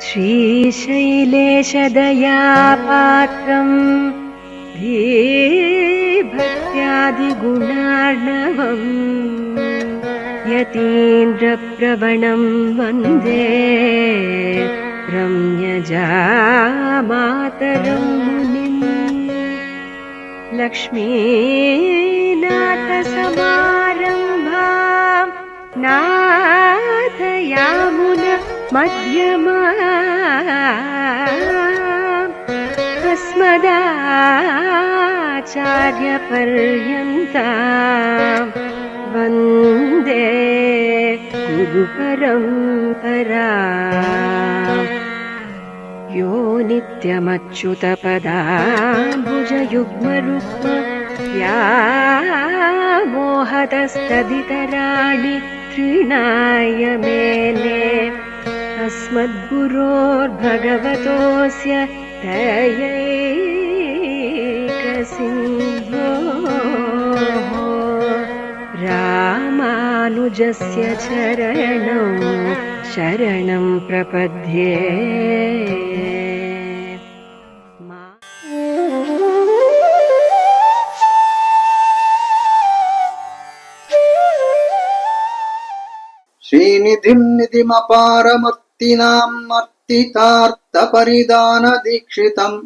श्रीशैलेशदयापात्रम् धीभक्त्यादिगुणार्णवम् यतीन्द्रप्रवणं वन्दे रम्यजामातरं मुनिम्। लक्ष्मीनाथसमारम्भां नाथयामुन मध्यमाम् अस्मदाचार्यपर्यन्तां वन्दे गुरुपरम्पराम्। यो नित्यमच्युतपदाम्बुजयुग्मरुक्म व्यामोहतस्तदितराणि तृणाय मेने अस्मद्गुरोर्भगवतोऽस्य दयैकसिन्धोः रामानुजस्य चरणौ शरणं प्रपद्ये। श्रीनिधिं निधिमपारमर्तिनां मर्तितार्थपरिदानदीक्षितम्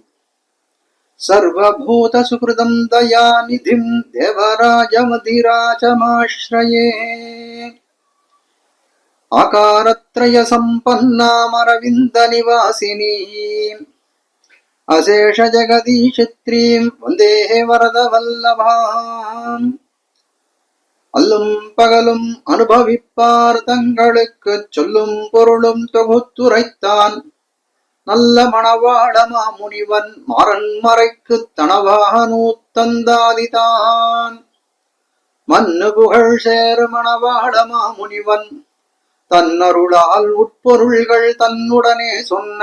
सर्वभूतसुहृदं दयानिधिं देवराजमधिराजमाश्रये। आकारत्रयसम्पन्नामरविन्दनिवासिनीम् अशेषजगदीशित्रीं वन्दे वरदवल्लभाम्। அல்லும் பகலும் அனுபவிப்பார் தங்களுக்கு சொல்லும் பொருளும் தொகுத்துரைத்தான் நல்ல மணவாளமா முனிவன் மாறன்மறைக்கு தனவாக நூத்தந்தாதிதான். மன்னு புகழ் சேர் மணவாளமா முனிவன் தன்னருளால் உட்பொருள்கள் தன்னுடனே சொன்ன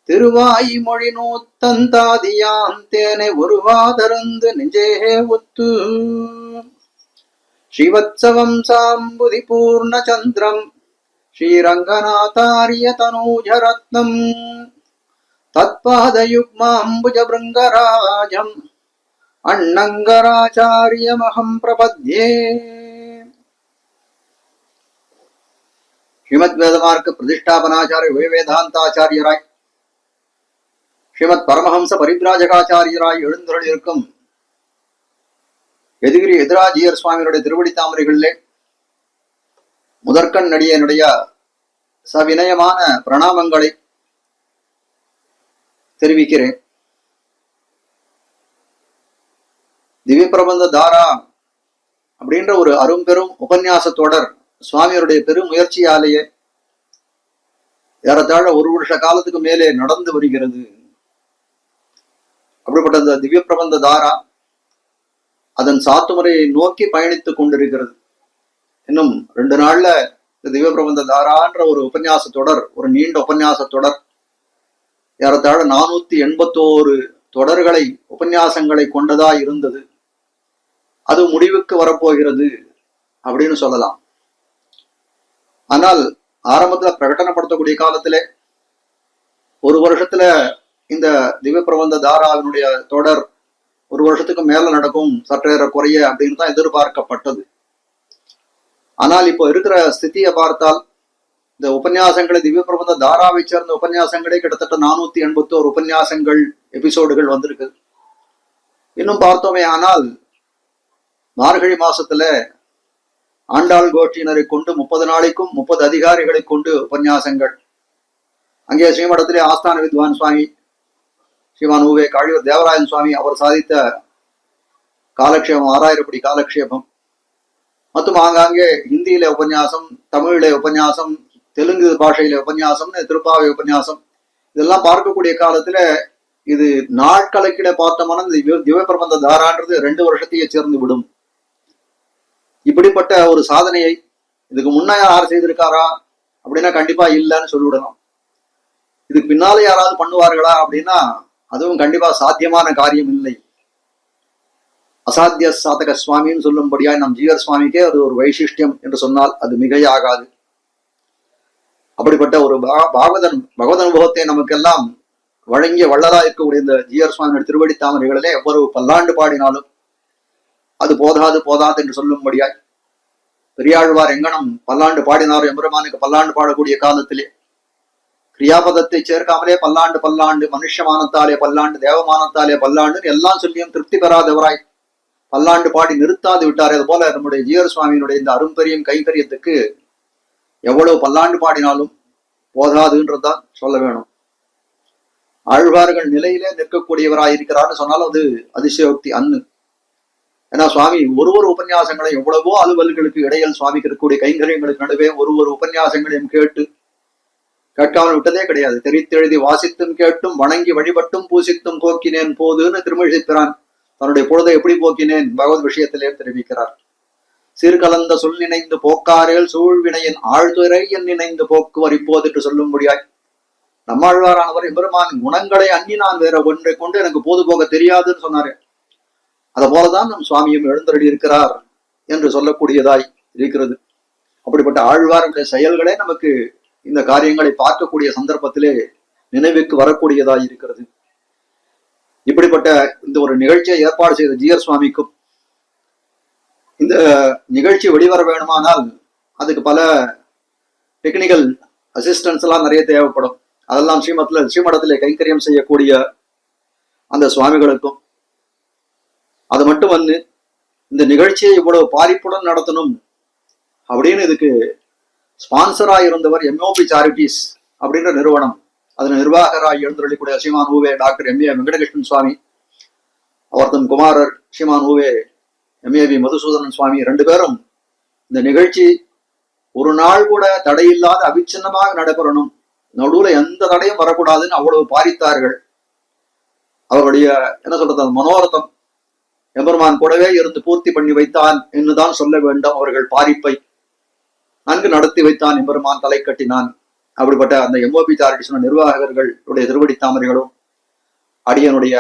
திருவாய் மொழி நூத்தந்தாதியான் தேனை ஒருவாதருந்து நெஞ்சே ஒத்து. श्रीवत्सवं साम्बुधि पूर्णचन्द्रं श्रीरङ्गनाथार्य तनूजरत्नम् तत्पादयुग्माम्बुजभृङ्गराजम् अण्णङ्गराचार्यमहं प्रपद्ये। श्रीमद्वेदमार्ग प्रतिष्ठापनाचार्य வேதாந்தாச்சாரியராய் ஸ்ரீமத் பரமஹம்ச பரிப்ராஜகாச்சாரியராய் எழுந்தருளிருக்கும் எதிகிரி எதிராஜியர் சுவாமியுடைய திருவடி தாமரைகளிலே முதற்கண் நடிகனுடைய சவினயமான பிரணாமங்களை தெரிவிக்கிறேன். திவ்ய பிரபந்த தாரா அப்படின்ற ஒரு அரும்பெரும் உபன்யாச தொடர் சுவாமியுடைய பெரும் முயற்சியாலேயே ஏறத்தாழ ஒரு வருஷ காலத்துக்கு மேலே நடந்து வருகிறது. அப்படிப்பட்ட அந்த திவ்ய பிரபந்த தாரா அதன் சாத்துமுறையை நோக்கி பயணித்துக் கொண்டிருக்கிறது. இன்னும் 2 நாள்ல திவ்ய பிரபந்த தாரான்ற ஒரு உபன்யாச தொடர், ஒரு நீண்ட உபன்யாச தொடர், ஏறத்தாழ 481 தொடர்களை உபன்யாசங்களை கொண்டதா இருந்தது. அது முடிவுக்கு வரப்போகிறது அப்படின்னு சொல்லலாம். ஆனால் ஆரம்பத்துல பிரகடனப்படுத்தக்கூடிய காலத்திலே 1 வருஷத்துல இந்த திவ்ய பிரபந்த தாராவினுடைய தொடர் 1 வருஷத்துக்கு மேல நடக்கும், சற்றேற குறைய அப்படின்னு தான் எதிர்பார்க்கப்பட்டது. ஆனால் இப்போ இருக்கிற ஸ்திதியை பார்த்தால் இந்த உபன்யாசங்களை திவ்ய பிரபந்த தாராவை சேர்ந்த உபன்யாசங்களே கிட்டத்தட்ட 481 உபன்யாசங்கள் எபிசோடுகள் வந்திருக்கு. இன்னும் பார்த்தோமே ஆனால் மார்கழி மாசத்துல ஆண்டாள் கோஷ்டியினரை கொண்டு 30 நாளைக்கும் 30 அதிகாரிகளை கொண்டு உபன்யாசங்கள். அங்கே ஸ்ரீமடத்திலே ஆஸ்தான வித்வான் சுவாமி ஸ்ரீமான் ஊவே காழியூர் தேவராயன் சுவாமி அவர் சாதித்த காலக்ஷேபம் 6000 படி காலக்ஷேபம், மற்றும் ஆங்காங்கே ஹிந்தியில உபன்யாசம், தமிழில உபன்யாசம், தெலுங்கு பாஷையில உபன்யாசம், திருப்பாவை உபன்யாசம், இதெல்லாம் பார்க்கக்கூடிய காலத்துல இது நாட்கணக்கில பார்த்தோம்னா இந்த திவ்ய பிரபந்த தாரான்றது 2 வருஷத்தையே சேர்ந்து விடும். இப்படிப்பட்ட ஒரு சாதனையை இதுக்கு முன்ன யார் செய்திருக்காரா அப்படின்னா கண்டிப்பா இல்லைன்னு சொல்லிவிடலாம். இதுக்கு பின்னால யாராவது பண்ணுவார்களா அப்படின்னா அதுவும் கண்டிப்பா சாத்தியமான காரியம் இல்லை. அசாத்திய சாதக சுவாமின்னு சொல்லும்படியா நம் ஜீவர் சுவாமிக்கே அது ஒரு வைசிஷ்டியம் என்று சொன்னால் அது மிகையாகாது. அப்படிப்பட்ட ஒரு பகவத் அனுபவத்தை நமக்கெல்லாம் வழங்கிய வள்ளலா இருக்கக்கூடிய இந்த ஜீயர் சுவாமியோட திருவடி தாமரைகளிலே எவ்வளவு பல்லாண்டு பாடினாலும் அது போதாது போதாது என்று சொல்லும்படியாய் பெரியாழ்வார் எங்கனம் பல்லாண்டு பாடினார் எம்பெருமானுக்கு பல்லாண்டு பாடக்கூடிய காலத்திலே கிரியாபதத்தை சேர்க்காமலே பல்லாண்டு பல்லாண்டு மனுஷமானத்தாலே பல்லாண்டு தேவமானத்தாலே பல்லாண்டு எல்லாம் சொல்லியும் திருப்தி பெறாதவராய் பல்லாண்டு பாடி நிறுத்தாது விட்டார். அது போல நம்முடைய ஜீயர் சுவாமியினுடைய இந்த அரும்பெரியும் கைங்கரியத்துக்கு எவ்வளவு பல்லாண்டு பாடினாலும் போதாதுன்றதுதான் சொல்ல வேணும். ஆழ்வார்கள் நிலையிலே நிற்கக்கூடியவராயிருக்கிறார்னு சொன்னாலும் அது அதிசயோக்தி அன்னு. ஏன்னா சுவாமி ஒரு உபன்யாசங்களை எவ்வளவோ அலுவல்களுக்கு இடையில் சுவாமிக்கு இருக்கக்கூடிய கைங்கரியங்களுக்கு நடுவே ஒரு உபன்யாசங்களையும் கேட்காமல் விட்டதே கிடையாது. தெரித்தெழுதி வாசித்தும் கேட்டும் வணங்கி வழிபட்டும் பூசித்தும் போக்கினேன் போதுன்னு திருமழிப்பிரான் தன்னுடைய பொழுதை எப்படி போக்கினேன் பகவத் விஷயத்திலே தெரிவிக்கிறார். சீர்கலந்த சொல் நினைந்து போக்காரேல் சூழ்வினையின் ஆழ்துறை என் நினைந்து போக்குவர் இப்போது என்று சொல்லும்படியாய் நம்மாழ்வாரானவர் எம்பெருமான் குணங்களை அன்னி நான் வேற ஒன்றை கொண்டு எனக்கு போது போக தெரியாதுன்னு சொன்னாரு. அத போலதான் நம் சுவாமியும் எழுந்தருளி இருக்கிறார் என்று சொல்லக்கூடியதாய் இருக்கிறது. அப்படிப்பட்ட ஆழ்வாருடைய செயல்களே நமக்கு இந்த காரியங்களை பார்க்கக்கூடிய சந்தர்ப்பத்திலே நினைவுக்கு வரக்கூடியதாய் இருக்கிறது. இப்படிப்பட்ட இந்த ஒரு நிகழ்ச்சியை ஏற்பாடு செய்த ஜீயர் சுவாமிக்கும் இந்த நிகழ்ச்சி வெளிவர வேணுமானால் அதுக்கு பல டெக்னிக்கல் அசிஸ்டன்ஸ் எல்லாம் நிறைய தேவைப்படும். அதெல்லாம் ஸ்ரீமடத்திலே கைங்கரியம் செய்யக்கூடிய அந்த சுவாமிகளுக்கும் அது மட்டும் வந்து இந்த நிகழ்ச்சியை இவ்வளவு பாரிப்புடன் நடத்தணும் அப்படின்னு இதுக்கு ஸ்பான்சராக இருந்தவர் எம்ஓபி சாரிட்டிஸ் அப்படின்ற நிறுவனம். அதன் நிர்வாகராக எழுந்தருளிக்கூடிய ஸ்ரீமான் ஊவே டாக்டர் எம்ஏ வெங்கடகிருஷ்ணன் சுவாமி, அவர்தன் குமாரர் ஸ்ரீமான் ஊவே எம்ஏபி மதுசூதனன் சுவாமி, 2 பேரும் இந்த நிகழ்ச்சி ஒரு நாள் கூட தடையில்லாத அவிச்சின்னமாக நடைபெறணும், நடுவுல எந்த தடையும் வரக்கூடாதுன்னு அவ்வளவு பாரித்தார்கள். அவருடைய என்ன சொல்றது மனோரதம் எம்பெருமான் கூடவே இருந்து பூர்த்தி பண்ணி வைத்தான் என்றுதான் சொல்ல வேண்டும். அவர்கள் பாரிப்பை நன்கு நடத்தி வைத்தான் எம்பெருமான், தலை கட்டினான். அப்படிப்பட்ட அந்த எம்ஓபி சாரிட்டிஸ் நிர்வாகர்களுடைய திருவடி தாமரைகளும் அடியனுடைய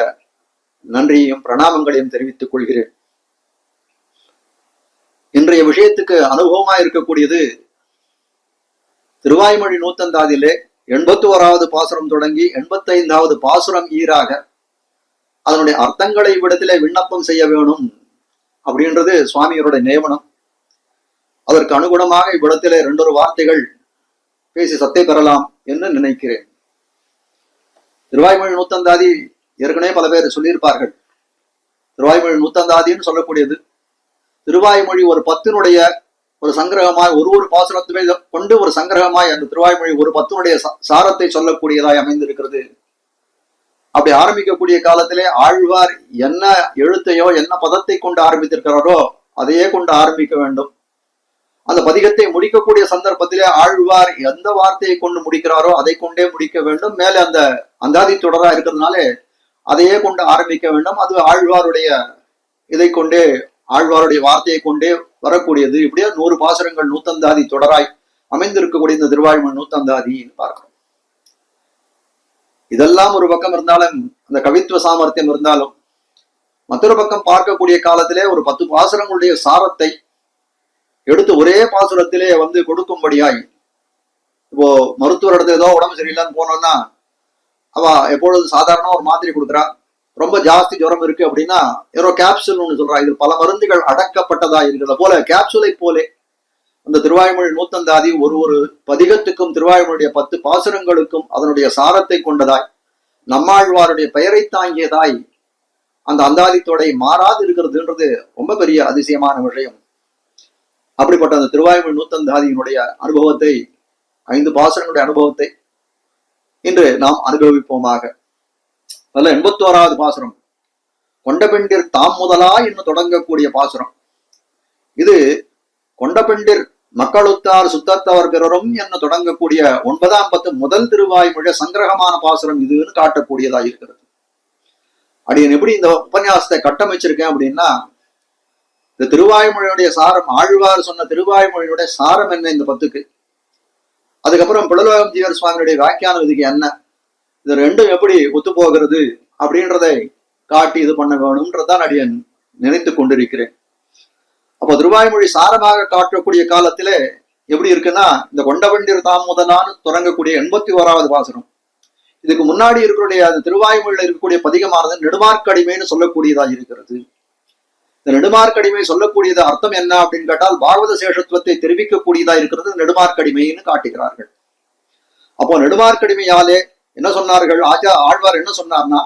நன்றியையும் பிரணாமங்களையும் தெரிவித்துக் கொள்கிறேன். இன்றைய விஷயத்துக்கு அனுபவமா இருக்கக்கூடியது திருவாய்மொழி நூத்தந்தாதிலே 81வது பாசுரம் தொடங்கி 85வது பாசுரம் ஈராக அதனுடைய அர்த்தங்களை விடத்திலே விண்ணப்பம் செய்ய வேணும் அப்படின்றது சுவாமியருடைய நியமனம். அதற்கு அனுகுணமாக இவ்விடத்திலே 2 வார்த்தைகள் பேசி சத்தை பெறலாம் என்று நினைக்கிறேன். திருவாய்மொழி நூத்தந்தாதி ஏற்கனவே பல பேர் சொல்லியிருப்பார்கள். திருவாய்மொழி நூத்தந்தாதின்னு சொல்லக்கூடியது திருவாய்மொழி ஒரு 10னுடைய ஒரு சங்கிரகமாய் ஒரு பாசுரத்துமே கொண்டு ஒரு சங்கிரகமாய் அந்த திருவாய்மொழி ஒரு 10னுடைய சாரத்தை சொல்லக்கூடியதாய் அமைந்திருக்கிறது. அப்படி ஆரம்பிக்கக்கூடிய காலத்திலே ஆழ்வார் என்ன எழுத்தையோ என்ன பதத்தை கொண்டு ஆரம்பித்திருக்கிறாரோ அதையே கொண்டு ஆரம்பிக்க வேண்டும். அந்த பதிகத்தை முடிக்கக்கூடிய சந்தர்ப்பத்திலே ஆழ்வார் எந்த வார்த்தையை கொண்டு முடிக்கிறாரோ அதை கொண்டே முடிக்க வேண்டும். மேலே அந்த அந்தாதி தொடரா இருக்கிறதுனால அதையே கொண்டு ஆரம்பிக்க வேண்டும். அது ஆழ்வாருடைய இதை கொண்டே ஆழ்வாருடைய வார்த்தையை கொண்டே வரக்கூடியது. இப்படியே 100 பாசுரங்கள் நூத்தந்தாதி தொடராய் அமைந்திருக்கக்கூடிய இந்த திருவாய்மொழி நூத்தந்தாதின்னு பார்க்கிறோம். இதெல்லாம் ஒரு பக்கம் இருந்தாலும் அந்த கவித்துவ சாமர்த்தியம் இருந்தாலும் மற்றொரு பக்கம் பார்க்கக்கூடிய காலத்திலே ஒரு 10 பாசுரங்களுடைய சாரத்தை எடுத்து ஒரே பாசுரத்திலே வந்து கொடுக்கும்படியாய், இப்போ மருத்துவர் இடத்துல ஏதோ உடம்பு சரியில்லைன்னு போனோம்னா அவ எப்பொழுது சாதாரண ஒரு மாத்திரை கொடுக்குறா, ரொம்ப ஜாஸ்தி ஜுரம் இருக்கு அப்படின்னா ஏதோ கேப்சூல் ஒன்று சொல்றா. இது பல மருந்துகள் அடக்கப்பட்டதா இருக்கிறத போல கேப்சூலை போலே அந்த திருவாய்மொழி நூத்தந்தாதி ஒரு பதிகத்துக்கும் திருவாய்மொழிய 10 பாசுரங்களுக்கும் அதனுடைய சாரத்தை கொண்டதாய் நம்மாழ்வாருடைய பெயரை தாங்கியதாய் அந்த அந்தாதித்தோடை மாறாது இருக்கிறதுன்றது ரொம்ப பெரிய அதிசயமான விஷயம். அப்படிப்பட்ட அந்த திருவாய்மொழி நூத்தந்தாதியினுடைய அனுபவத்தை 5 பாசுரங்களுடைய அனுபவத்தை இன்று நாம் அனுபவிப்போமாக. அதுல 81வது பாசுரம் கொண்டபெண்டிர் தாம் முதலா என்று தொடங்கக்கூடிய பாசுரம். இது கொண்டபெண்டிர் மக்களுத்தார் சுத்தத்தவர் பிறரும் என்று தொடங்கக்கூடிய 9ஆம் பத்து முதல் திருவாய்மொழி சங்கிரகமான பாசுரம் இதுன்னு காட்டக்கூடியதாக இருக்கிறது. அடியன் எப்படி இந்த உபன்யாசத்தை கட்டமைச்சிருக்கேன் அப்படின்னா, இந்த திருவாய்மொழியுடைய சாரம், ஆழ்வார் சொன்ன திருவாய்மொழியுடைய சாரம் என்ன இந்த 10க்கு, அதுக்கப்புறம் புலலோகம் ஜீயர் சுவாமியுடைய வியாக்கியான விதிக்கு என்ன, இது 2ம் எப்படி ஒத்து போகிறது அப்படின்றதை காட்டி இது பண்ண வேணும்ன்றதான் அடியன் நினைத்து கொண்டிருக்கிறேன். அப்போ திருவாய்மொழி சாரமாக காட்டக்கூடிய காலத்திலே எப்படி இருக்குன்னா, இந்த கொண்டவண்டிர் தாம் முதலான்னு தொடங்கக்கூடிய 81வது பாசுரம், இதுக்கு முன்னாடி இருக்கக்கூடிய அந்த திருவாய்மொழியில இருக்கக்கூடிய பதிகமானது நெடுமார்க்கடிமைன்னு சொல்லக்கூடியதா இருக்கிறது. இந்த நெடுமார்க்கடிமை சொல்லக்கூடியது அர்த்தம் என்ன அப்படின்னு கேட்டால், பாகவத சேஷத்துவத்தை தெரிவிக்கக்கூடியதா இருக்கிறது நெடுமார்க்கடிமைன்னு காட்டுகிறார்கள். அப்போ நெடுமார்க்கடிமையாலே என்ன சொன்னார்கள், ஆழ்வார் என்ன சொன்னார்னா,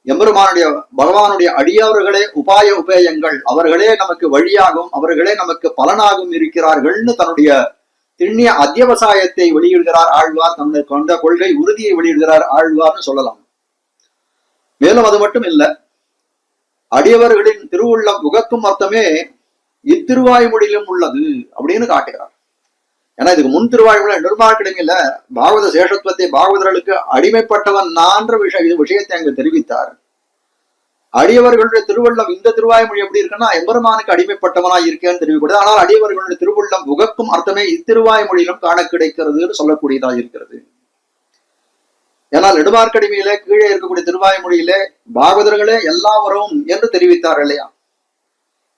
எம்பெருமானுடைய பகவானுடைய அடியவர்களே உபாய உபேயங்கள், அவர்களே நமக்கு வழியாகும், அவர்களே நமக்கு பலனாகும் இருக்கிறார்கள்னு தன்னுடைய திண்ணிய அத்தியவசாயத்தை வெளியிடுகிறார் ஆழ்வார். தன்னுடைய கொண்ட கொள்கை உறுதியை வெளியிடுகிறார் ஆழ்வார்னு சொல்லலாம். மேலும் அது மட்டும் இல்ல, அடியவர்களின் திருவுள்ளம் உகக்கும் அர்த்தமே இத்திருவாய்மொழியிலும் உள்ளது அப்படின்னு காட்டுகிறார். ஏன்னா இதுக்கு முன் திருவாய்மொழி நெடுமார்க்கடிமையில பாகவத சேஷத்துவத்தை பாகவதர்களுக்கு அடிமைப்பட்டவன் நான்ற விஷயத்தை அங்கு தெரிவித்தார். அடியவர்களுடைய திருவள்ளம் இந்த திருவாய்மொழி எப்படி இருக்குன்னா, எம்பெருமானுக்கு அடிமைப்பட்டவனாய் இருக்கேன்னு தெரிவிக்கூடாது. ஆனால் அடியவர்களுடைய திருவுள்ளம் உகக்கும் அர்த்தமே இத்திருவாய்மொழியிலும் காண கிடைக்கிறதுன்னு சொல்லக்கூடியதா இருக்கிறது. ஏன்னா நெடுமார்க்கடிமையிலே கீழே இருக்கக்கூடிய திருவாய்மொழியிலே பாகவதர்களே எல்லாம் வரும் என்று தெரிவித்தார் இல்லையா.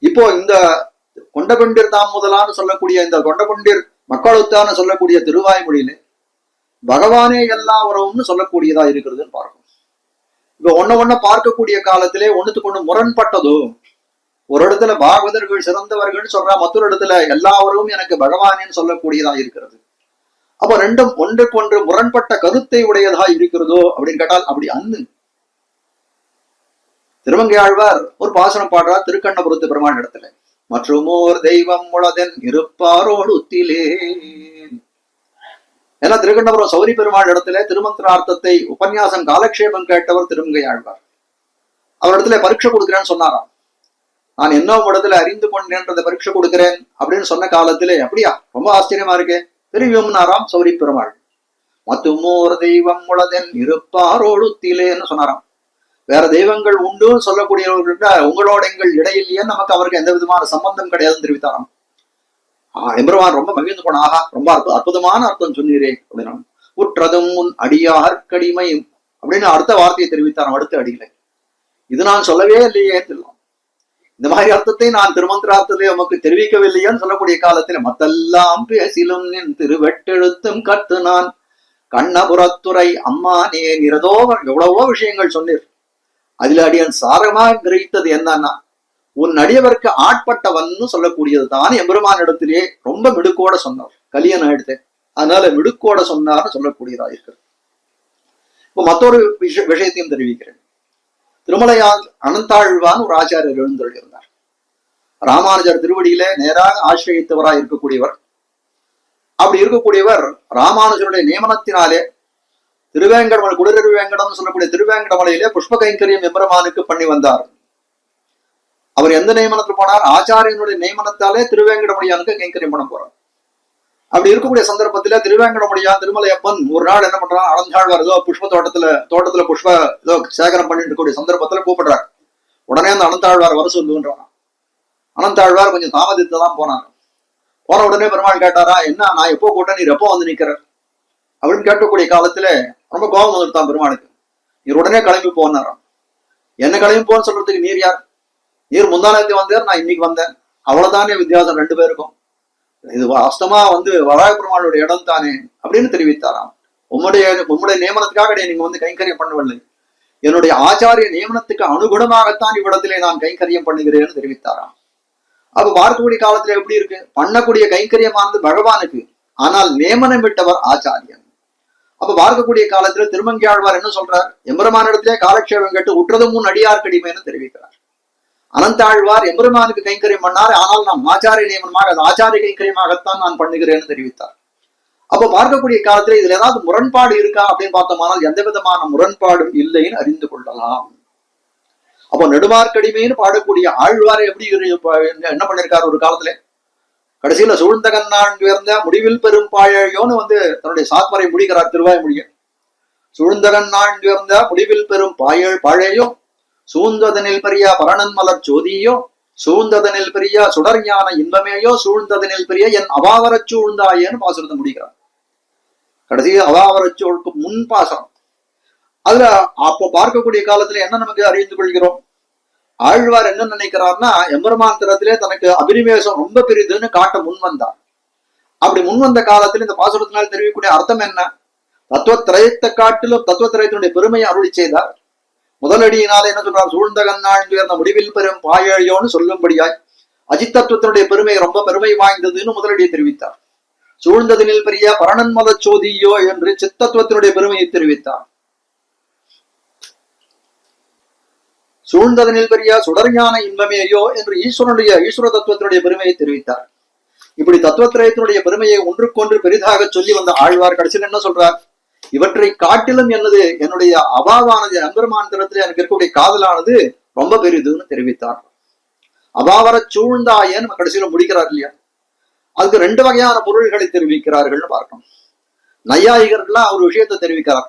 இப்போ இந்த கொண்டகொண்டிர் தாம் முதலான்னு சொல்லக்கூடிய இந்த கொண்டகொண்டிர் மக்களுத்தான சொல்லக்கூடிய திருவாய்மொழியிலே பகவானே எல்லாம் வரும்னு சொல்லக்கூடியதா இருக்கிறதுன்னு பார்க்கணும். இப்ப ஒன்ன பார்க்கக்கூடிய காலத்திலே ஒண்ணுத்துக்கு ஒண்ணு முரண்பட்டதோ, ஒரு இடத்துல பாகவதர்கள் சிறந்தவர்கள் சொல்றா, மற்றொரு இடத்துல எல்லாவரும் எனக்கு பகவானேன்னு சொல்லக்கூடியதா இருக்கிறது. அப்ப ரெண்டும் ஒன்றுக்கு ஒன்று முரண்பட்ட கருத்தை உடையதா இருக்கிறதோ அப்படின்னு கேட்டால் அப்படி அன்னு. திருமங்கை ஆழ்வார் ஒரு பாசனம் பாடுறார் திருக்கண்ணபுரத்து பெருமாள் இடத்துல, மற்றுமோர் தெய்வம் உளதென் இருப்பாரோடு உத்திலே. ஏன்னா திருக்கண்ணபுரம் சௌரி பெருமாள் இடத்துல திருமந்திரார்த்தத்தை உபன்யாசம் காலக்ஷேபம் கேட்டவர் திருமங்கை ஆழ்வார். அவரிடத்துல பரீட்சை கொடுக்கிறேன்னு சொன்னாராம். நான் என்ன இடத்துல அறிந்து கொண்டேன்றதை பரீட்சை கொடுக்கிறேன் அப்படின்னு சொன்ன காலத்திலே, அப்படியா ரொம்ப ஆச்சரியமா இருக்கே, தெரியும்னாராம் சௌரி பெருமாள். மத்துமோர் தெய்வம் உளதென் இருப்பாரோடுத்திலேன்னு சொன்னாராம். வேற தெய்வங்கள் உண்டு சொல்லக்கூடியவர்கள்ட்ட உங்களோட எங்கள் இடையிலேயே நமக்கு அவருக்கு எந்த விதமான சம்பந்தம் கிடையாதுன்னு தெரிவித்தாராம். எம்பெருமான் ரொம்ப மகிழ்ந்து போன, ஆஹா ரொம்ப அற்புதமான அர்த்தம் சொன்னீரே அப்படின்னா, உற்றதும் முன் அடியார் கடிமை அப்படின்னு அடுத்த வார்த்தையை தெரிவித்தாராம் அடுத்த அடியில. இது நான் சொல்லவே இல்லையே தெரியலாம், இந்த மாதிரி அர்த்தத்தை நான் திருமந்திரார்த்தத்தை நமக்கு தெரிவிக்கவில்லையேன்னு சொல்லக்கூடிய காலத்துல, மத்தெல்லாம் பேசிலும் நின் திருவெட்டெழுத்தும் கத்து நான் கண்ணபுரத்துறை அம்மானே நிறதோ எவ்வளவோ விஷயங்கள் சொன்னீர். அதுல அடியன் சாரமா கிரகித்தது என்னன்னா, உன் அடியவருக்கு ஆட்பட்டவன்னு சொல்லக்கூடியது தான் எம்பெருமான் இடத்திலே ரொம்ப மிடுக்கோட சொன்னார். கலியன் எடுத்து அதனால மிடுக்கோட சொன்னார்னு சொல்லக்கூடியதா இருக்கிறது. இப்போ மற்றொரு விஷயத்தையும் தெரிவிக்கிறேன். திருமலையால் அனந்தாழ்வான் ஒரு ஆச்சாரியர் எழுந்தருளியிருந்தார். ராமானுஜர் திருவடியிலே நேராக ஆசிரியத்தவராய் இருக்கக்கூடியவர். அப்படி இருக்கக்கூடியவர் ராமானுஜருடைய நியமனத்தினாலே திருவேங்கடமலை குடிரவேங்கடம் சொல்லக்கூடிய திருவேங்கடமலையிலே புஷ்ப கைங்கரியம் எம்பெருமானுக்கு பண்ணி வந்தார். அவர் எந்த நியமனத்தில் போனார், ஆச்சாரியனுடைய நியமனத்தாலே திருவேங்கடமுடியானுக்கு கைங்கரியம் பண்ண போறார். அப்படி இருக்கக்கூடிய சந்தர்ப்பத்தில திருவேங்கடமுடியான் திருமலையப்பன் ஒரு நாள் என்ன பண்றான், அனந்தாழ்வார் ஏதோ புஷ்ப தோட்டத்துல புஷ்ப ஏதோ சேகரம் பண்ணிட்டு இருக்கக்கூடிய சந்தர்ப்பத்துல கூப்பிடுறார். உடனே அந்த அனந்தாழ்வார் வர சொல்லுன்றான். அனந்தாழ்வார் கொஞ்சம் தாமதித்து தான் போனார். போன உடனே பெருமாள் கேட்டாரா, என்ன நான் எப்போ கூட்ட நீர் எப்போ வந்து நிக்கிற அப்படின்னு கேட்கக்கூடிய காலத்துல ரொம்ப கோபம் வந்துட்டான் பெருமாளுக்கு. நீர் உடனே கிளம்பி போனாராம். என்ன கிளம்பி போன்னு சொல்றதுக்கு நீர் யார், நீர் முந்தானத்தை வந்தார், நான் இன்னைக்கு வந்தேன், அவ்வளவுதானே வித்தியாசம் ரெண்டு பேருக்கும், இது வாஸ்தமா வராக பெருமாளுடைய இடம் தானே அப்படின்னு தெரிவித்தாராம். உம்முடைய நியமனத்துக்காக நீங்க கைங்கரியம் பண்ணவில்லை, என்னுடைய ஆச்சாரிய நியமனத்துக்கு அனுகுணமாகத்தான் இவ்விடத்திலே நான் கைங்கரியம் பண்ணுகிறேன்னு தெரிவித்தாராம். அப்ப பார்க்கக்கூடிய காலத்துல எப்படி இருக்கு, பண்ணக்கூடிய கைங்கரியமானது பகவானுக்கு, ஆனால் நியமனம் விட்டவர் ஆச்சாரியன். அப்ப பார்க்கக்கூடிய காலத்துல திருமங்கியாழ்வார் என்ன சொல்றார், எம்பெருமானிடத்திலே காலக்ஷேபம் கேட்டு உற்றதும் முன் அடியார் கடிமைன்னு தெரிவிக்கிறார். அனந்தாழ்வார் எம்பெருமானுக்கு கைங்கரியம் பண்ணார், ஆனால் நான் ஆச்சாரிய நியமனமாக அது ஆச்சாரிய கைங்கரியமாகத்தான் நான் பண்ணுகிறேன்னு தெரிவித்தார். அப்ப பார்க்கக்கூடிய காலத்துல இதுல ஏதாவது முரண்பாடு இருக்கா அப்படின்னு பார்த்தோம்னால் எந்த விதமான முரண்பாடும் இல்லைன்னு அறிந்து கொள்ளலாம். அப்போ நெடுமார்க்கடிமைன்னு பாடக்கூடிய ஆழ்வாரை எப்படி என்ன பண்ணிருக்காரு, ஒரு காலத்துல கடைசியில சூழ்ந்த கண்ணான் உயர்ந்த முடிவில் பெரும் பாழையோன்னு தன்னுடைய சாத்வரை முடிக்கிறார் திருவாய்மொழிய. சூழ்ந்த கண்ணான் உயர்ந்த முடிவில் பெரும் பாழையோ, சூழ்ந்ததனில் பெரிய பரணன் மலர் ஜோதியோ, சூழ்ந்ததனில் பெரிய சுடர் ஞான இன்பமேயோ, சூழ்ந்ததனில் பெரிய என் அவாவரச் சூழ்ந்தாயேன்னு பாசுரத்தை முடிக்கிறார். கடைசியில் அவாவரச்சோளுக்கு முன் பாசனம். அதுல அப்போ பார்க்கக்கூடிய காலத்துல என்ன நமக்கு அறிந்து கொள்கிறோம், ஆழ்வார் என்ன நினைக்கிறார்னா, எம்பெருமான் திறத்திலே தனக்கு அபினிவேசம் ரொம்ப பெரிதுன்னு காட்ட முன் வந்தார். அப்படி முன்வந்த காலத்தில் இந்த பாசுரத்தினால் தெரிவிக்கக்கூடிய அர்த்தம் என்ன? தத்துவத்திரயத்தை காட்டிலும் தத்துவத்திரயத்தினுடைய பெருமையை அருளி செய்தார். முதலடியினால என்ன சொல்றார்? சூழ்ந்த கண்ணாள் உயர்ந்த முடிவில் பெரும் பாயழியோன்னு சொல்லும்படியாய் அஜித்தத்துவத்தினுடைய பெருமை ரொம்ப பெருமை வாய்ந்ததுன்னு முதலடியை தெரிவித்தார். சூழ்ந்ததினில் பெரிய பரணன்மல சோதியோ என்று சித்தத்துவத்தினுடைய பெருமையை தெரிவித்தார். சூழ்ந்ததனில் பெரிய சுடர்ஞான இன்பமேயோ என்று ஈஸ்வர தத்துவத்தினுடைய பெருமையை தெரிவித்தார். இப்படி தத்துவத்திரயத்தினுடைய பெருமையை ஒன்றுக்கொன்று பெரிதாக சொல்லி வந்த ஆழ்வார் கடைசியில் என்ன சொல்றார்? இவற்றை காட்டிலும் என்னுடைய அபாவானது அம்பெருமான் திறத்தில் எனக்கு இருக்கக்கூடிய காதலானது ரொம்ப பெரிதுன்னு தெரிவித்தார். அபாவர சூழ்ந்தாயன்னு கடைசியில முடிக்கிறார் இல்லையா? அதுக்கு ரெண்டு வகையான பொருள்களை தெரிவிக்கிறார்கள்னு பார்க்கணும். நையாயிகர்கள்லாம் ஒரு விஷயத்தை தெரிவிக்கிறார்.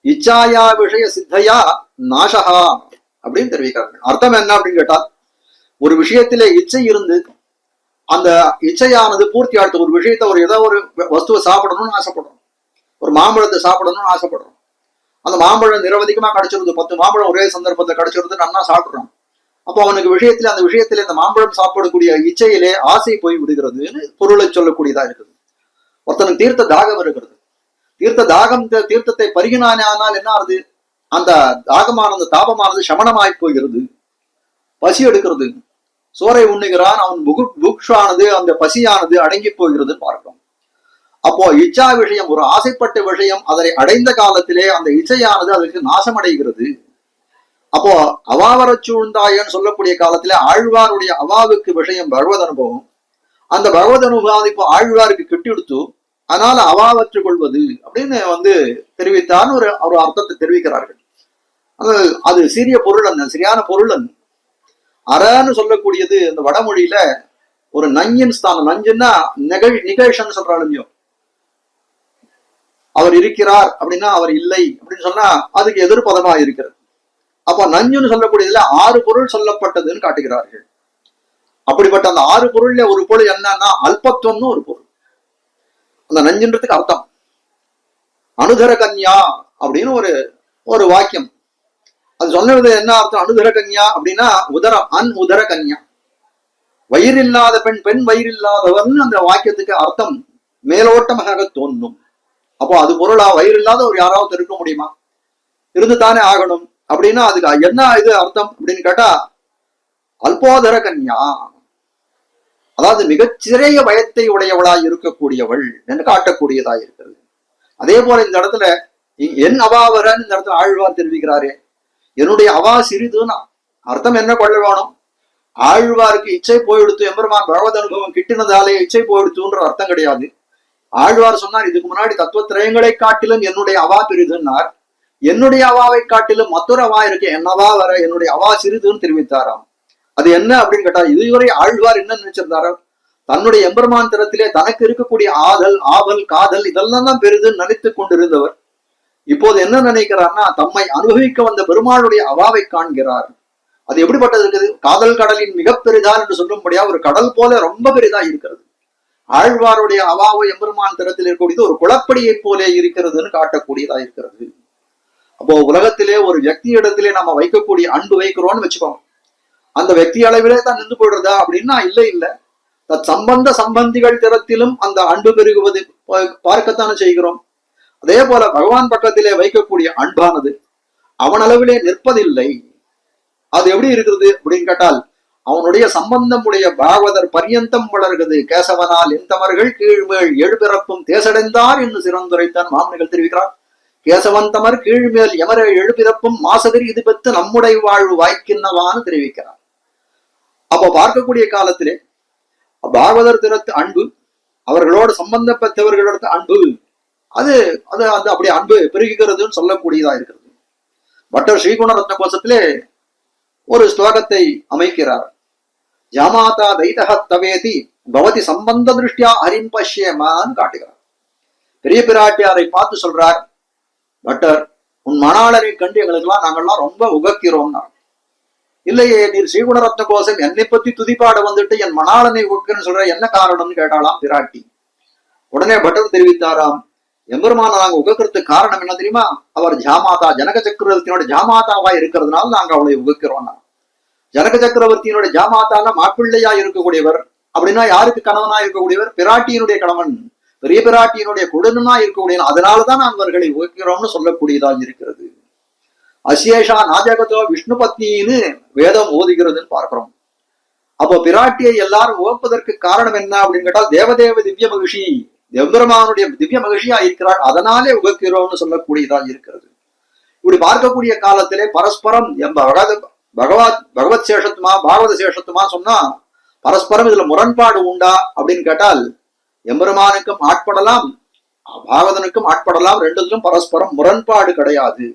இச்சாயா விஷய சித்தையா நாசகா அப்படின்னு தெரிவிக்கிறார்கள். அர்த்தம் என்ன அப்படின்னு கேட்டால், ஒரு விஷயத்திலே இச்சை இருந்து அந்த இச்சையானது பூர்த்தி ஆடுத்த ஒரு விஷயத்த ஏதோ ஒரு வஸ்துவை சாப்பிடணும்னு ஆசைப்படுறோம். ஒரு மாம்பழத்தை சாப்பிடணும்னு ஆசைப்படுறோம். அந்த மாம்பழம் நிரவதிகமா கிடைச்சிருது, 10 மாம்பழம் ஒரே சந்தர்ப்பத்தை கிடைச்சிருது, நன்னா சாப்பிடுறோம். அப்போ அவனுக்கு அந்த விஷயத்திலே இந்த மாம்பழம் சாப்பிடக்கூடிய இச்சையிலே ஆசை போய் விடுகிறதுன்னு பொருளை சொல்லக்கூடியதா இருக்குது. ஒருத்தனுக்கு தீர்த்த தாகம் இருக்கிறது. தீர்த்தத்தை பருகினானே ஆனால் என்ன ஆகுது? அந்த தாகமானது தாபமானது சமணமாய் போகிறது, பசி எடுக்கிறது. சோரை உண்ணுகிறான், அவன் புக்ஷானது அந்த பசியானது அடங்கி போகிறதுன்னு பார்க்கிறோம். அப்போ இச்சா விஷயம், ஒரு ஆசைப்பட்ட விஷயம், அதனை அடைந்த காலத்திலே அந்த இச்சையானது அதற்கு நாசமடைகிறது. அப்போ அவாவர சூழ்ந்தாயன்னு சொல்லக்கூடிய காலத்திலே ஆழ்வாருடைய அவாவுக்கு விஷயம் பகவத் அனுபவம். அந்த பகவத் அனுபவம் இப்போ ஆழ்வாருக்கு கெட்டிடுத்து, அதனால அவாவற்று கொள்வது அப்படின்னு தெரிவித்தான்னு ஒரு அர்த்தத்தை தெரிவிக்கிறார்கள். அது சிறிய பொருள் என்ன, சரியான பொருள் என்ன? அறன்னு சொல்லக்கூடியது இந்த வடமொழியில ஒரு நஞ்சின் ஸ்தானம். நஞ்சுன்னா நிகழ்ஷன் சொல்றாலும், அவர் இருக்கிறார் அப்படின்னா அவர் இல்லை அப்படின்னு சொன்னா அதுக்கு எதிர்பதமா இருக்கிறது. அப்ப நஞ்சுன்னு சொல்லக்கூடியதுல 6 பொருள் சொல்லப்பட்டதுன்னு காட்டுகிறார்கள். அப்படிப்பட்ட அந்த 6 பொருள்ல ஒரு பொருள் என்னன்னா அல்பத்துவம்னு ஒரு பொருள். அந்த நஞ்சுன்றதுக்கு அர்த்தம் அனுதர கன்யா அப்படின்னு ஒரு வாக்கியம். அது சொன்னது என்ன அர்த்தம்? அனுதர கன்யா அப்படின்னா உதர கன்யா, வயிறில்லாத பெண் வயிறில்லாதவர்னு அந்த வாக்கியத்துக்கு அர்த்தம் மேலோட்டமாக தோன்றும். அப்போ அது பொருளா? வயிறு இல்லாத ஒரு யாராவது இருக்க முடியுமா? இருந்து தானே ஆகணும். அப்படின்னா அதுக்கு என்ன இது அர்த்தம் அப்படின்னு கேட்டா அல்போதர கன்யா, அதாவது மிகச்சிறிய வயத்தை உடையவளாய் இருக்கக்கூடியவள் என்று காட்டக்கூடியதா இருக்கிறது. அதே போல இந்த இடத்துல என் அவாவரன்னு இந்த இடத்துல ஆழ்வார் தெரிவிக்கிறாரே, என்னுடைய அவா சிறிதுன்னா அர்த்தம் என்ன கொள்ள வேணும்? ஆழ்வாருக்கு இச்சை போயிடுத்து, எம்பெருமான் பகவத் அனுபவம் கிட்டினதாலே இச்சை போயிடுத்துன்ற அர்த்தம் கிடையாது. ஆழ்வார் சொன்னார், இதுக்கு முன்னாடி தத்துவத்திரயங்களை காட்டிலும் என்னுடைய அவா பெரிதுன்னார். என்னுடைய அவாவை காட்டிலும் மற்றொரு அவா இருக்கு, என்னவா வர என்னுடைய அவா சிறிதுன்னு தெரிவித்தாராம். அது என்ன அப்படின்னு கேட்டா, இதுவரை ஆழ்வார் என்ன நினைச்சிருந்தாரோ, தன்னுடைய எம்பெருமான் திறத்திலே தனக்கு இருக்கக்கூடிய ஆவல் காதல் இதெல்லாம் தான் பெரிதுன்னு நினைத்து கொண்டிருந்தவர் இப்போது என்ன நினைக்கிறார்னா, தம்மை அனுபவிக்க வந்த பெருமாளுடைய அவாவை காண்கிறார். அது எப்படிப்பட்டது இருக்குது? காதல் கடலின் மிக பெரிதா என்று சொல்லும்படியா ஒரு கடல் போல ரொம்ப பெரிதா இருக்கிறது. ஆழ்வாருடைய அவாவை எம்பெருமான் திறத்தில் இருக்கக்கூடியது ஒரு குளப்படியை போலே இருக்கிறதுன்னு காட்டக்கூடியதா இருக்கிறது. அப்போ உலகத்திலே ஒரு వ్యక్తి இடத்திலே நம்ம வைக்கக்கூடிய அன்பு வைக்கிறோம்னு வச்சுக்கோங்க, அந்த వ్యక్తి அளவிலே தான் நின்று போடுறதா அப்படின்னா இல்லை. சம்பந்திகள் திறத்திலும் அந்த அன்பு பெருகுவது பார்க்கத்தானே செய்கிறோம். அதே போல பகவான் பக்கத்திலே வைக்கக்கூடிய அன்பானது அவன் அளவிலே நிற்பதில்லை. அது எப்படி இருக்கிறது அப்படின்னு கேட்டால், அவனுடைய சம்பந்தம் உடைய பாகவதர் பரியந்தம் வளர்கிறது. கேசவனால் எந்தமர்கள் கீழ்மேல் எழுபிறப்பும் தேசடைந்தார் என்று சிறந்துரைத்தான் மாமனிகள் தெரிவிக்கிறார். கேசவந்தமர் கீழ்மேல் எமர எழுபிறப்பும் மாசதிர் இது பெற்று நம்முடைய வாழ்வு வாய்க்கின்னவான்னு தெரிவிக்கிறார். அப்ப பார்க்கக்கூடிய காலத்திலே பாகவதர் திறத்து அன்பு, அவர்களோடு சம்பந்தப்பட்டவர்களோட அன்பு, அது அது அந்த அப்படி அன்பு பெருகுகிறதுன்னு சொல்லக்கூடியதா இருக்கிறது. பட்டர் ஸ்ரீகுண ரத்ன கோஷத்திலே ஒரு ஸ்லோகத்தை அமைக்கிறார். ஜாமாதா தைதக தவேதி பவதி சம்பந்த திருஷ்டியா ஹரிம் பஷ்யமான்னு காட்டுகிறார். பெரிய பிராட்டியாரை பார்த்து சொல்றார், பட்டர் உன் மணாளரை கண்டு எங்களுக்கெல்லாம் நாங்கள்லாம் ரொம்ப உகக்கிறோம்னா. இல்லையே, நீர் ஸ்ரீகுண ரத்ன கோஷம் என்னை பத்தி துதிப்பாட வந்துட்டு என் மணாளனை உகக்கிறன்னு சொல்ற, என்ன காரணம்னு கேட்டாலாம் பிராட்டி. உடனே பட்டர் தெரிவித்தாராம், எம்பெருமான நாங்க உகக்கிறதுக்கு காரணம் என்ன தெரியுமா? அவர் ஜாமாதா ஜனக சக்கரவர்த்தியோட ஜாமாதாவா இருக்கிறதுனால நாங்க அவளை உகக்கிறோம்னா. ஜனக சக்கரவர்த்தியினுடைய ஜாமாதான மாப்பிள்ளையா இருக்கக்கூடியவர், அப்படின்னா யாருக்கு கணவனா இருக்கக்கூடியவர்? பிராட்டியினுடைய கணவன், பெரிய பிராட்டியினுடைய குடனா இருக்கக்கூடிய, அதனாலதான் நான் அவர்களை உகைக்கிறோம்னு சொல்லக்கூடியதாக இருக்கிறது. அசேஷா நாஜகத்தோ விஷ்ணு பத்னின்னு வேதம் ஓதுகிறதுன்னு பார்க்கிறோம். அப்போ பிராட்டியை எல்லாரும் ஓப்பதற்கு காரணம் என்ன அப்படின்னு கேட்டால், தேவதேவ திவ்ய மகிழ்ச்சி, எம்பெருமானுடைய திவ்ய மகிழ்ச்சியா இருக்கிறாள், அதனாலே உகக்கிறோம்னு சொல்லக்கூடியதாக இருக்கிறது. இப்படி பார்க்கக்கூடிய காலத்திலே பரஸ்பரம் பகவத் சேஷத்துமா பாகவத சேஷத்துமா சொன்னா பரஸ்பரம் இதுல முரண்பாடு உண்டா அப்படின்னு கேட்டால், எம்பெருமானுக்கும் ஆட்படலாம், பாகவதனுக்கும் ஆட்படலாம், ரெண்டுத்திலும் பரஸ்பரம் முரண்பாடு கிடையாது.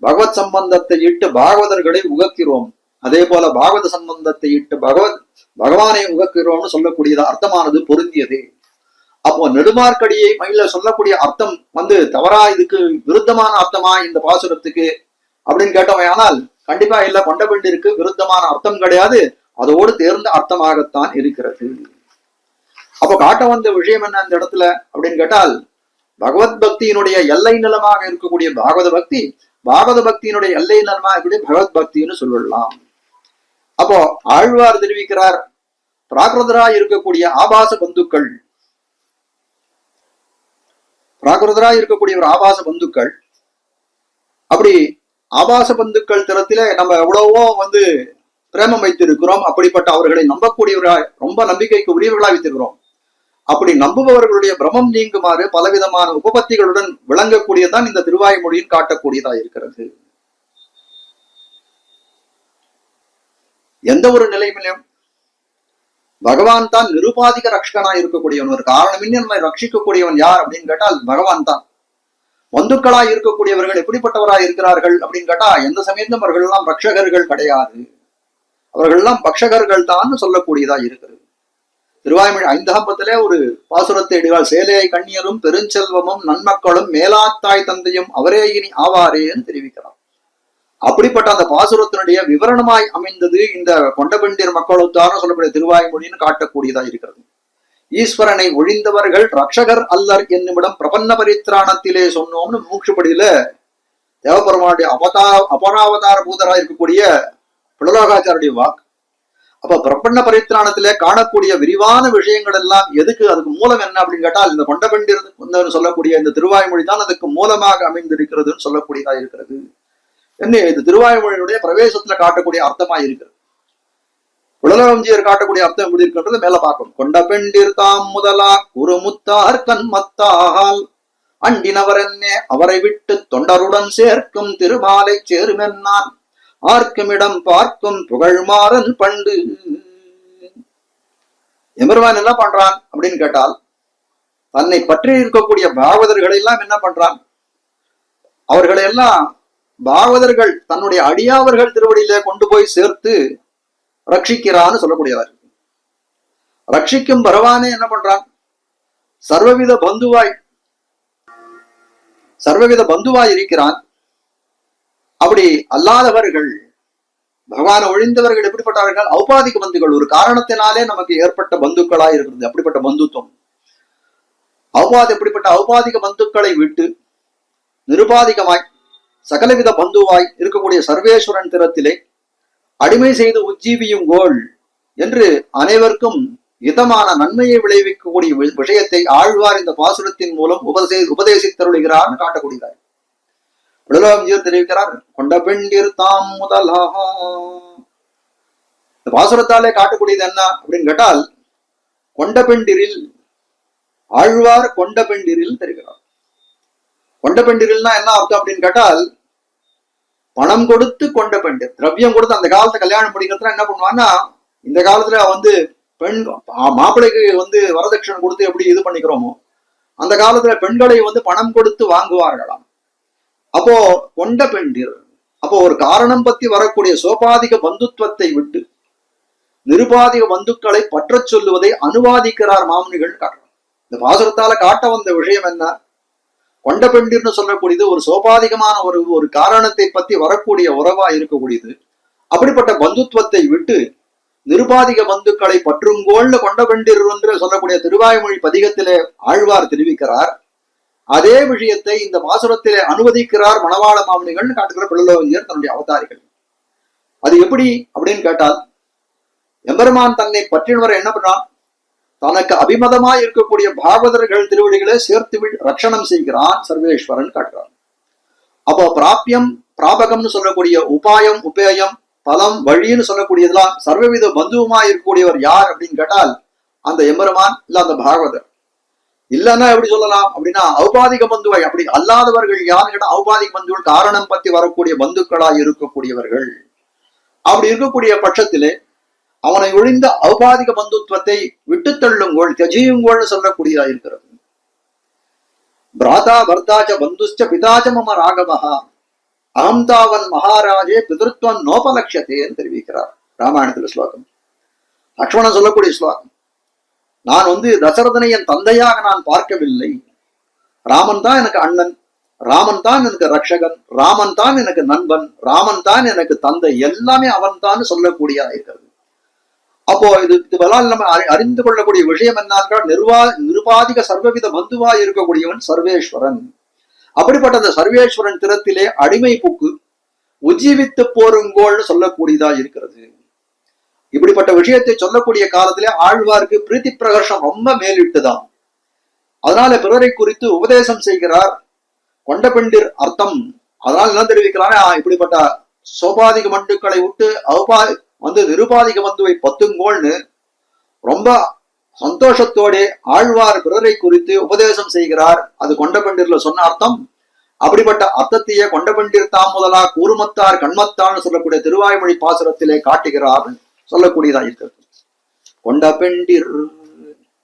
பகவத் சம்பந்தத்தை இட்டு பாகவதர்களை உகக்கிறோம், அதே போல பாகவத சம்பந்தத்தை இட்டு பகவானை உகக்கிறோம்னு சொல்லக்கூடியது அர்த்தமானது பொருந்தியது. அப்போ நெடுமார்க்கடியை மயில சொல்லக்கூடிய அர்த்தம் தவறா, இதுக்கு விருத்தமான அர்த்தமா இந்த பாசுரத்துக்கு அப்படின்னு கேட்டோம். ஆனால் கண்டிப்பா இல்ல, கொண்டபெண்டிற்கு விருத்தமான அர்த்தம் கிடையாது, அதோடு தேர்ந்த அர்த்தமாகத்தான் இருக்கிறது. அப்போ காட்ட வந்த விஷயம் என்ன இந்த இடத்துல அப்படின்னு கேட்டால், பகவத் பக்தியினுடைய எல்லை நிலமாக இருக்கக்கூடிய பாகவத பக்தி, பாகவத பக்தியினுடைய எல்லை நிலமாக இருக்கக்கூடிய பகவத் பக்தின்னு சொல்லலாம். அப்போ ஆழ்வார் தெரிவிக்கிறார், பிராகிருதராய் இருக்கக்கூடிய ஆபாச பந்துக்கள், பிராகிருதராய் இருக்கக்கூடிய ஒரு ஆபாச பந்துக்கள், அப்படி ஆபாச பந்துக்கள் திறத்தில நம்ம எவ்வளவோ பிரேமம் வைத்திருக்கிறோம். அப்படிப்பட்ட அவர்களை நம்பக்கூடியவர்களாய், ரொம்ப நம்பிக்கைக்கு உரியவர்களாக வைத்திருக்கிறோம். அப்படி நம்புபவர்களுடைய பிரமம் நீங்குமாறு பலவிதமான உபபத்திகளுடன் விளங்கக்கூடியதான் இந்த திருவாய்மொழியின் காட்டக்கூடியதா இருக்கிறது. எந்த ஒரு நிலையிலும் பகவான் தான் நிருபாதிக ரட்சகனாய் இருக்கக்கூடியவன். ஒரு காரணமின்றி நம்மை ரட்சிக்கக்கூடியவன் யார் அப்படின்னு கேட்டால் பகவான் தான். பந்துக்களாய் இருக்கக்கூடியவர்கள் எப்படிப்பட்டவராய் இருக்கிறார்கள் அப்படின்னு கேட்டா, எந்த சமயத்தும் அவர்கள் எல்லாம் ரட்சகர்கள் கிடையாது, அவர்கள் எல்லாம் பக்ஷகர்கள் தான் சொல்லக்கூடியதா இருக்கிறது. திருவாய்மொழி 5 ஒரு பாசுரத்தை இடுவாள், சேலையை கண்ணியரும் பெருஞ்செல்வமும் நன்மக்களும் மேலாத்தாய் தந்தையும் அவரே இனி ஆவாரேன்னு தெரிவிக்கிறார். அப்படிப்பட்ட அந்த பாசுரத்தினுடைய விவரணமாய் அமைந்தது இந்த கொண்டபெண்டிர் மக்களுத்தான சொல்லக்கூடிய திருவாய்மொழின்னு காட்டக்கூடியதா இருக்கிறது. ஈஸ்வரனை ஒழிந்தவர்கள் ரட்சகர் அல்லர் என்னுமிடம் பிரபன்ன பரித்ராணத்திலே சொன்னோம்னு மூச்சுப்படியில தேவபெருமானுடைய அபராவதார பூதராக இருக்கக்கூடிய புலலோகாச்சாரிய வாக்கு. அப்ப பிரபன்ன பரித்ராணத்திலே காணக்கூடிய விரிவான விஷயங்கள் எல்லாம் எதுக்கு, அதுக்கு மூலம் என்ன அப்படின்னு கேட்டால், இந்த கொண்டபெண்டிர் சொல்லக்கூடிய இந்த திருவாய்மொழி தான் அதுக்கு மூலமாக அமைந்திருக்கிறதுன்னு சொல்லக்கூடியதா இருக்கிறது. என்ன இது திருவாய்மொழியினுடைய பிரவேசத்துல காட்டக்கூடிய அர்த்தமா இருக்கிறது. உலகம்ஜியர் காட்டக்கூடிய அர்த்தம் எப்படி இருக்கின்றது மேல பார்க்கணும். கொண்டபெண்டிர் தாம் முதலா குறுமுத்தார் கண்மத்தால் அண்டினவர் என்னே அவரை விட்டு தொண்டருடன் சேர்க்கும் திருமாலை சேருமென்னான் ஆர்க்குமிடம் பார்க்கும் புகழ்மாறன் பண்டு. எம்பெருமான் என்ன பண்றான் அப்படின்னு கேட்டால், தன்னை பற்றி இருக்கக்கூடிய பாகவதர்களை எல்லாம் என்ன பண்றான், அவர்களை எல்லாம் பாகவதர்கள் தன்னுடைய அடியாவர்கள் திருவடியிலே கொண்டு போய் சேர்த்து ரட்சிக்கிறான்னு சொல்லக்கூடியவர். ரட்சிக்கும் பகவானே என்ன பண்றான், சர்வவித பந்துவாய் இருக்கிறான். அப்படி அல்லாதவர்கள், பகவான் ஒழிந்தவர்கள் எப்படிப்பட்டவர்கள், ஔபாதிக பந்துகள், ஒரு காரணத்தினாலே நமக்கு ஏற்பட்ட பந்துக்களாய் இருக்கிறது. அப்படிப்பட்ட பந்துத்துவம் எப்படிப்பட்ட ஔபாதிக பந்துக்களை விட்டு நிருபாதிகமாய் சகலவித பந்துவாய் இருக்கக்கூடிய சர்வேஸ்வரன் திறத்திலே அடிமை செய்து உஜ்ஜீவியும் கோள் என்று அனைவருக்கும் இதமான நன்மையை விளைவிக்கக்கூடிய விஷயத்தை ஆழ்வார் இந்த பாசுரத்தின் மூலம் உபதேசித்தருளுகிறார் காட்டக்கூடியதார். விடலோகம்ஜியர் தெரிவிக்கிறார், கொண்டபெண்டிர் தாம் முதலாக. இந்த பாசுரத்தாலே காட்டக்கூடியது என்ன அப்படின்னு கேட்டால், கொண்டபெண்டிரில், ஆழ்வார் கொண்டபெண்டிரில் தெரிவிக்கிறார். கொண்டபெண்டிரில்னா என்ன அர்த்தம் அப்படின்னு கேட்டால், பணம் கொடுத்து கொண்டபெண்டிர், திரவியம் கொடுத்து. அந்த காலத்துல கல்யாணம் முடிக்கிறதுல என்ன பண்ணுவான்னா, இந்த காலத்துல பெண் மாப்பிள்ளைக்கு வரதட்சணை கொடுத்து எப்படி இது பண்ணிக்கிறோமோ, அந்த காலத்துல பெண்களை பணம் கொடுத்து வாங்குவார்களாம். அப்போ கொண்டபெண்டிர், அப்போ ஒரு காரணம் பத்தி வரக்கூடிய சோபாதிக பந்துத்துவத்தை விட்டு நிருபாதிக பந்துக்களை பற்ற சொல்லுவதை அனுவாதிக்கிறார் மாமுனிகள் காட்டுறார். இந்த பாசுரத்தால காட்ட வந்த விஷயம் என்ன, கொண்டபெண்டிர்னு சொல்லக்கூடியது ஒரு சோபாதிகமான ஒரு காரணத்தை பத்தி வரக்கூடிய உறவா இருக்கக்கூடியது. அப்படிப்பட்ட பந்துத்துவத்தை விட்டு நிருபாதிக பந்துக்களை பற்றுங்கோள்னு கொண்டபெண்டிர் என்று சொல்லக்கூடிய திருவாய்மொழி பதிகத்திலே ஆழ்வார் தெரிவிக்கிறார். அதே விஷயத்தை இந்த பாசுரத்திலே அனுமதிக்கிறார் மணவாள மாமுனிகள் காட்டுகிற பிள்ளலோகஞ்சியர் தன்னுடைய அவதாரிகள். அது எப்படி அப்படின்னு கேட்டால், எம்பெருமான் தன்னை பற்றினவரை என்ன பண்ணான், தனக்கு அபிமதமாய் இருக்கக்கூடிய பாகவதர்கள் திருவடிகளை சேர்த்து ரட்சணம் செய்கிறான் சர்வேஸ்வரன் காட்டுறான். அப்போ பிராபியம் பிராபகம்னு சொல்லக்கூடிய உபாயம் உபேயம் பலம் வழின்னு சொல்லக்கூடியதெல்லாம் சர்வவித பந்துவுமா இருக்கக்கூடியவர் யார் அப்படின்னு கேட்டால் அந்த எம்பெருமான் இல்ல அந்த பாகவதர். இல்லைன்னா எப்படி சொல்லலாம் அப்படின்னா ஔபாதிக பந்துவை, அப்படி அல்லாதவர்கள் யாருன்னு கேட்டா ஔபாதிக பந்துகள் காரணம் பத்தி வரக்கூடிய பந்துக்களாய் இருக்கக்கூடியவர்கள். அப்படி இருக்கக்கூடிய பட்சத்திலே அவனை ஒழிந்த ஔபாதிக பந்துத்துவத்தை விட்டு தள்ளுங்கோள் தியஜியுங்கோள்னு சொல்லக்கூடியதா இருக்கிறது. பிராதா பர்தாச்ச பந்துச்ச பிதாச்ச மம ராகவஹா அகம்தாவன் மகாராஜே பிதிருத்வம் நோபலட்சத்தேன்னு தெரிவிக்கிறார் ராமாயணத்துல ஸ்லோகம். லக்ஷ்மணன் சொல்லக்கூடிய ஸ்லோகம். நான் தசரதனை என் தந்தையாக நான் பார்க்கவில்லை. ராமன் தான் எனக்கு அண்ணன், ராமன் தான் எனக்கு ரட்சகன், ராமன் தான் எனக்கு நண்பன், ராமன் தான் எனக்கு தந்தை, எல்லாமே அவன் தான் சொல்லக்கூடியதா இருக்கிறது. அப்போ இதுவெல்லாம் நம்ம அறிந்து கொள்ளக்கூடிய விஷயம் என்னன்னா நிருபாதிக சர்வவித பந்துவா இருக்கக்கூடியவன் சர்வேஸ்வரன். அப்படிப்பட்ட அந்த சர்வேஸ்வரன் திறத்திலே அடிமை புக்கு உஜ்ஜீவித்து போருங்கோள்னு சொல்லக்கூடியதா இருக்கிறது. இப்படிப்பட்ட விஷயத்தை சொல்லக்கூடிய காலத்திலே ஆழ்வாருக்கு பிரீத்தி பிரகர்ஷம் ரொம்ப மேலிட்டுதான். அதனால பிறரை குறித்து உபதேசம் செய்கிறார். கொண்ட பெண்டிர் அர்த்தம். அதனால என்ன தெரிவிக்கிறாங்க, இப்படிப்பட்ட சோபாதிக மண்டுக்களை விட்டு நிருபாதிக பந்துவை பத்துங்கோள்னு ரொம்ப சந்தோஷத்தோட ஆழ்வார் பிறரை குறித்து உபதேசம் செய்கிறார். அது கொண்ட பெண்டிர்ல சொன்ன அர்த்தம். அப்படிப்பட்ட அர்த்தத்தையே கொண்ட பெண்டிர் தாம் முதலா கூறுமத்தார் கண்மத்தான்னு சொல்லக்கூடிய திருவாய்மொழி பாசுரத்திலே காட்டுகிறார் சொல்லக்கூடியதா இருக்கிறது. கொண்ட பெண்டிர்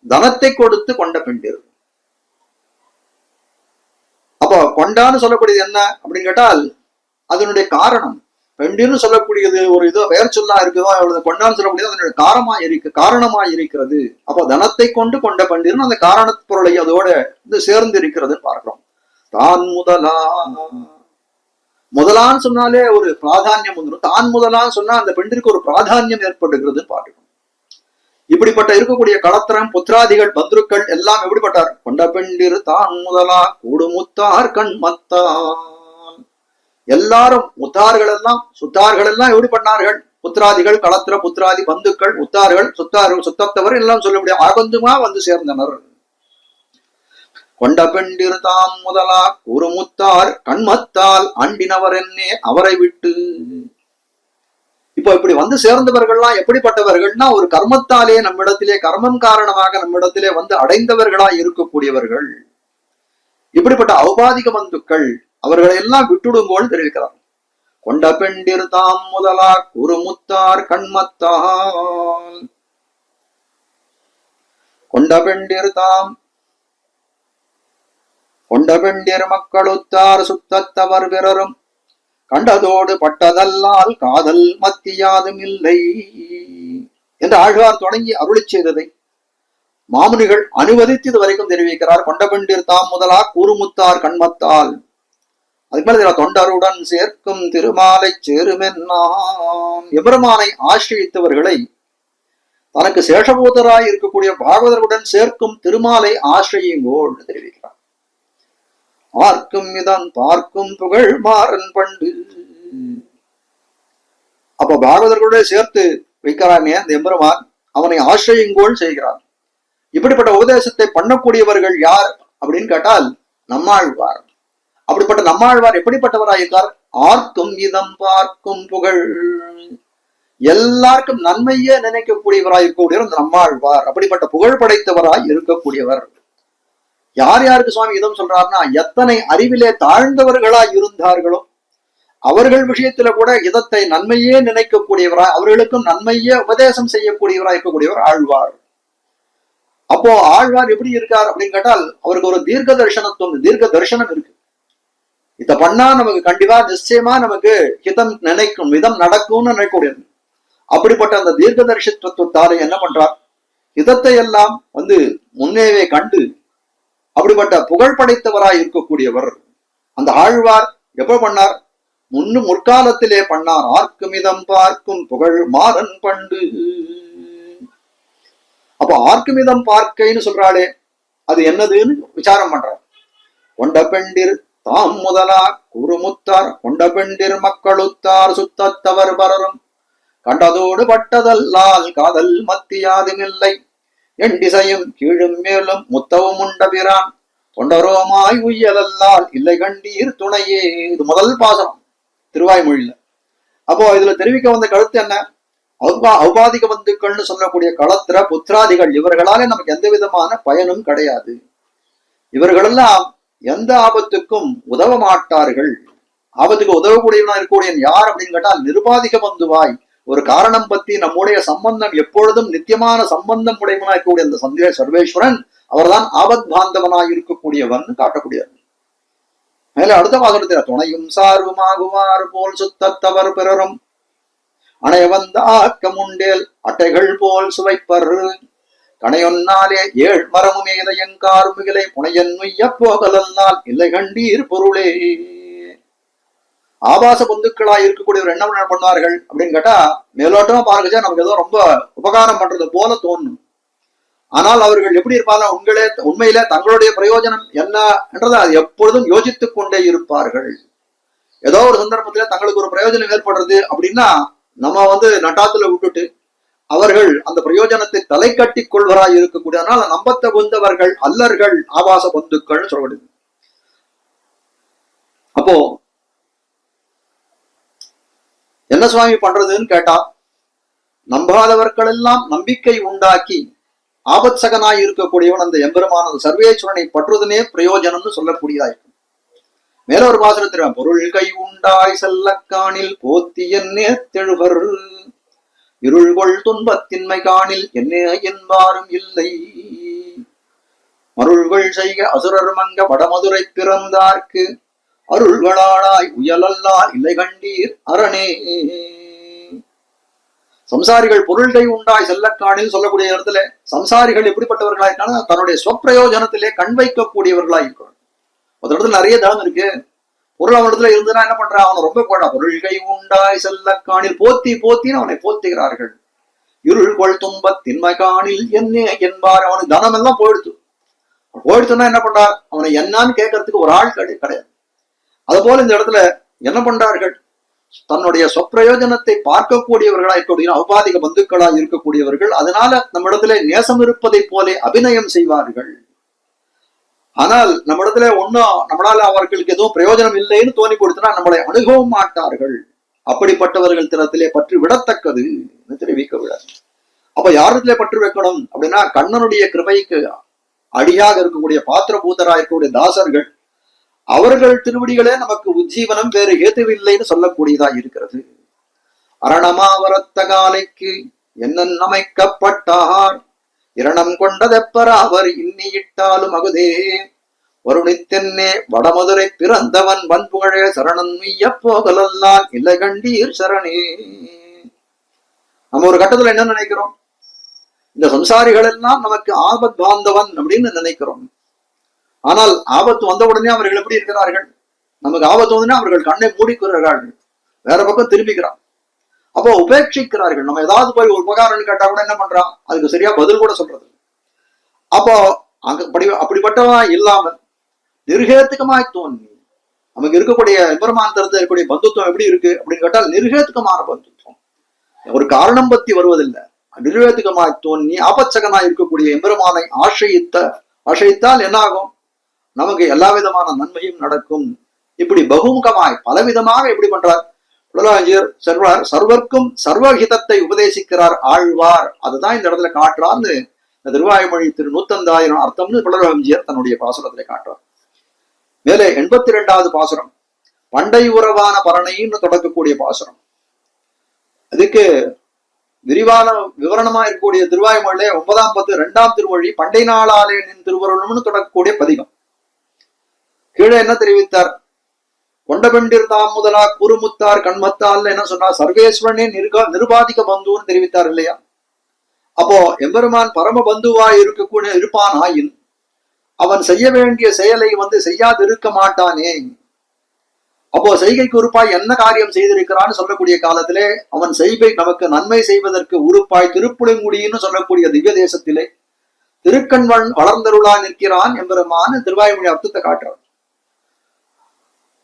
தனத்தை கொடுத்து கொண்ட பெண்டிர். அப்போ கொண்டான்னு சொல்லக்கூடியது என்ன அப்படின்னு கேட்டால் அதனுடைய காரணம். பெண்டிர்னு சொல்லக்கூடியது ஒரு இதோ பெயர் சொல்லா இருக்குதோ அவ்வளவு கொண்டான்னு சொல்லக்கூடியது அதனுடைய காரணமா இருக்கிறது. அப்போ தனத்தை கொண்டு கொண்ட பெண்டிர்னு அந்த காரண பொருளை அதோட சேர்ந்து இருக்கிறதுன்னு பார்க்கிறோம். தான் முதலான்னு சொன்னாலே ஒரு பிராதானியம் வந்துடும். தான் முதலான்னு சொன்னா அந்த பெண்டிற்கு ஒரு பிராதானியம் ஏற்படுகிறது பார்க்கிறோம். இப்படிப்பட்ட இருக்கக்கூடிய களத்திரம் புத்திராதிகள் பந்துருக்கள் எல்லாம் எப்படிப்பட்டார்? கொண்ட பெண்டிர் தான் முதலா கூடுமுத்தார் கண்மத்தான். எல்லாரும் முத்தார்கள் எல்லாம் சுத்தார்கள் எல்லாம் எப்படி பண்ணார்கள்? புத்திராதிகள் களத்திர புத்திராதி பந்துக்கள் உத்தார்கள் சுத்தத்தவர் எல்லாம் சொல்ல முடியாது ஆகந்துமா சேர்ந்தனர். கொண்ட பெண்டிர் தாம் முதலா கூறுமுத்தார் கண்மத்தால் ஆண்டினவர் என்னே அவரை விட்டு. இப்போ இப்படி சேர்ந்தவர்கள்லாம் எப்படிப்பட்டவர்கள்னா ஒரு கர்மத்தாலே நம்மிடத்திலே கர்மம் காரணமாக நம்மிடத்திலே அடைந்தவர்களா இருக்கக்கூடியவர்கள். இப்படிப்பட்ட ஔபாதிக பந்துக்கள் அவர்களை எல்லாம் விட்டுடுங்கோன்னு தெரிவிக்கிறார். கொண்ட பெண்டிர் தாம் முதலா குறுமுத்தார் கண்மத்தால். கொண்ட பெண்டிர் மக்களுத்தார் சுத்தத்தவர் பிறரும் கண்டதோடு பட்டதல்லால் காதல் மத்தியாதும் இல்லை என்று ஆழ்வார் தொடங்கி அருளி செய்ததை மாமுனிகள் அனுவதித்து இது வரைக்கும் தெரிவிக்கிறார். கொண்ட பெண்டிர் தாம் முதலா கூறுமுத்தார் கண்மத்தால். அதுக்கு மேல தொண்டருடன் சேர்க்கும் திருமாலை சேருமென்னாம். எபெருமானை ஆசிரியத்தவர்களை தனக்கு சேஷபூதராய் இருக்கக்கூடிய பாகவதருடன் சேர்க்கும் திருமாலை ஆசிரியுங்கோள் தெரிவிக்கிறார். ஆர்க்கும் இதன் பார்க்கும் புகழ் மாறன் பண்டு. அப்ப பாகவதர்களுடைய சேர்த்து வைக்கிறானே அந்த எம்பெருமான் அவனை ஆசிரியுங்கோள் செய்கிறான். இப்படிப்பட்ட உபதேசத்தை பண்ணக்கூடியவர்கள் யார் அப்படின்னு கேட்டால் நம்மாழ்வார். அப்படிப்பட்ட நம்மாழ்வார் எப்படிப்பட்டவராய் இருக்கார்? ஆர்க்கும் இதம் பார்க்கும் புகழ், எல்லாருக்கும் நன்மையே நினைக்கக்கூடியவராய் இருக்கக்கூடிய நம்மாழ்வார். அப்படிப்பட்ட புகழ் படைத்தவராய் இருக்கக்கூடியவர். யார் யாருக்கு சுவாமி இதம் சொல்றாருன்னா, எத்தனை அறிவிலே தாழ்ந்தவர்களாய் இருந்தார்களோ அவர்கள் விஷயத்துல கூட இதத்தை நன்மையே நினைக்கக்கூடியவராய், அவர்களுக்கும் நன்மையே உபதேசம் செய்யக்கூடியவராய் இருக்கக்கூடியவர் ஆழ்வார். அப்போ ஆழ்வார் எப்படி இருக்கார் அப்படின்னு கேட்டால் அவருக்கு ஒரு தீர்க்க தரிசனம் இருக்கு. இத பண்ணா நமக்கு கண்டிப்பா நிச்சயமா நமக்கு ஹிதம் நினைக்கும் விதம் நடக்கும்னு நினைக்கக்கூடியது. அப்படிப்பட்ட அந்த தீர்க்க தரிசனத்தாலே என்ன பண்றார்? ஹிதத்தை எல்லாம் முன்னேவே கண்டு அப்படிப்பட்ட புகழ் படைத்தவராய் இருக்கக்கூடியவர் அந்த ஆழ்வார். எப்ப பண்ணார்? முற்காலத்திலே பண்ணார். ஆர்க்கும் இதம் பார்க்கும் புகழ் மாறன் பண்டு. அப்போ ஆர்க்குமிதம் பார்க்கைன்னு சொல்றாளே அது என்னதுன்னு விசாரம் பண்றார். கொண்ட பெண்டிர் தாம் முதலா குறுமுத்தார் கொண்ட பெண்டிர் மக்களுத்தார் சுத்தத்தவர் பரரும் கண்டதோடு பட்டதல்லால் காதல் மத்தியாதுமில்லை என் திசையும் கீழும் மேலும் முத்தவும் உண்டபிரான் தொண்டரோமாய் உய்யலல்லால் இல்லை கண்டீர் துணையே. இது முதல் பாசனம் திருவாய்மொழியில. அப்போ இதுல தெரிவிக்க வந்த கருத்து என்ன? ஔபாதிக பந்துக்கள்னு சொல்லக்கூடிய களத்திர புத்திராதிகள் இவர்களாலே நமக்கு எந்த விதமான பயனும் கிடையாது. இவர்களெல்லாம் எந்த ஆபத்துக்கும் உதவ மாட்டார்கள். ஆபத்துக்கு உதவக்கூடியவனா இருக்கக்கூடிய யார் அப்படின்னு கேட்டால் நிருபாதிக பந்துவாய் ஒரு காரணம் பத்தி நம்முடைய சம்பந்தம் எப்பொழுதும் நித்தியமான சம்பந்தம் உடையவனா இருக்கக்கூடிய அந்த சந்திர சர்வேஸ்வரன் அவர்தான் ஆபத் பாந்தவனாய் இருக்கக்கூடியவன் காட்டக்கூடியவர். மேல அடுத்த பாசனத்தில துணையும் சார்புமாகுவார் போல் சுத்தத்தவர் பிறரும் அணைய வந்த ஆக்கமுண்டேல் அட்டைகள் போல் சுவைப்பர் கணையொன்னாலே ஏழ் மரமும் ஏதையங்கார் மிகிலை புனையன் நுய்ய போகலல்லால் இல்லை கண்டீர் பொருளே. ஆபாச பந்துக்களாய் இருக்கக்கூடியவர் என்ன பண்ணுவார்கள் அப்படின்னு கேட்டா மேலோட்டமா பாருங்கச்சா நமக்கு ஏதோ ரொம்ப உபகாரம் பண்றது போல தோணும். ஆனால் அவர்கள் எப்படி இருப்பாங்க? உண்மையில தங்களுடைய பிரயோஜனம் என்ன என்றதை அது எப்பொழுதும் யோசித்துக் கொண்டே இருப்பார்கள். ஏதோ ஒரு சந்தர்ப்பத்துல தங்களுக்கு ஒரு பிரயோஜனம் ஏற்படுறது அப்படின்னா நம்ம நட்டாத்துல விட்டுட்டு அவர்கள் அந்த பிரயோஜனத்தை தலை கட்டி கொள்வராய் இருக்கக்கூடியதனால நம்பத்தகுந்தவர்கள் அல்லர்கள் ஆபாச பந்துக்கள் சொல்லப்படுது. அப்போ என்ன சுவாமி பண்றதுன்னு கேட்டா நம்பாதவர்கள் எல்லாம் நம்பிக்கை உண்டாக்கி ஆபத்சகனாய் இருக்கக்கூடியவன் அந்த எம்பெருமான சர்வேஸ்வரனை பற்றுவதனே பிரயோஜனம்னு சொல்லக்கூடியதாயிருக்கும். மேல ஒரு பாசுரத்தின் பொருள் கை உண்டாய் செல்லக்காணில் போத்தி என்னே தெழுவர் இருள்கொள் துன்பத்தின்மை காணில் என்னே என்பாரும் இல்லை மருள்கள் செய்க அசுரர் மங்க வடமதுரை பிறந்தார்க்கு அருள்களாளாய் உயலல்லால் இல்லை கண்டீர் அரணே. சம்சாரிகள் பொருள்கை உண்டாய் செல்லக்காணில் சொல்லக்கூடிய இடத்துல சம்சாரிகள் எப்படிப்பட்டவர்களா இருக்காங்க? தன்னுடைய சொப்பிரயோஜனத்திலே கண் வைக்கக்கூடியவர்களா இருக்கிறார். ஒரு இடத்துல நிறைய தனம் இருக்கு, பொருள் அவனிடத்துல இருந்துன்னா என்ன பண்றான்? அவனை ரொம்ப போடா பொருள்கை உண்டாய் செல்லக்காணில் போத்தி போத்தின்னு அவனை போத்துகிறார்கள். இருள் கொள் துன்பத் தின்மை காணில் என்ன என்பார். அவனுக்கு தனம் எல்லாம் போயிடுத்துன்னா என்ன பண்றார்? அவனை என்னான்னு கேட்கறதுக்கு ஒரு ஆள் கிடையாது. அது போல இந்த இடத்துல என்ன பண்றார்கள்? தன்னுடைய சொப்பிரயோஜனத்தை பார்க்கக்கூடியவர்களா இருக்கக்கூடிய ஔபாதிக பந்துக்களா இருக்கக்கூடியவர்கள் அதனால நம்ம இடத்துல நேசம் இருப்பதை போலே அபிநயம் செய்வார்கள். ஆனால் நம்ம இடத்துல ஒன்னும் நம்மளால அவர்களுக்கு எதுவும் பிரயோஜனம் இல்லைன்னு தோணி கொடுத்தனா நம்மளை அணுகவும் மாட்டார்கள். அப்படிப்பட்டவர்கள் தினத்திலே பற்றி விடத்தக்கது தெரிவிக்க விடாது. அப்ப யாரிடத்திலே பற்று வைக்கணும் அப்படின்னா கண்ணனுடைய கிருபைக்கு அடியாக இருக்கக்கூடிய பாத்திரபூதராக இருக்கக்கூடிய தாசர்கள் அவர்கள் திருவடிகளே நமக்கு உஜ்ஜீவனம் வேறு ஏதுவில்லைன்னு சொல்லக்கூடியதா இருக்கிறது. அரணமாவரத்த காலைக்கு என்ன அமைக்கப்பட்டார் இரணம் கொண்டதெப்பர அவர் இன்னியிட்டாலும் அகுதே வருணித்தென்னே வடமதுரை பிறந்தவன் வன்புகழே சரணன் மீய போகலல்லான் இல்லை கண்டீர் சரணே. நம்ம ஒரு கட்டத்துல என்ன நினைக்கிறோம்? இந்த சம்சாரிகள் எல்லாம் நமக்கு ஆபத் பாந்தவன் அப்படின்னு நினைக்கிறோம். ஆனால் ஆபத்து வந்த உடனே அவர்கள் எப்படி இருக்கிறார்கள்? நமக்கு ஆபத்து வந்தோடனே அவர்கள் கண்ணை மூடிக்கிறார்கள், வேற பக்கம் திரும்பிக்கிறான். அப்போ உபேட்சிக்கிறார்கள். நம்ம ஏதாவது போய் ஒரு உபகாரம் கேட்டா கூட என்ன பண்றான்? அதுக்கு சரியா பதில் கூட சொல்றது. அப்போ அப்படிப்பட்டவன் இல்லாமல் நிர்ஹேத்துக்கமாய் தோன்றி நமக்கு இருக்கக்கூடிய எம்பெருமான் இருக்கக்கூடிய பந்துத்துவம் எப்படி இருக்கு அப்படின்னு கேட்டால் நிர்ஹேத்துக்கமான பந்துத்துவம். ஒரு காரணம் பத்தி வருவதில்லை, நிர்வேத்துக்கமாய் தோன்றி ஆபத்சகனாய் இருக்கக்கூடிய எம்பெருமானை ஆசைத்தால் என்ன ஆகும்? நமக்கு எல்லா விதமான நன்மையும் நடக்கும். இப்படி பகுமுகமாய் பலவிதமாக எப்படி பண்றார்? சர்வர்க்கும் சர்வஹிதத்தை உபதேசிக்கிறார் ஆழ்வார். அதுதான் இந்த இடத்துல காட்டுறான்னு இந்த திருவாய்மொழி 100,000 அர்த்தம்னு புலராஞ்சியர் தன்னுடைய பாசுரத்திலே காட்டுறார். மேலே 82வது பாசுரம் பண்டை உறவான பரணைன்னு தொடக்கக்கூடிய பாசுரம். அதுக்கு விரிவான விவரணமா இருக்கக்கூடிய திருவாய்மொழியிலே 9ஆம் பத்து 2ஆம் திருமொழி பண்டை நாளாலே நின் திருவருள்னு தொடக்கக்கூடிய பதிகம். கீழே என்ன தெரிவித்தார்? கொண்டபெண்டிர் தாம் முதலா குறுமுத்தார் கண்மத்தால் என்ன சொன்னார்? சர்வேஸ்வரனே நிருபாதிக பந்துன்னு தெரிவித்தார் இல்லையா? அப்போ எம்பெருமான் பரம பந்துவாய் இருப்பான் ஆயின் அவன் செய்ய வேண்டிய செயலை செய்யாது இருக்க மாட்டானே. அப்போ செய்கைக்கு உறுப்பாய் என்ன காரியம் செய்திருக்கிறான்னு சொல்லக்கூடிய காலத்திலே அவன் செய்கை நமக்கு நன்மை செய்வதற்கு உறுப்பாய் திருப்புளிங்குடின்னு சொல்லக்கூடிய திவ்ய தேசத்திலே திருக்கண்வன் வளர்ந்தருளா நிற்கிறான் எம்பெருமான் திருவாய்மொழி அர்த்தத்தை காட்டுறான்.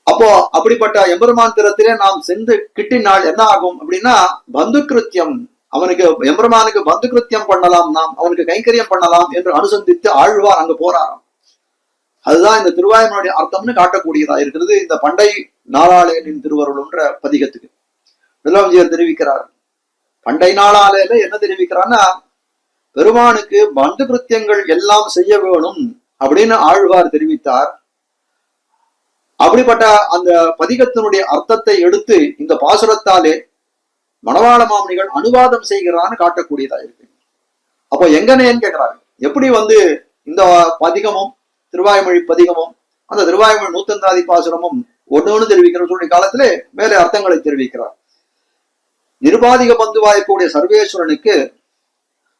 அப்போ அப்படிப்பட்ட எம்பெருமான் திறத்திலே நாம் சென்று கிட்டினால் என்ன ஆகும் அப்படின்னா பந்து கிருத்தியம் அவனுக்கு எம்பெருமானுக்கு பந்து கிருத்தியம் பண்ணலாம், நாம் அவனுக்கு கைங்கரியம் பண்ணலாம் என்று அனுசந்தித்து ஆழ்வார் அங்கு போறாராம். அதுதான் இந்த திருவாய்மொழியுடைய அர்த்தம்னு காட்டக்கூடியதா இருக்கிறது இந்த பண்டை நாளாளனின் திருவருள்ன்ற பதிகத்துக்கு. முதலமைச்சர் தெரிவிக்கிறார், பண்டை நாளாளையில என்ன தெரிவிக்கிறான்னா, பெருமானுக்கு பந்து கிருத்தியங்கள் எல்லாம் செய்ய வேணும் அப்படின்னு ஆழ்வார் தெரிவித்தார். அப்படிப்பட்ட அந்த பதிகத்தினுடைய அர்த்தத்தை எடுத்து இந்த பாசுரத்தாலே மணவாள மாமுனிகள் அனுவாதம் செய்கிறான்னு காட்டக்கூடியதா இருக்கு. அப்போ எங்கனேன்னு கேட்கிறாரு, எப்படி இந்த பதிகமும் திருவாய்மொழி பதிகமும் அந்த திருவாய்மொழி நூத்தந்தாதி பாசுரமும் ஒன்னு தெரிவிக்கிற சொல்லி காலத்திலே மேலே அர்த்தங்களை தெரிவிக்கிறார். நிருபாதிக பந்துவாயக்கூடிய சர்வேஸ்வரனுக்கு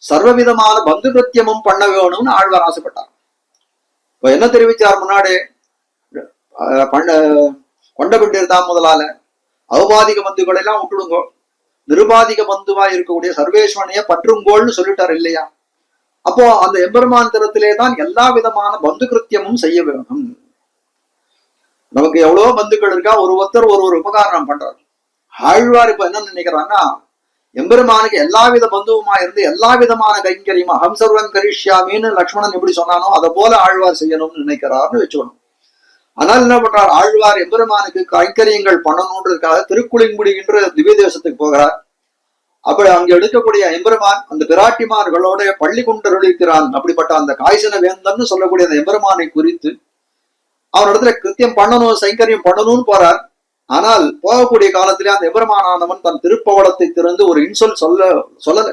சர்வவிதமான பந்து கிருத்தியமும் பண்ண வேணும்னு ஆழ்வார் ஆசைப்பட்டார். இப்ப என்ன தெரிவிச்சார் முன்னாடி, கொண்டபிண்டிருந்தான் முதலால அவபாதிக பந்துகளை எல்லாம் விட்டுடுங்கோ, நிருபாதிக பந்துவா இருக்கக்கூடிய சர்வேஸ்வரனைய பற்றுங்கோள்னு சொல்லிட்டார் இல்லையா? அப்போ அந்த எம்பெருமான் திறத்திலே தான் எல்லா விதமான பந்து கிருத்தியமும் செய்ய வேணும். நமக்கு எவ்வளவோ பந்துக்கள் இருக்கா, ஒருத்தர் ஒரு உபகாரம் பண்றாரு. ஆழ்வார் இப்ப என்ன நினைக்கிறான்னா, எம்பெருமானுக்கு எல்லா வித பந்துவுமா இருந்து எல்லா விதமான கைங்கரியமா ஹம்சர்வம் கரிஷ்யாமின்னு லக்ஷ்மணன் எப்படி சொன்னானோ அதை போல ஆழ்வார் செய்யணும்னு நினைக்கிறார்னு வச்சுக்கணும். ஆனால் என்ன பண்றார், ஆழ்வார் எம்பெருமானுக்கு கைங்கரியங்கள் பண்ணணுன்றதுக்காக திருக்குளிங்குடிகின்ற திவ்ய தேசத்துக்கு போகிறார். அப்படி அங்க எடுக்கக்கூடிய எம்பெருமான் அந்த பிராட்டிமார்களோட பள்ளி கொண்டருளிக்கிறான். அப்படிப்பட்ட அந்த காய்சன வேந்தன்னு சொல்லக்கூடிய அந்த எம்பெருமானை குறித்து அவனிடத்துல கிருத்தியம் பண்ணணும், சைங்கரியம் பண்ணணும்னு போறார். ஆனால் போகக்கூடிய காலத்திலே அந்த எம்பெருமானானவன் தன் திருப்பவளத்தை திறந்து ஒரு இன்சொல் சொல்லல.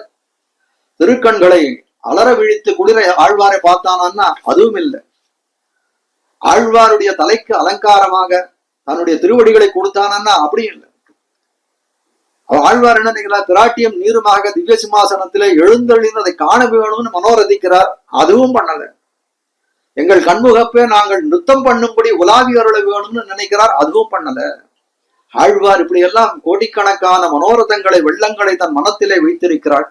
திருக்கண்களை அலற விழித்து குளிர ஆழ்வாரை பார்த்தானான்னா அதுவும் இல்லை. ஆழ்வாருடைய தலைக்கு அலங்காரமாக தன்னுடைய திருவடிகளை கொடுத்தானா அப்படியும் இல்லை. ஆழ்வார் என்ன நினைக்கிறார், பிராட்டியம் நீருமாக திவ்ய சிம்மாசனத்திலே எழுந்தொழிந்து அதை காண வேணும்னு மனோரதிக்கிறார். அதுவும் பண்ணல. எங்கள் கண்முகப்பே நாங்கள் நிறுத்தம் பண்ணும்படி உலாவி அருள வேணும்னு நினைக்கிறார். அதுவும் பண்ணல. ஆழ்வார் இப்படி எல்லாம் கோடிக்கணக்கான மனோரதங்களை வெள்ளங்களை தன் மனத்திலே வைத்திருக்கிறாள்.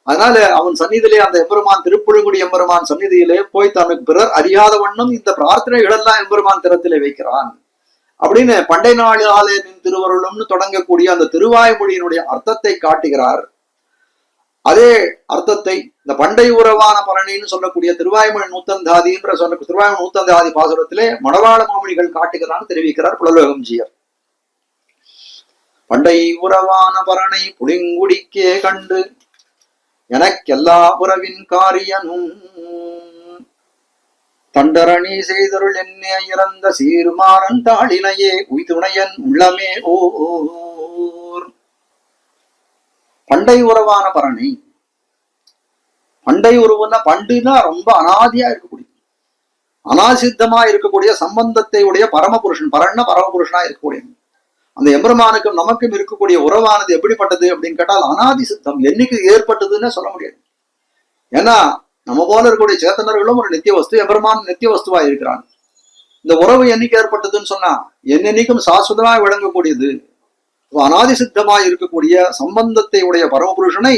அதனால அவன் சந்நிதியிலே அந்த எம்பெருமான் திருப்புழுங்குடி எம்பெருமான் சந்நிதியிலே போய் தனக்கு பிறர் அறியாத வண்ணம் இந்த பிரார்த்தனைகளெல்லாம் எம்பெருமான் திறத்திலே வைக்கிறான் அப்படின்னு பண்டை நாளாளனின் திருவருளும்னு தொடங்கக்கூடிய அந்த திருவாய்மொழியினுடைய அர்த்தத்தை காட்டுகிறார். அதே அர்த்தத்தை இந்த பண்டை உறவான பரணின்னு சொல்லக்கூடிய திருவாய்மொழி நூத்தந்தாதின்ற திருவாய்மொழி நூத்தந்தாதி பாசுரத்திலே மணவாள மாமுனிகள் காட்டுகிறான்னு தெரிவிக்கிறார் புலலோகம்ஜியர். பண்டை உறவான பரணை புளிங்குடிக்கே கண்டு எனக்கெல்லா உறவின் காரியனும் தண்டரணி செய்தருள் என்னே இறந்த சீர்மாறன் தாளினையே உய்துணையன் உள்ளமே ஓர். பண்டை உறவான பரணை, பண்டை உறவுன்னா பண்டுனா ரொம்ப அனாதியா இருக்கக்கூடிய அனாசித்தமா இருக்கக்கூடிய சம்பந்தத்தை உடைய பரமபுருஷன், பரண்ண பரமபுருஷனா இருக்கக்கூடிய அந்த எம்பெருமானுக்கும் நமக்கும் இருக்கக்கூடிய உறவானது எப்படிப்பட்டது அப்படின்னு கேட்டால் அனாதி சித்தம். என்னைக்கு ஏற்பட்டதுன்னு சொல்ல முடியாது. ஏன்னா நம்ம போல இருக்கக்கூடிய சேத்தனர்களும் ஒரு நித்திய வஸ்து, எம்பெருமான் நித்திய வஸ்துவா இருக்கிறான். இந்த உறவு என்னைக்கு ஏற்பட்டதுன்னு சொன்னா என்னென்னைக்கும் சாஸ்வதமாய் விளங்கக்கூடியது, அனாதி சித்தமாய் இருக்கக்கூடிய சம்பந்தத்தை உடைய பரமபுருஷனை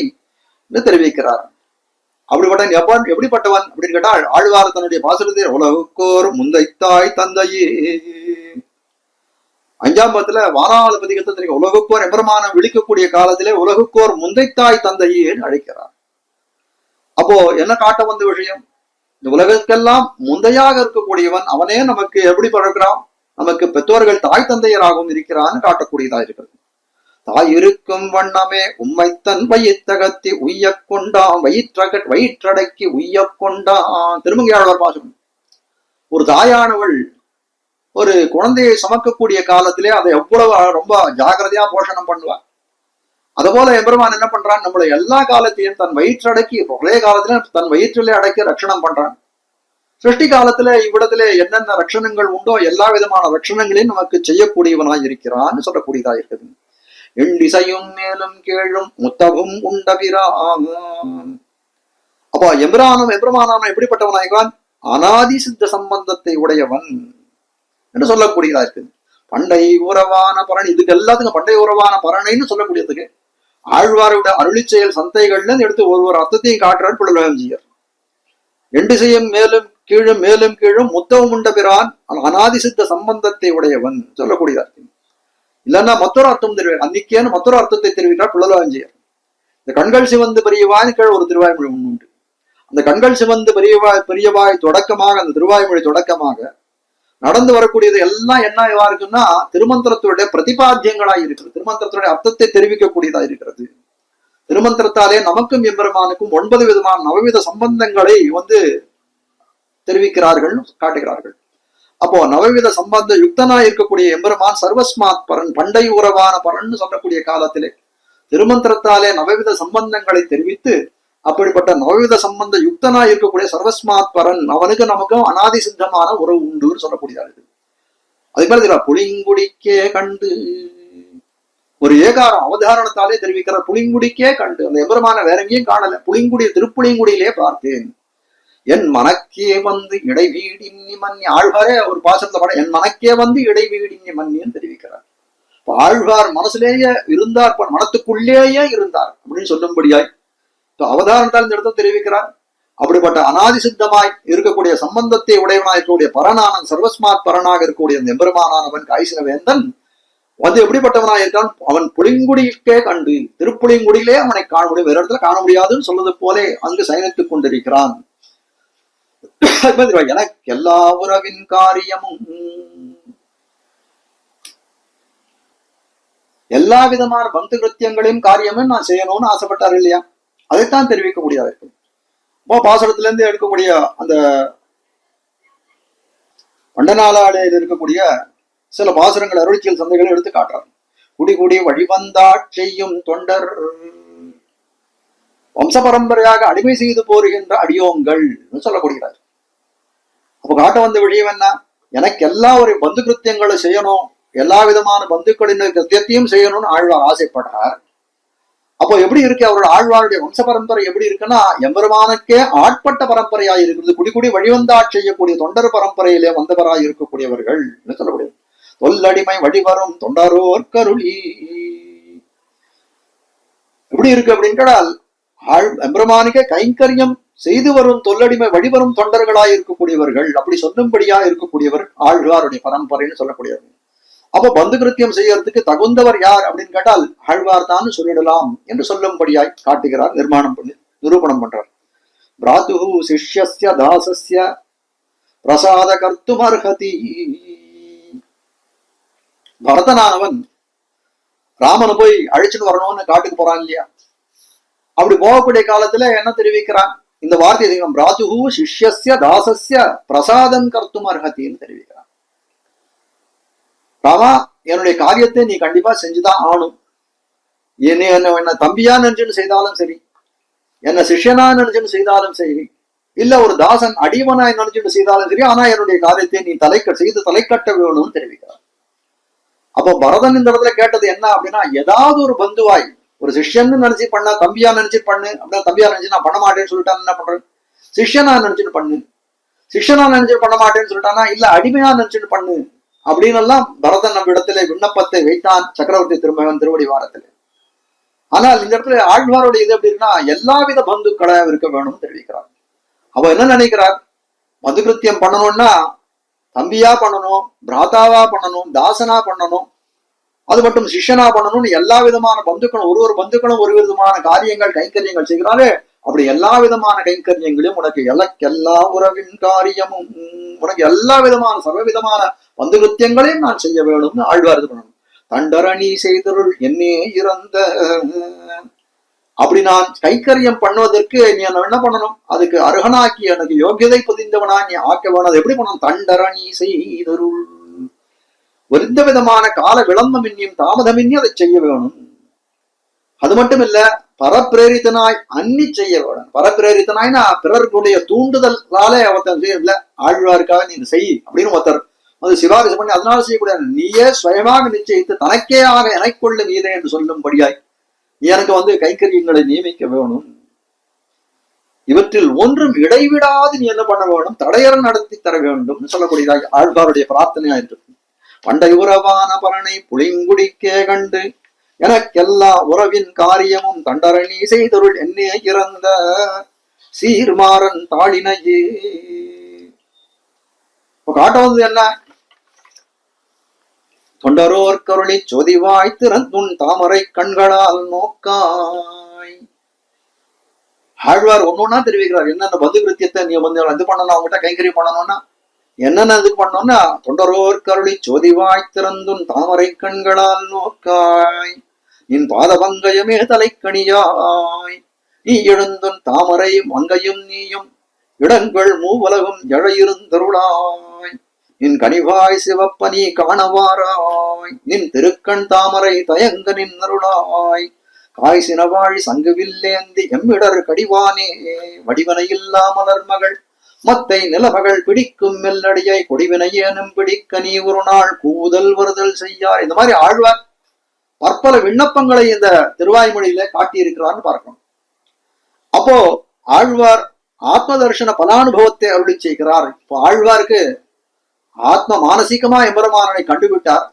தெரிவிக்கிறார். அப்படிப்பட்ட எப்படிப்பட்டவன் அப்படின்னு கேட்டால் ஆழ்வார் தன்னுடைய பாசுரத்தை உலகுக்கோர் முந்தைத்தாய் தந்தையே அஞ்சாம் பத்துல வானாள பதிகத்தை தெரிவிக்க உலகுக்கோர் எம்பெருமானம் விழிக்கக்கூடிய காலத்திலே உலகுக்கோர் முந்தைத்தாய் தந்தையேன்னு அழைக்கிறார். அப்போ என்ன காட்ட வந்த விஷயம், இந்த உலகத்துக்கெல்லாம் முந்தையாக இருக்கக்கூடியவன் அவனே நமக்கு எப்படி பழகிறான், நமக்கு பெற்றோர்கள் தாய் தந்தையராகவும் இருக்கிறான்னு காட்டக்கூடியதா இருக்கிறது. தாய் இருக்கும் வண்ணமே உம்மைத்தன் வயிற்றகத்தி உய்ய கொண்டான் வயிற்றடக்கி உய்ய கொண்டான். திருமங்கையாழ்வார் பாசுரம். ஒரு தாயானவள் ஒரு குழந்தையை சுமக்கக்கூடிய காலத்திலே அதை எவ்வளவு ரொம்ப ஜாகிரதையா போஷணம் பண்ணுவார். அதுபோல எம்பெருமான் என்ன பண்றான், நம்மளை எல்லா காலத்தையும் தன் வயிற்றடக்கி ஒரே காலத்துல தன் வயிற்றிலே அடக்கி ரட்சணம் பண்றான். சிருஷ்டி காலத்துல இவ்விடத்திலே என்னென்ன ரட்சணங்கள் உண்டோ எல்லா விதமான ரட்சணங்களையும் நமக்கு செய்யக்கூடியவனாய் இருக்கிறான்னு சொல்லக்கூடியதா இருக்குது. எண்டிசையும் மேலும் கீழும் முத்தகும் உண்டபிரான். அப்போ எம்பெருமானான எப்படிப்பட்டவனாய்வான், அனாதி சித்த சம்பந்தத்தை உடையவன் என்று சொல்லக்கூடியதா இருக்குது. பண்டை உறவான பரணி, இதுக்கு எல்லாத்துக்கும் பண்டை உறவான பரணைன்னு சொல்லக்கூடியதுக்கு ஆழ்வாரோட அருளி செயல் சந்தைகள்ல எடுத்து ஒரு அர்த்தத்தையும் காட்டுறார் புலலோகம்ஜியர். எண்டிசையும் மேலும் கீழும் மேலும் கீழும் முத்தவும் உண்ட பிரான் அனாதி சித்த சம்பந்தத்தை உடையவன் சொல்லக்கூடியதா இருக்கு. இல்லைன்னா மற்றொரு அர்த்தம் தெரிவிக்க அன்னைக்கேன்னு மற்றொரு அர்த்தத்தை தெரிவிக்கிறார் புலலோகம்ஜியர். இந்த கண்கள் சிவந்து பெரியவாய் கீழ் ஒரு திருவாய்மொழி ஒன்று உண்டு. அந்த கண்கள் சிவந்து பெரியவாய் தொடக்கமாக, அந்த திருவாய்மொழி தொடக்கமாக நடந்து வரக்கூடியது எல்லாம் என்னவா இருக்குன்னா திருமந்திரத்துடைய பிரதிபாத்தியங்களாய் இருக்கிறது. திருமந்திரத்துடைய அர்த்தத்தை தெரிவிக்கக்கூடியதா இருக்கிறது. திருமந்திரத்தாலே நமக்கும் எம்பெருமானுக்கும் 9 விதமான நவவித சம்பந்தங்களை தெரிவிக்கிறார்கள், காட்டுகிறார்கள். அப்போ நவவித சம்பந்த யுக்தனா இருக்கக்கூடிய எம்பெருமான் சர்வஸ்மாத் பரன், பண்டை உறவான பரன் சொல்லக்கூடிய காலத்திலே திருமந்திரத்தாலே நவவித சம்பந்தங்களை தெரிவித்து, அப்படிப்பட்ட நவவித சம்பந்த யுக்தனா இருக்கக்கூடிய சர்வஸ்மாத் பரன் அவனுக்கு நமக்கும் அனாதி சித்தமான உறவு உண்டுன்னு சொல்லக்கூடியது. அதே மாதிரி புளிங்குடிக்கே கண்டு ஒரு ஏகாரம் அவதாரணத்தாலே தெரிவிக்கிற புளிங்குடிக்கே கண்டு. அந்த எம்பெருமான வேற எங்கேயும் காணல, திருப்புளிங்குடியிலே பார்த்தேன். என் மனக்கே இடைவீடின்னி மன்னி. ஆழ்வாரே ஒரு பாசத்துல படம் என் மனக்கே இடைவீடின்னி மன்னின்னு தெரிவிக்கிறார். ஆழ்வார் மனசுலேயே இருந்தார், மனத்துக்குள்ளேயே இருந்தார் அப்படின்னு சொல்லும்படியாய் அவதாரத்தால் இந்த இடத்துல தெரிவிக்கிறார். அப்படிப்பட்ட அனாதி சித்தமாய் இருக்கக்கூடிய சம்பந்தத்தை உடையவனாய் இருக்கக்கூடிய பரனான சர்வஸ்மாத் பரனாக இருக்கக்கூடிய அந்த எம்பெருமானவன் காய்ச்சின வேந்தன் எப்படிப்பட்டவனாய் இருக்கான்? அவன் புளிங்குடிக்கே கண்டு, திருப்புளிங்குடியிலே அவனை காண முடியும், வேற இடத்துல காண முடியாதுன்னு சொல்வது போலே அங்கு சயனித்துக் கொண்டிருக்கிறான். எனக்கு எல்லா உறவின் காரியமும், எல்லா விதமான பந்து கிருத்தியங்களையும் காரியமும் நான் செய்யணும்னு ஆசைப்பட்டார் இல்லையா? அதைத்தான் தெரிவிக்க முடியாது. பாசனத்துல இருந்து எடுக்கக்கூடிய அந்த பண்டநாளாடையில் இருக்கக்கூடிய சில பாசுரங்கள் அருளிச்சியல் சந்தைகளை எடுத்து காட்டுறார். குடி வழிவந்தா செய்யும் தொண்டர், வம்ச பரம்பரையாக அடிமை செய்து போருகின்ற அடியோங்கள் சொல்லக்கூடியது. அப்ப காட்ட வந்த விஷயம் என்ன? எனக்கு எல்லா ஒரு பந்து கிருத்தியங்களை செய்யணும், எல்லா விதமான பந்துக்களின் கிருத்தியத்தையும் செய்யணும்னு ஆழ்வார் ஆசைப்படுறார். அப்போ எப்படி இருக்கு அவரோட ஆழ்வாருடைய வம்ச பரம்பரை? எப்படி இருக்குன்னா எம்பெருமானுக்கே ஆட்பட்ட பரம்பரையாய் இருக்கிறது. குடி வழிவந்தா செய்யக்கூடிய தொண்டர் பரம்பரையிலே வந்தவராய் இருக்கக்கூடியவர்கள் சொல்லக்கூடியது. தொல்லடிமை வழிவரும் தொண்டரோர் கருளி எப்படி இருக்கு அப்படின்னு கேட்டால் எம்பெருமானுக்கே கைங்கரியம் செய்து வரும் தொல்லடிமை வழிவரும் தொண்டர்களாய் இருக்கக்கூடியவர்கள், அப்படி சொல்லும்படியா இருக்கக்கூடியவர் ஆழ்வாருடைய பரம்பரைன்னு சொல்லக்கூடியவர். அப்ப பந்து கிருத்தியம் செய்யறதுக்கு தகுந்தவர் யார் அப்படின்னு கேட்டால் ஆழ்வார் தான் சொல்லிடலாம் என்று சொல்லும்படியாய் காட்டுகிறார், நிரூபணம் பண்றார். பிராதுஹு சிஷ்யஸ்ய தாசஸ்ய பிரசாத கர்த்தும் அர்ஹதி. பரதனானவன் ராமனை போய் அழிச்சுட்டு வரணும்னு காட்டுக்கு போறான் இல்லையா? அப்படி போகக்கூடிய காலத்துல என்ன தெரிவிக்கிறான்? இந்த வார்த்தை பிராதுஹு சிஷ்யஸ்ய தாசஸ்ய பிரசாதம் கர்த்தும் அர்ஹத்தின்னு தெரிவிக்கிறான். ராமா, என்னுடைய காரியத்தை நீ கண்டிப்பா செஞ்சுதான் ஆணும். என்ன தம்பியா நினைச்சுன்னு செய்தாலும் சரி, என்ன சிஷ்யனா நினைச்சுன்னு செய்தாலும் சரி, இல்ல ஒரு தாசன் அடிவனாய் நினைச்சுட்டு செய்தாலும் சரி, ஆனா என்னுடைய காரியத்தை நீ தலை கட்ட வேணும்னு தெரிவிக்கிறார். அப்போ பரதன் இந்த இடத்துல கேட்டது என்ன அப்படின்னா, ஏதாவது ஒரு பந்துவாய் ஒரு சிஷ்யன்னு நினைச்சு பண்ணா, தம்பியா நினைச்சு பண்ணு அப்படின்னா, தம்பியா நினைச்சு நான் பண்ண மாட்டேன்னு சொல்லிட்டான், என்ன பண்றேன்? சிஷ்யனா நினைச்சுட்டு பண்ணு. சிஷ்யனா நினைச்சுட்டு பண்ண மாட்டேன்னு சொல்லிட்டானா, இல்ல அடிமையா நினைச்சுட்டு பண்ணு அப்படின்னு எல்லாம் பரதன் நம்ம இடத்துல விண்ணப்பத்தை வைத்தான் சக்கரவர்த்தி திருவடி வாரத்திலே. ஆனால் இந்த இடத்துல ஆழ்வாரோட இது எப்படி இருக்குன்னா, எல்லாவித பந்துக்களை இருக்க வேணும்னு தெரிவிக்கிறார். அவ என்ன நினைக்கிறார்? மது கிருத்தியம் பண்ணணும்னா தம்பியா பண்ணணும், பிராத்தாவா பண்ணணும், தாசனா பண்ணணும், அது மட்டும் சிஷ்யனா பண்ணணும்னு எல்லா விதமான பந்துக்களும் ஒரு பந்துக்களும் ஒரு விதமான காரியங்கள் கைங்கரியங்கள் செய்கிறாரே, அப்படி எல்லா விதமான கைங்கரியங்களையும் உனக்கு எல்லா உறவின் காரியமும், உனக்கு எல்லா விதமான சர்வ விதமான பந்து கிருத்தியங்களையும் நான் செய்ய வேணும்னு ஆழ்வார் இது பண்ணணும். தண்டரணி செய்தருள் என்னே இறந்த, அப்படி நான் கைக்கரியம் பண்ணுவதற்கு நீ என்ன பண்ணணும்? அதுக்கு அருகனாக்கி எனக்கு யோகியதை புதிந்தவனா நீ ஆக்க வேணும். அது எப்படி பண்ணணும்? தண்டரணி செய்தருள், எந்த விதமான கால விளம்பமின்னியும் தாமதமின்னியும் அதை செய்ய வேணும். அது மட்டும் இல்ல, பரப்பிரேரித்தனாய் அன்னி செய்ய வேணும். பரப்பிரேரித்தனாய்னா பிறர்களுடைய தூண்டுதலாலே ஒருத்தன் செய்யல, ஆழ்வாருக்காக நீ செய் அப்படின்னு ஒருத்தர் அது சிபாரிசு பண்ணி அதனால செய்யக்கூடாது. நீயே சுயமாக நிச்சயித்து தனக்கே ஆக எனக்குள்ளும் ஈதே என்று சொல்லும்படியாய் நீ எனக்கு கைக்கரியங்களை நியமிக்க வேணும். இவற்றில் ஒன்றும் இடைவிடாது நீ என்ன பண்ண வேணும்? தடையற நடத்தி தர வேண்டும் சொல்லக்கூடியதாய் ஆழ்வாருடைய பிரார்த்தனையா இருக்கு. பண்டை உறவான பரனை புளிங்குடிக்கே கண்டு எனக்கெல்லா உறவின் காரியமும் தண்டரணி செய்தருள் என்னே இறந்த சீர்மாறன் தாளினையே. காட்ட வந்தது என்ன? தொண்டரோர் கருளி சொதிவாய் திறந்துன் தாமரை கண்களால் நோக்காய். ஆழ்வார் ஒன்னொன்னா தெரிவிக்கிறார். என்னென்ன பந்து கிருத்தியத்தை நீ வந்து இது பண்ணணும், அவங்ககிட்ட கைங்கரியம் பண்ணணும்னா என்னென்ன இதுக்கு பண்ணோம்னா, தொண்டரோர் கருளி சோதிவாய் திறந்துன் தாமரை கண்களால் நோக்காய் நின் பாதபங்கயமே தலைக்கணியாய் நீ எழுந்துன் தாமரை மங்கையும் நீயும் இடங்கள் மூவலகும் எழையிருந்தருளாய் நின் கனிவாய் சிவப்ப நீ காணவாராய் நின் திருக்கண் தாமரை தயங்க நின்னருளாய் காய் சினவாழி சங்குவில்லேந்தி எம்மிடர் கடிவானே வடிவனை இல்லா மலர் மகள் மத்தை நிலமகள் பிடிக்கும் மெல்லடியை கொடிவினையேனும் பிடிக்க நீ ஒரு நாள் கூதல் வருதல் செய்யா. இந்த மாதிரி ஆழ்வார் பற்பல விண்ணப்பங்களை இந்த திருவாய்மொழியில காட்டியிருக்கிறான்னு பார்க்கணும். அப்போ ஆழ்வார் ஆத்ம தர்ஷன பலானுபவத்தை அருளி செய்கிறார். இப்போ ஆழ்வாருக்கு ஆத்ம மானசீகமா எம்பெருமானனை கண்டுவிட்டார்.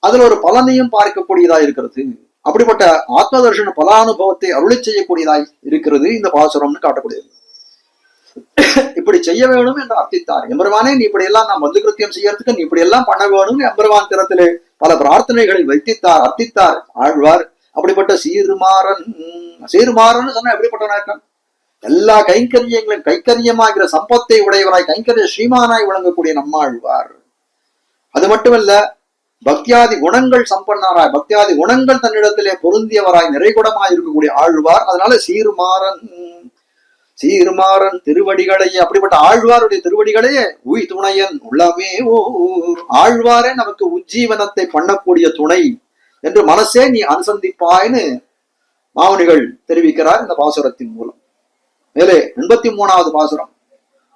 அதுல ஒரு பலனையும் பார்க்கக்கூடியதா இருக்கிறது. அப்படிப்பட்ட ஆத்ம தர்ஷன பலானுபவத்தை அருளி செய்யக்கூடியதாய் இருக்கிறது இந்த பாசுரம்னு காட்டக்கூடியது. இப்படி செய்ய வேணும் என்று அர்த்தித்தார். எம்பெருமானே நீ இப்படி எல்லாம் நான் வந்து கிருத்தியம் செய்யறதுக்கு நீ இப்படி எல்லாம் பண்ண வேணும்னு எம்பெருமான் திறத்திலே பல பிரார்த்தனைகளை வைத்தித்தார், அர்த்தித்தார் ஆழ்வார். அப்படிப்பட்ட சீர்மாறன், சீர்மாறன் சொன்னா எப்படிப்பட்டவனா இருக்கான்? எல்லா கைங்கரியங்களும் கைக்கரியமாகிற சம்பத்தை உடையவராய் கைங்கரிய ஸ்ரீமானாய் விளங்கக்கூடிய நம்மாழ்வார். அது மட்டுமல்ல, பக்தியாதி குணங்கள் சம்பன்னாராய், பக்தியாதி குணங்கள் தன்னிடத்திலே பொருந்தியவராய் நிறைகுடமாய் இருக்கக்கூடிய ஆழ்வார். அதனால சீர்மாறன், சீர்மாறன் திருவடிகளை, அப்படிப்பட்ட ஆழ்வாருடைய திருவடிகளையே உய் துணையன் உள்ளமே ஓர், ஆழ்வாரே நமக்கு உஜ்ஜீவனத்தை பண்ணக்கூடிய துணை என்று மனசே நீ அனுசந்திப்பாய்னு மாமுனிகள் தெரிவிக்கிறார் இந்த பாசுரத்தின் மூலம். மேலே 83வது பாசுரம்,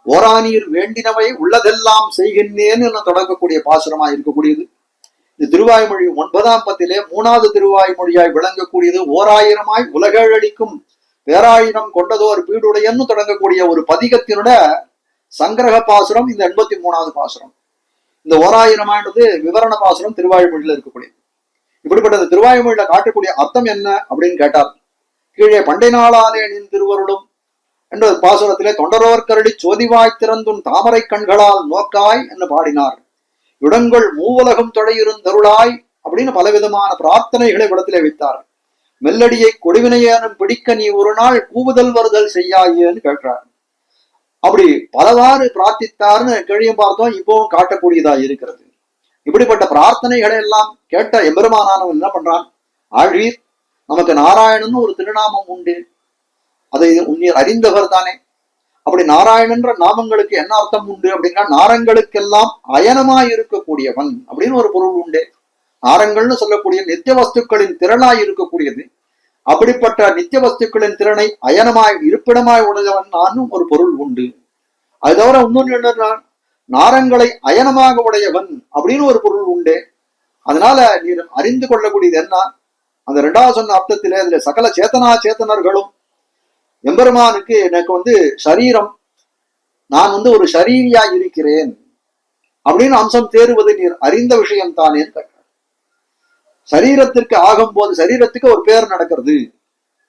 ஓரானீர் வேண்டினவை உள்ளதெல்லாம் செய்கின்றேன்னு தொடங்கக்கூடிய பாசுரமாய் இருக்கக்கூடியது. இந்த திருவாய்மொழி 9ஆம் பத்திலே 3வது திருவாய்மொழியாய் விளங்கக்கூடியது. ஓராயிரமாய் உலகழிக்கும் பேராயிரம் கொண்டதோர் பீடுடையன்னு தொடங்கக்கூடிய ஒரு பதிகத்தினோட சங்கிரக பாசுரம் இந்த 83வது பாசுரம். இந்த ஓராயிரமானது விவரண பாசுரம் திருவாய்மொழியில இருக்கக்கூடியது. இப்படிப்பட்ட இந்த திருவாய்மொழியில காட்டக்கூடிய அர்த்தம் என்ன அப்படின்னு கேட்டால், கீழே பண்டை நாளாலே நின் திருவருளும் என்ற பாசுரத்திலே தொண்டரோர் கருடி சோதிவாய் திறந்தும் தாமரை கண்களால் நோக்காய் என்று பாடினார். இடங்கள் மூவலகம் தொடையிருந்தருளாய் அப்படின்னு பலவிதமான பிரார்த்தனைகளை விடத்திலே வைத்தார். மெல்லடியை கொடிவினையேனும் பிடிக்க நீ ஒரு நாள் கூவுதல் வருதல் செய்யாயேன்னு கேட்கிறார். அப்படி பலவாறு பிரார்த்தித்தார்னு கழியும் பார்த்தோம், இப்பவும் காட்டக்கூடியதா இருக்கிறது. இப்படிப்பட்ட பிரார்த்தனைகளை எல்லாம் கேட்ட எம்பெருமானானவன் என்ன பண்றான்? ஆழ்வீர், நமக்கு நாராயணன் ஒரு திருநாமம் உண்டு, அதை உன்னீர் அறிந்தவர் தானே. அப்படி நாராயணன்ற நாமங்களுக்கு என்ன அர்த்தம் உண்டு அப்படின்னா, நாரங்களுக்கெல்லாம் அயனமாய் இருக்கக்கூடியவன் அப்படின்னு ஒரு பொருள் உண்டு. நாரங்கள்னு சொல்லக்கூடிய நித்திய வஸ்துக்களின் திறனாய் இருக்கக்கூடியது. அப்படிப்பட்ட நித்திய வஸ்துக்களின் திறனை அயனமாய் இருப்பிடமாய் உடையவன் நானும் ஒரு பொருள் உண்டு. அது தவிர இன்னொன்று என்ன, நாரங்களை அயனமாக உடையவன் அப்படின்னு ஒரு பொருள் உண்டு. அதனால நீ அறிந்து கொள்ளக்கூடியது என்ன, அந்த 2வது சொன்ன அர்த்தத்திலே அதுல சகல சேத்தனா சேத்தனர்களும் எம்பெருமானுக்கு எனக்கு சரீரம், நான் ஒரு சரீரியா இருக்கிறேன் அப்படின்னு அம்சம் தேறுவது நீர் அறிந்த விஷயம் தானேன்னு கேட்க. சரீரத்திற்கு ஆகும்போது சரீரத்துக்கு ஒரு பேர் நடக்கிறது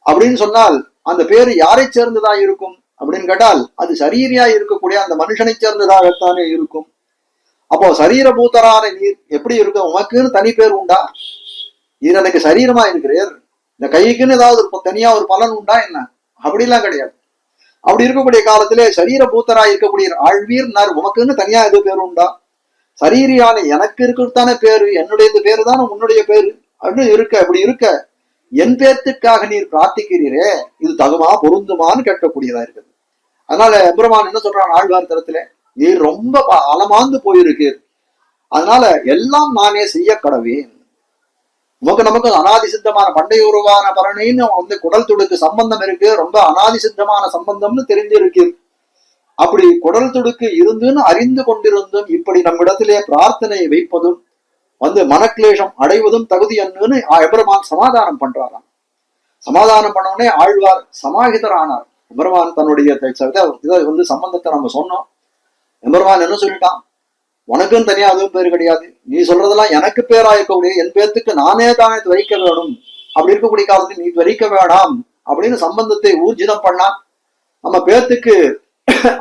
அப்படின்னு சொன்னால் அந்த பேரு யாரை சேர்ந்ததா இருக்கும் அப்படின்னு கேட்டால் அது சரீரியா இருக்கக்கூடிய அந்த மனுஷனை சேர்ந்ததாகத்தானே இருக்கும். அப்போ சரீரபூத்தரான நீர் எப்படி இருக்கும்? உமக்குன்னு தனி பேர் உண்டா? நீர் எனக்கு சரீரமா இருக்கிறீர், இந்த கைக்குன்னு ஏதாவது தனியா ஒரு பலன் உண்டா என்ன? அப்படிலாம் கிடையாது. அப்படி இருக்கக்கூடிய காலத்திலே சரீரபூத்தராய் இருக்கக்கூடிய ஆழ்வீர் நார் உமக்குன்னு தனியா எது பேர் உண்டா? சரீரியான எனக்கு இருக்கிறதான பேரு, என்னுடைய பேரு தானே உன்னுடைய பேரு அப்படின்னு இருக்க. அப்படி இருக்க என் பேர்த்துக்காக நீர் பிரார்த்திக்கிறீரே, இது தகுமா பொருந்துமான்னு கேட்கக்கூடியதா இருக்குது. அதனால எம்பெருமான் என்ன சொல்றான் ஆழ்வார் தரத்துல, நீர் ரொம்ப அலமாந்து போயிருக்கீர், அதனால எல்லாம் நானே செய்ய கடவேன். நமக்கு அனாதி சித்தமான பண்டை உருவான பரணின்னு குடல் துடுக்கு சம்பந்தம் இருக்கு, ரொம்ப அனாதி சித்தமான சம்பந்தம்னு தெரிஞ்சிருக்கு. அப்படி குடல் துடுக்கு இருந்துன்னு அறிந்து கொண்டிருந்தும் இப்படி நம்மிடத்திலே பிரார்த்தனையை வைப்பதும் மனக்லேஷம் அடைவதும் தகுதி என்னன்னு எம்பெருமான் சமாதானம் பண்றாராம். சமாதானம் பண்ணவுடனே ஆழ்வார் சமாஹிதரானார். எம்பெருமான் தன்னுடைய சம்பந்தத்தை நம்ம சொன்னோம். எம்பெருமான் என்ன சொல்லிட்டான், உனக்குன்னு தனியா அதுவும் பேர் கிடையாது, நீ சொல்றதெல்லாம் எனக்கு பேரா இருக்கக்கூடிய என் பேர்த்துக்கு நானே தானே துவரிக்க வேணும், அப்படி இருக்கக்கூடிய காலத்தில் நீ துவரிக்க வேண்டாம் அப்படின்னு சம்பந்தத்தை ஊர்ஜிதம் பண்ணா. நம்ம பேர்த்துக்கு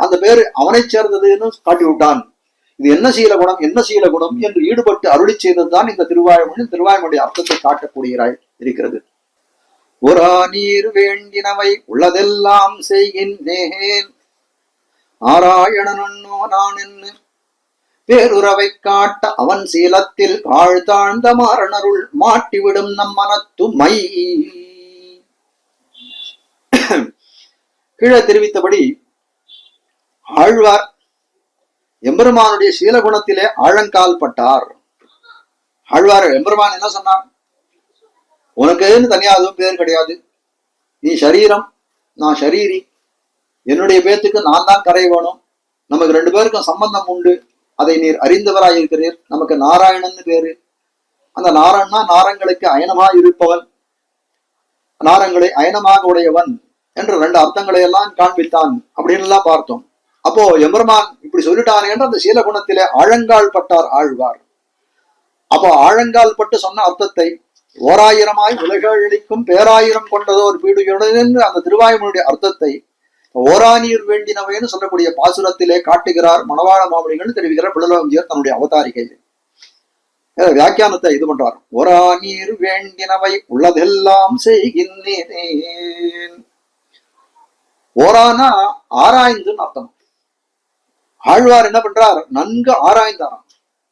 அந்த பேரு அவனை சேர்ந்ததுன்னு காட்டி விட்டான். இது என்ன சீல குணம், என்ன சீல குணம் என்று ஈடுபட்டு அருளி செய்ததுதான் இந்த திருவாய்மொழி. திருவாய்மொழி அர்த்தத்தை காட்டக்கூடியராய் இருக்கிறது. ஒரா நீர் வேண்டினவை உள்ளதெல்லாம் செய்கின்றேன் நாராயணனோ நான் என்று பேருறவை காட்ட அவன் சீலத்தில் ஆழ்தாழ்ந்த மாரணருள் மாட்டிவிடும் நம் மனத்துமை. கீழே தெரிவித்தபடி ஆழ்வார் எம்பெருமானுடைய சீலகுணத்திலே ஆழங்கால் பட்டார். ஆழ்வார் எம்பெருமான் என்ன சொன்னார்? உனக்குன்னு தனியா அதுவும் பேர் கிடையாது, நீ சரீரம், நான் ஷரீரி, என்னுடைய பேத்துக்கு நான் தான் கரை வேணும், நமக்கு ரெண்டு பேருக்கும் சம்பந்தம் உண்டு, அதை நீர் அறிந்தவராய் இருக்கிறீர், நமக்கு நாராயணன் பேரு. அந்த நாராயணா நாரங்களுக்கு அயனமாய் இருப்பவன், நாரங்களை அயனமாக உடையவன் என்ற ரெண்டு அர்த்தங்களை எல்லாம் காண்பித்தான் அப்படின்னு எல்லாம் பார்த்தோம். அப்போ எம்பெருமான் இப்படி சொல்லிட்டானே என்று அந்த சீலகுணத்திலே ஆழங்கால் பட்டார் ஆழ்வார். அப்போ ஆழங்கால் பட்டு சொன்ன அர்த்தத்தை ஓராயிரமாய் உலகழிக்கும் பேராயிரம் கொண்டதோர் பீடுகளுடன் என்று அந்த திருவாயுமனுடைய அர்த்தத்தை ஓராநீர் வேண்டினவைன்னு சொல்லக்கூடிய பாசுரத்திலே காட்டுகிறார் மணவாள மாமணிகள் தெரிவிக்கிறார் பிள்ளலோஞ்சியர் தன்னுடைய அவதாரிகையில். வியாக்கியானத்தை இது பண்றார். ஓரா நீர் வேண்டினவை உள்ளதெல்லாம் செய்கின்றேன். ஓரானா ஆராய்ந்துன்னு அர்த்தம். ஆழ்வார் என்ன பண்றார்? நன்கு ஆராய்ந்தாராம்.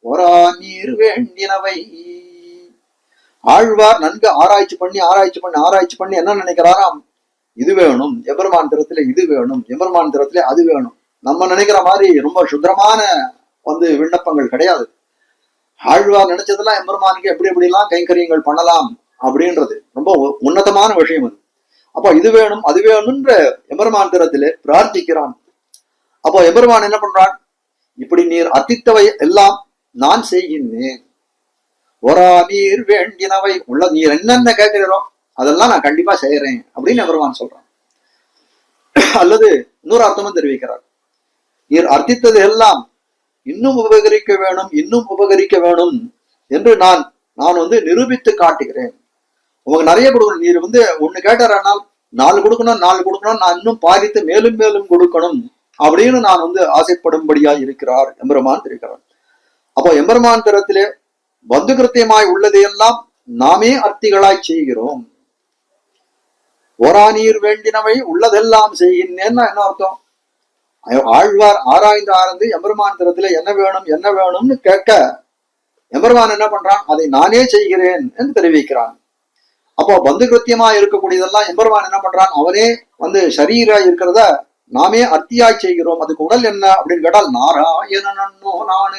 ஓரா நீர் வேண்டினவை. ஆழ்வார் நன்கு ஆராய்ச்சி பண்ணி என்ன நினைக்கிறாராம்? இது வேணும் எம்பெருமான் திறத்திலே, இது வேணும் எம்பெருமான் திறத்திலே, அது வேணும். நம்ம நினைக்கிற மாதிரி ரொம்ப சுத்திரமான விண்ணப்பங்கள் கிடையாது. ஆழ்வார் நினைச்சதெல்லாம் எம்பெருமானுக்கு எப்படி எப்படிலாம் கைங்கரியங்கள் பண்ணலாம் அப்படின்றது ரொம்ப உன்னதமான விஷயம் அது. அப்போ இது வேணும் அது வேணும்ன்ற எம்பெருமான் திறத்திலே பிரார்த்திக்கிறான். அப்போ எம்பெருமான் என்ன பண்றான்? இப்படி நீர் அர்த்தித்தவை எல்லாம் நான் செய்கின்றேன். ஒரா நீர் வேண்டினவை உள்ள நீர் என்னென்ன கேட்கிறீரோ அதெல்லாம் நான் கண்டிப்பா செய்யறேன் அப்படின்னு எம்பெருமான் சொல்றான். அல்லது இன்னொரு அர்த்தமும் தெரிவிக்கிறார். நீர் அர்த்தித்தது எல்லாம் இன்னும் உபகரிக்க வேணும் என்று நான் நிரூபித்து காட்டுகிறேன். உங்களுக்கு நிறைய கொடுக்கணும். நீர் ஒண்ணு கேட்டாரானால் 4 கொடுக்கணும், நான் இன்னும் பாதித்து மேலும் மேலும் கொடுக்கணும் அப்படின்னு நான் ஆசைப்படும்படியாய் இருக்கிறார் எம்பெருமான் இருக்கிறார். அப்போ எம்பெருமான் தரத்திலே பந்து கிருத்தியமாய் உள்ளதையெல்லாம் நாமே அர்த்திகளாய் செய்கிறோம். ஓரா நீர் வேண்டினவை உள்ளதெல்லாம் செய்கின்றேன்னா என்ன அர்த்தம்? ஆழ்வார் ஆராய்ந்து எம்பெருமான் தரத்திலே என்ன வேணும்னு கேட்க எம்பெருமான் என்ன பண்றான்? அதை நானே செய்கிறேன் என்று தெரிவிக்கிறான். அப்போ பந்து கிருத்தியமா இருக்கக்கூடியதெல்லாம் எம்பெருமான் என்ன பண்றான்? அவனே சரீரா இருக்கிறத நாமே அர்த்தியாய் செய்கிறோம். அதுக்கு உடல் என்ன அப்படின்னு கேட்டால் நாராயணனோ நான்.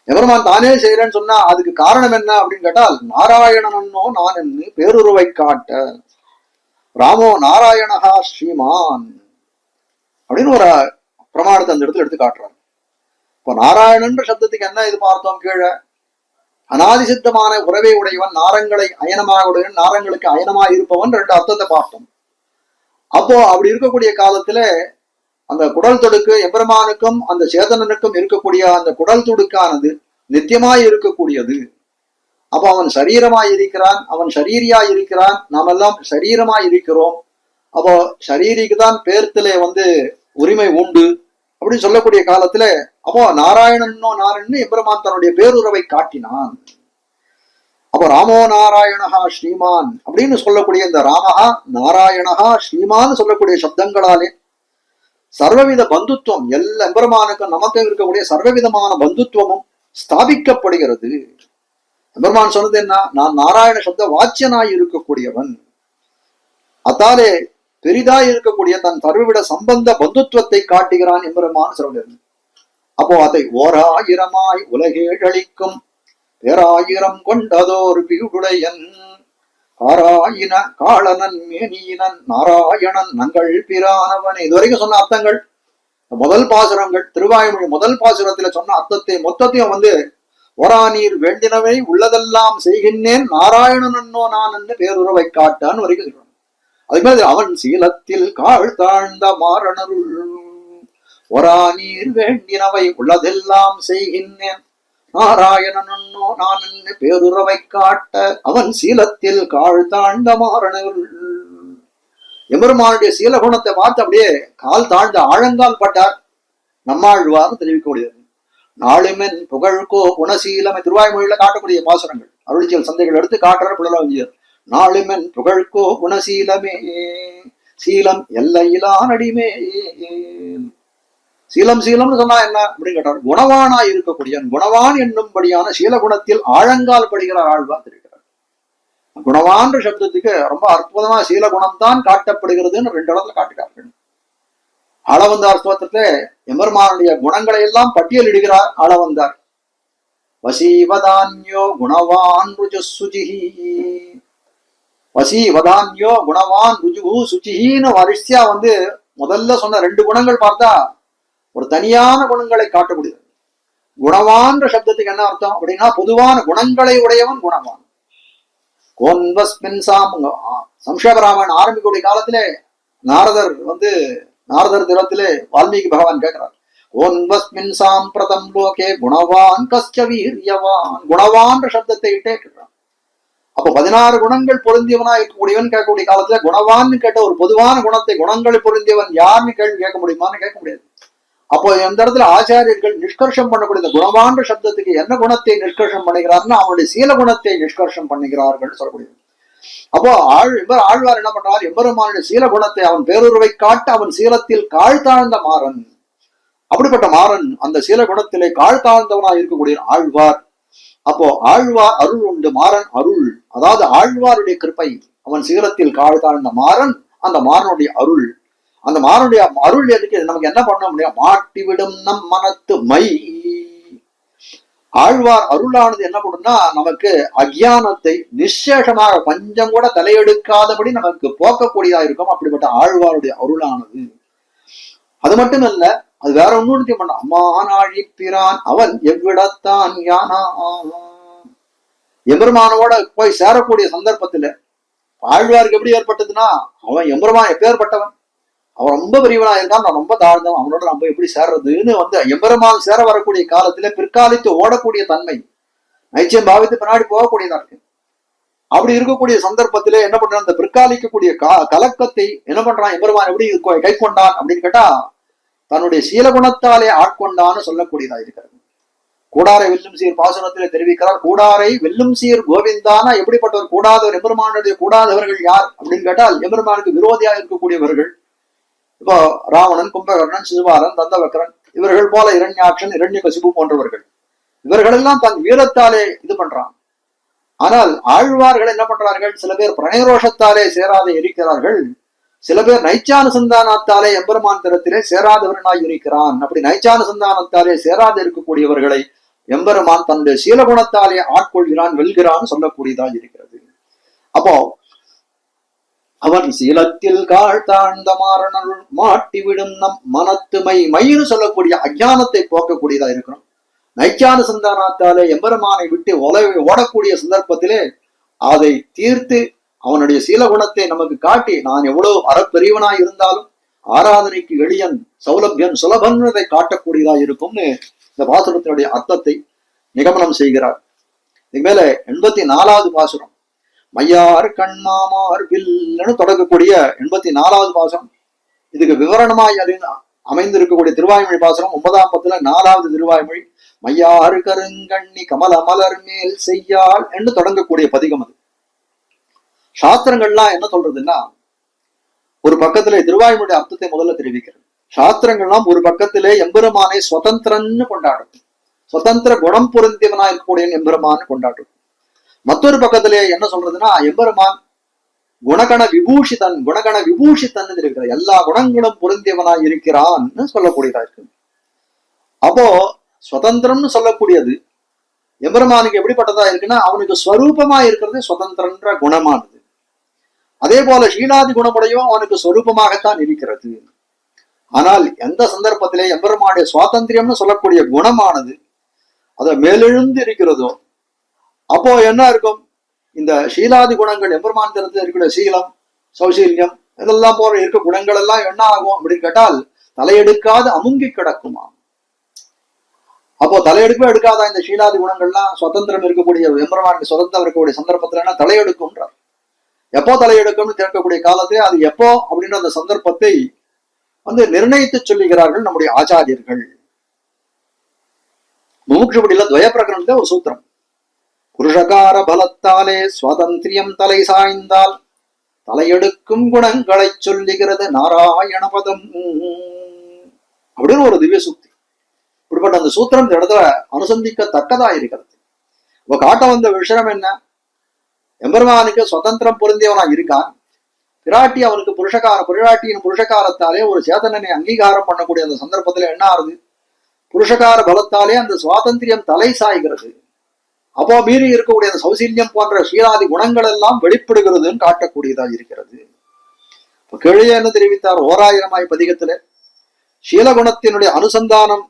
எம்பெருமான் தானே செய்யறேன்னு சொன்னா அதுக்கு காரணம் என்ன அப்படின்னு கேட்டால் நாராயணனோ நான் என்று பேருருவை காட்ட. ராமோ நாராயணஹா ஸ்ரீமான் அப்படின்னு ஒரு பிரமாணத்தை அந்த இடத்துல எடுத்து காட்டுறாங்க. இப்போ நாராயணன்ற சப்தத்துக்கு என்ன இது பார்த்தோம்? கீழே அனாதிசித்தமான உறவை உடையவன், நாரங்களை அயனமாக உடையவன், நாரங்களுக்கு அயனமாக இருப்பவன், 2 அர்த்தத்தை பார்த்தோம். அப்போ அப்படி இருக்கக்கூடிய காலத்துல அந்த குடல் தொடுக்கு எம்பெருமானுக்கும் அந்த சேதனனுக்கும் இருக்கக்கூடிய அந்த குடல் தொடுக்கானது நித்தியமாய் இருக்கக்கூடியது. அப்போ அவன் சரீரமாய் இருக்கிறான், அவன் ஷரீரியாய் இருக்கிறான், நாம் எல்லாம் சரீரமாய் இருக்கிறோம். அப்போ ஷரீரிக்கு தான் பேர்த்திலே உரிமை உண்டு அப்படின்னு சொல்லக்கூடிய காலத்துல அப்போ நாராயணனோ நாராயணன் எம்பெருமான் தன்னுடைய பேருறவை காட்டினான். அப்போ ராமோ நாராயணஹா ஸ்ரீமான் அப்படின்னு சொல்லக்கூடிய இந்த ராமஹா நாராயணஹா ஸ்ரீமான் சொல்லக்கூடிய சப்தங்களாலே சர்வவித பந்துத்துவம் எல்லா எம்பெருமானுக்கும் நமக்கும் இருக்கக்கூடிய சர்வவிதமான பந்துத்துவமும் ஸ்தாபிக்கப்படுகிறது. எம்பெருமான் சொன்னது என்ன? நான் நாராயண சப்த வாச்சியனாய் இருக்கக்கூடியவன், அத்தாலே பெரிதாய் இருக்கக்கூடிய தன் சர்வவிட சம்பந்த பந்துத்துவத்தை காட்டுகிறான் எம்பெருமான் சொல்றது. அப்போ அதை ஓராயிரமாய் உலகேழளிக்கும் பேராயிரம் கொண்டதோர் பியுடையன் ஆராயின காளனன் மேனியினன் நாராயணன் நங்கள் பிரானவன். இதுவரைக்கும் சொன்ன அர்த்தங்கள் முதல் பாசுரங்கள், திருவாய்மொழி முதல் பாசுரத்துல சொன்ன அர்த்தத்தை மொத்தத்தையும் ஒரா நீர் வேண்டினவை உள்ளதெல்லாம் செய்கின்றேன் நாராயணனோ நான் என்று பேருறவை காட்டான்னு வரைக்கும் சொல்றான். அதுக்கு மேல அவன் சீலத்தில் கால் தாழ்ந்த மாரணருள் ஒரா நீர் வேண்டினவை உள்ளதெல்லாம் செய்கின்றேன் நாராயணனோ நான் என்று பேருறவை காட்ட அவன் சீலத்தில் கால் தாழ்ந்த மாரணருள். எம்பெருமானுடைய சீலகுணத்தை பார்த்து அப்படியே கால் தாழ்ந்த ஆழங்கால் பட்டார் நம்மாழ்வார் தெரிவிக்கக்கூடியது. நாளுமென் புகழ்கோ குணசீலமை திருவாய்மொழியில காட்டக்கூடிய பாசுரங்கள் அருளிச்சல் சந்தைகள் எடுத்து காட்டுற பிள்ளை நாளுமென் புகழ்கோ குணசீலமே, சீலம் எல்லையிலா நடிமே. சீலம் சீலம்னு சொன்னா என்ன அப்படின்னு கேட்டார். குணவானா இருக்கக்கூடிய குணவான் என்னும்படியான சீலகுணத்தில் ஆழங்கால் படுகிறார் ஆழ்வார் இருக்கிறார். குணவான்ற சப்தத்துக்கு ரொம்ப அற்புதமா சீலகுணம் தான் காட்டப்படுகிறதுன்னு 2 இடத்துல காட்டுகிறார்கள். ஆளவந்தார் ஸ்தோத்திரத்துல எம்பெருமானுடைய குணங்களை எல்லாம் பட்டியலிடுகிறார் ஆளவந்தார். வசீவதான்யோ குணவான் ருஜு சுஜிஹி, வசீவதான்யோ குணவான் ருஜு சுஜிஹின்னு வரிசையா முதல்ல சொன்ன 2 குணங்கள் பார்த்தா ஒரு தனியான குணங்களை காட்ட முடியாது. குணவான்ற சப்தத்துக்கு என்ன அர்த்தம் அப்படின்னா பொதுவான குணங்களை உடையவன் குணவான். சம்ஷேபராமன் ஆரம்பிக்கக்கூடிய காலத்திலே நாரதர் தினத்திலே வால்மீகி பகவான் கேட்கிறார், கோன்வஸ்மின் சாம்பிரதம் லோகே குணவான் கஸ்ய வீரியவான். குணவான்ற சப்தத்தை இட்டே கேட்கிறான். அப்ப 16 குணங்கள் பொருந்தியவனா இருக்கக்கூடியவன் கேட்கக்கூடிய காலத்துல குணவான்னு கேட்ட ஒரு பொதுவான குணத்தை குணங்களை பொருந்தியவன் யாருன்னு கேள்வி கேட்க முடியுமான்னு கேட்க முடியாது. அப்போ இந்த இடத்துல ஆச்சாரியர்கள் நிஷ்கர்ஷம் பண்ணக்கூடிய இந்த குணவான்ற சப்தத்துக்கு என்ன குணத்தை நிஷ்கர்ஷம் பண்ணுகிறார்னா அவனுடைய சீல குணத்தை நிஷ்கர்ஷம் பண்ணுகிறார்கள் சொல்லக்கூடியது. அப்போ ஆழ்வார் என்ன பண்றார், எம்பெருமானுடைய சீல குணத்தை அவன் பேருருவை காட்ட அவன் சீலத்தில் காழ்த்தாழ்ந்த மாறன். அப்படிப்பட்ட மாறன் அந்த சீல குணத்திலே காழ்த்தாழ்ந்தவனா இருக்கக்கூடிய ஆழ்வார். அப்போ ஆழ்வார் அருள் உண்டு, மாறன் அருள், அதாவது ஆழ்வாருடைய கிருப்பை. அவன் சீலத்தில் காழ்த்தாழ்ந்த மாறன், அந்த மாறனுடைய அருள். அந்த மாறனுடைய அருள் எதுக்கு நமக்கு என்ன பண்ண முடியும், மாட்டிவிடும் நம் மனத்து மை. ஆழ்வார் அருளானது என்ன பண்ணும்னா நமக்கு அஜ்ஞானத்தை நிச்சேஷமாக கொஞ்சம் கூட தலையெடுக்காதபடி நமக்கு போக்கக்கூடியதா இருக்கும். அப்படிப்பட்ட ஆழ்வாருடைய அருளானது. அது மட்டும் இல்ல, அது வேற ஒண்ணு பண்ண அம்மானாழிப்பிரான் அவன் எவ்விடத்தான் யானா. எம்பெருமானோட போய் சேரக்கூடிய சந்தர்ப்பத்துல ஆழ்வாருக்கு எப்படி ஏற்பட்டதுன்னா, அவன் எம்பெருமான் எப்பேற்பட்டவன், அவன் ரொம்ப பெரியவனா இருக்கான், நான் ரொம்ப தாழ்ந்தவன், அவனோட நம்ம எப்படி சேர்றதுன்னு எம்பெருமான் சேர வரக்கூடிய காலத்துல பிற்காலித்து ஓடக்கூடிய தன்மை, நைச்சியம் பாவித்து பின்னாடி போகக்கூடியதா இருக்கு. அப்படி இருக்கக்கூடிய சந்தர்ப்பத்திலே என்ன பண்றான், அந்த பிற்காலிக்கக்கூடிய கலக்கத்தை என்ன பண்றான் எம்பெருமான் எப்படி கை கொண்டான் அப்படின்னு கேட்டா தன்னுடைய சீலகுணத்தாலே ஆட்கொண்டான்னு சொல்லக்கூடியதா இருக்கிறது. கூடாரை வெல்லும் சீர் பாசுரத்திலே தெரிவிக்கிறார், கூடாரை வெல்லும் சீர் கோவிந்தானா எப்படிப்பட்டவர், கூடாதவர் எம்பெருமானுடைய கூடாதவர்கள் யார் அப்படின்னு கேட்டால் எம்பெருமானுக்கு விரோதியா இருக்கக்கூடியவர்கள். இப்போ ராவணன், கும்பகர்ணன், சிசுபாலன், தந்தவக்கரன், இவர்கள் போல இரண்யாட்சன், இரண்யகசிபு போன்றவர்கள், இவர்களெல்லாம் தன் வீரத்தாலே இது பண்றான். ஆனால் ஆழ்வார்கள் என்ன பண்றார்கள், சில பேர் பிரணயரோஷத்தாலே சேராத இருக்கிறார்கள், சில பேர் நைச்சானுசந்தானத்தாலே எம்பெருமான் தரத்திலே சேராதவர்களாய் இருக்கிறான். அப்படி நைச்சானுசந்தானத்தாலே சேராத இருக்கக்கூடியவர்களை எம்பெருமான் தன்னுடைய சீலகுணத்தாலே ஆட்கொள்கிறான், வெல்கிறான் சொல்லக்கூடியதாக இருக்கிறது. அப்போ அவன் சீலத்தில் தாழ்ந்த மாறனல் மாட்டிவிடும் நம் மனத்துமை மைன்னு சொல்லக்கூடிய அஜானத்தை போக்கக்கூடியதா இருக்கணும். நைச்சானுசந்தானத்தாலே எம்பெருமானை விட்டு ஓடக்கூடிய சந்தர்ப்பத்திலே அதை தீர்த்து அவனுடைய சீலகுணத்தை நமக்கு காட்டி, நான் எவ்வளவு அறப்பெரியவனாய் இருந்தாலும் ஆராதனைக்கு எளியன் சௌலபியன் சுலபன்றதை காட்டக்கூடியதா இருக்கும்னு இந்த பாசுரத்தினுடைய அர்த்தத்தை நிகமனம் செய்கிறார். இதுக்கு மேல 84வது பாசுரம், மையார் கண்மாமார் வில்லுன்னு தொடங்கக்கூடிய 84வது பாசுரம். இதுக்கு விவரணமாய் அமைந்திருக்கக்கூடிய திருவாய்மொழி பாசுரம் 9ஆம் பத்துல 4வது திருவாய்மொழி. மையாறு கருங்கண்ணி கமல மலர் மேல் செய்யாள் என்று தொடங்கக்கூடிய பதிகம். அது சாஸ்திரங்கள்லாம் என்ன சொல்றதுன்னா, ஒரு பக்கத்திலே திருவாய்மொழி அர்த்தத்தை முதல்ல தெரிவிக்கிறது. சாஸ்திரங்கள்லாம் ஒரு பக்கத்திலே எம்பெருமானை சுதந்திரன்னு கொண்டாடும், சுதந்திர குணம் பொருந்தியவனா இருக்கக்கூடிய எம்பெருமான்னு கொண்டாடும். மற்றொரு பக்கத்திலே என்ன சொல்றதுன்னா, எம்பெருமான் குணகண விபூஷிதன், குணகண விபூஷிதன் இருக்கிற எல்லா குணங்களும் பொருந்தியவனாய் இருக்கிறான்னு சொல்லக்கூடியதா இருக்கு. அப்போ சுதந்திரம்னு சொல்லக்கூடியது எம்பெருமானுக்கு எப்படிப்பட்டதா இருக்குன்னா, அவனுக்கு ஸ்வரூபமா இருக்கிறது சுதந்திரன்ற குணமானது. அதே போல ஷீலாதி குணமுடையும் அவனுக்கு ஸ்வரூபமாகத்தான் இருக்கிறது. ஆனால் எந்த சந்தர்ப்பத்திலே எம்பெருமானுடைய சுவாதந்திரியம்னு சொல்லக்கூடிய குணமானது அதை மேலெழுந்து இருக்கிறதோ அப்போ என்ன இருக்கும், இந்த ஷீலாதி குணங்கள் எம்பெருமான் திறத்தில் இருக்கிற சீலம், சௌசீல்யம் இதெல்லாம் போல இருக்க குணங்கள் எல்லாம் என்ன ஆகும் அப்படின்னு கேட்டால் தலையெடுக்காது அமுங்கி கிடக்குமா. அப்போ தலையெடுக்கவே எடுக்காதா இந்த ஷீலாதி குணங்கள்லாம் சுதந்திரம் இருக்கக்கூடிய எம்பெருமானுக்கு சுதந்திரம் இருக்கக்கூடிய சந்தர்ப்பத்துல என்ன தலையெடுக்கும்ன்றார். எப்போ தலையெடுக்கும்னு கேட்கக்கூடிய காலத்தை அது எப்போ அப்படின்ற அந்த சந்தர்ப்பத்தை நிர்ணயித்து சொல்லுகிறார்கள் நம்முடைய ஆச்சாரியர்கள். முமுட்சுபடியில துவய பிரகரணத்துல ஒரு சூத்திரம், புருஷகார பலத்தா கையாலே சுவாதந்திரியம் தலை சாய்ந்தால் தலையெடுக்கும் குணங்களை சொல்லுகிறது நாராயணபதம் அப்படின்னு ஒரு திவ்ய சூக்தி. இப்படிப்பட்ட அந்த சூத்திரம் இந்த இடத்துல அனுசந்திக்கத்தக்கதா இருக்கிறது. இப்ப காட்ட வந்த விஷயம் என்ன? எம்பெருமானுக்கு சுதந்திரம் பொருந்தியவனா இருக்கான். பிராட்டி அவனுக்கு பிராட்டியின் புருஷகாரத்தாலே ஒரு சேதனனை அங்கீகாரம் பண்ணக்கூடிய அந்த சந்தர்ப்பத்துல என்ன ஆறுது? புருஷகார பலத்தாலே அந்த சுவாதந்திரியம் தலை சாய்கிறது. அப்போ மீறி இருக்கக்கூடிய அந்த சௌசீல்யம் போன்ற ஸ்ரீராதி குணங்கள் எல்லாம் வெளிப்படுகிறதுன்னு காட்டக்கூடியதா இருக்கிறது. இப்ப கீழே என்ன தெரிவித்தார்? 1000 பதிகத்துல சீலகுணத்தினுடைய அனுசந்தானம்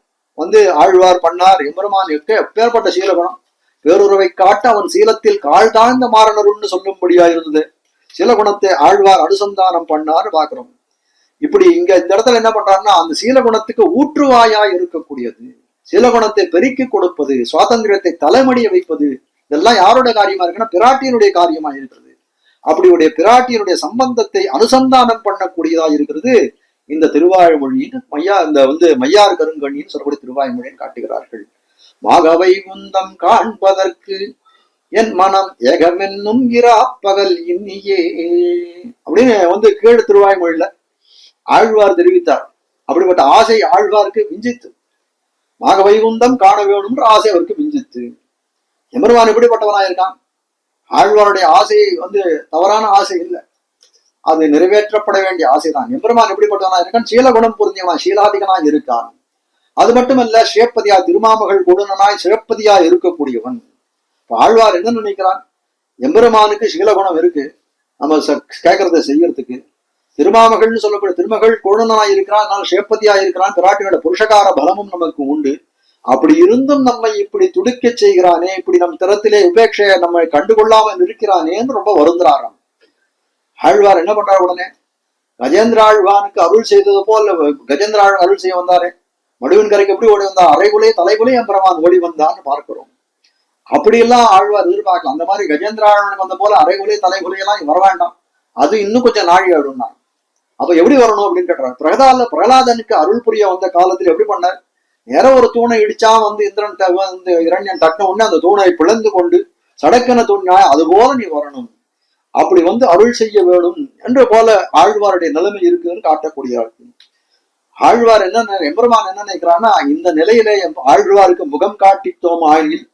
ஆழ்வார் பண்ணார். எம்பெருமானுக்கு எப்பேற்பட்ட சீலகுணம்! பேருறவை காட்ட அவன் சீலத்தில் கால் தாழ்ந்த மாறனருன்னு சொல்லும்படியா இருந்தது. சீலகுணத்தை ஆழ்வார் அனுசந்தானம் பண்ணார் பாக்குறோம். இப்படி இங்க இந்த இடத்துல என்ன பண்றாருன்னா, அந்த சீலகுணத்துக்கு ஊற்றுவாயா இருக்கக்கூடியது, சீலகுணத்தை பெருக்கி கொடுப்பது, சுவாதந்திரத்தை தலைமடிய வைப்பது, இதெல்லாம் யாரோட காரியமா இருக்குன்னா பிராட்டியினுடைய காரியமா இருக்கிறது. அப்படியுடைய பிராட்டியினுடைய சம்பந்தத்தை அனுசந்தானம் பண்ணக்கூடியதா இருக்கிறது இந்த திருவாய்மொழின்னு மையார் கருங்கண்ணின்னு சொல்லக்கூடிய திருவாய்மொழின்னு காட்டுகிறார்கள். மாகவை குந்தம் காண்பதற்கு என் மனம் ஏகமென்னும் இராப்பகல் இன்னியே அப்படின்னு கீழ் திருவாய்மொழியில ஆழ்வார் தெரிவித்தார். அப்படிப்பட்ட ஆசை ஆழ்வாருக்கு விஞ்சித்து, மாக வைகுந்தம் காண வேணும்ன்ற ஆசை அவருக்கு விஞ்சித்து. எம்பெருமான் எப்படிப்பட்டவனாயிருக்கான்? ஆழ்வாருடைய ஆசை தவறான ஆசை இல்லை, அது நிறைவேற்றப்பட வேண்டிய ஆசைதான். எம்பெருமான் எப்படிப்பட்டவனா இருக்கான்? சீலகுணம் பொருந்தியவனா, சீலாதிகனாய் இருக்கான். அது மட்டுமல்ல, சிவப்பதியா திருமாமகள் குணனாய் சிவப்பதியா இருக்கக்கூடியவன். ஆழ்வார் என்ன நினைக்கிறான்? எம்பெருமானுக்கு சீலகுணம் இருக்கு, நம்ம கேட்கறத செய்யறதுக்கு. திருமாமகள்னு சொல்லக்கூடிய திருமகள் குணனாய் இருக்கிறான், அதனால சிவப்பதியா இருக்கிறான். பிராட்டியோட புருஷகார பலமும் நமக்கு உண்டு. அப்படி இருந்தும் நம்மை இப்படி துடிக்க செய்கிறானே, இப்படி நம் திறத்திலே உபேட்சைய நம்மை கண்டுகொள்ளாமல் இருக்கிறானேன்னு ரொம்ப வருந்துறாராம். ஆழ்வார் என்ன பண்றார்? உடனே கஜேந்திர ஆழ்வானுக்கு அருள் செய்தது போல் கஜேந்திர ஆழ்வான் அருள் செய்ய வந்தாரே, மடுவின் கரைக்கு எப்படி ஓடி வந்தா? அரைகுலே தலைகுலே எம்பெருமான் ஓடி வந்தான்னு பார்க்கிறோம். அப்படியெல்லாம் ஆழ்வார் எதிர்பார்க்கலாம். அந்த மாதிரி கஜேந்திர ஆழ்வானுக்கு வந்த போல அரைகுலே தலைகுலையெல்லாம் வர வேண்டாம், அது இன்னும் கொஞ்சம் நாழி ஆடும்னா. அப்ப எப்படி வரணும் அப்படின்னு கேட்டார். பிரகலாதனுக்கு அருள் புரிய வந்த காலத்துல எப்படி பண்ணார்? நேர ஒரு தூணை இடிச்சா இந்திரன் இரண்யன் தட்டின உடனே அந்த தூணை பிளந்து கொண்டு சடக்கன தூணினா அது போல நீ வரணும், அப்படி அருள் செய்ய வேணும் என்று போல ஆழ்வாருடைய நிலைமை இருக்குன்னு காட்டக்கூடிய ஆழ்வார் என்ன எம்பெருமான் என்ன நினைக்கிறான்னா, இந்த நிலையிலே ஆழ்வாருக்கு முகம் காட்டித்தோம் ஆயில்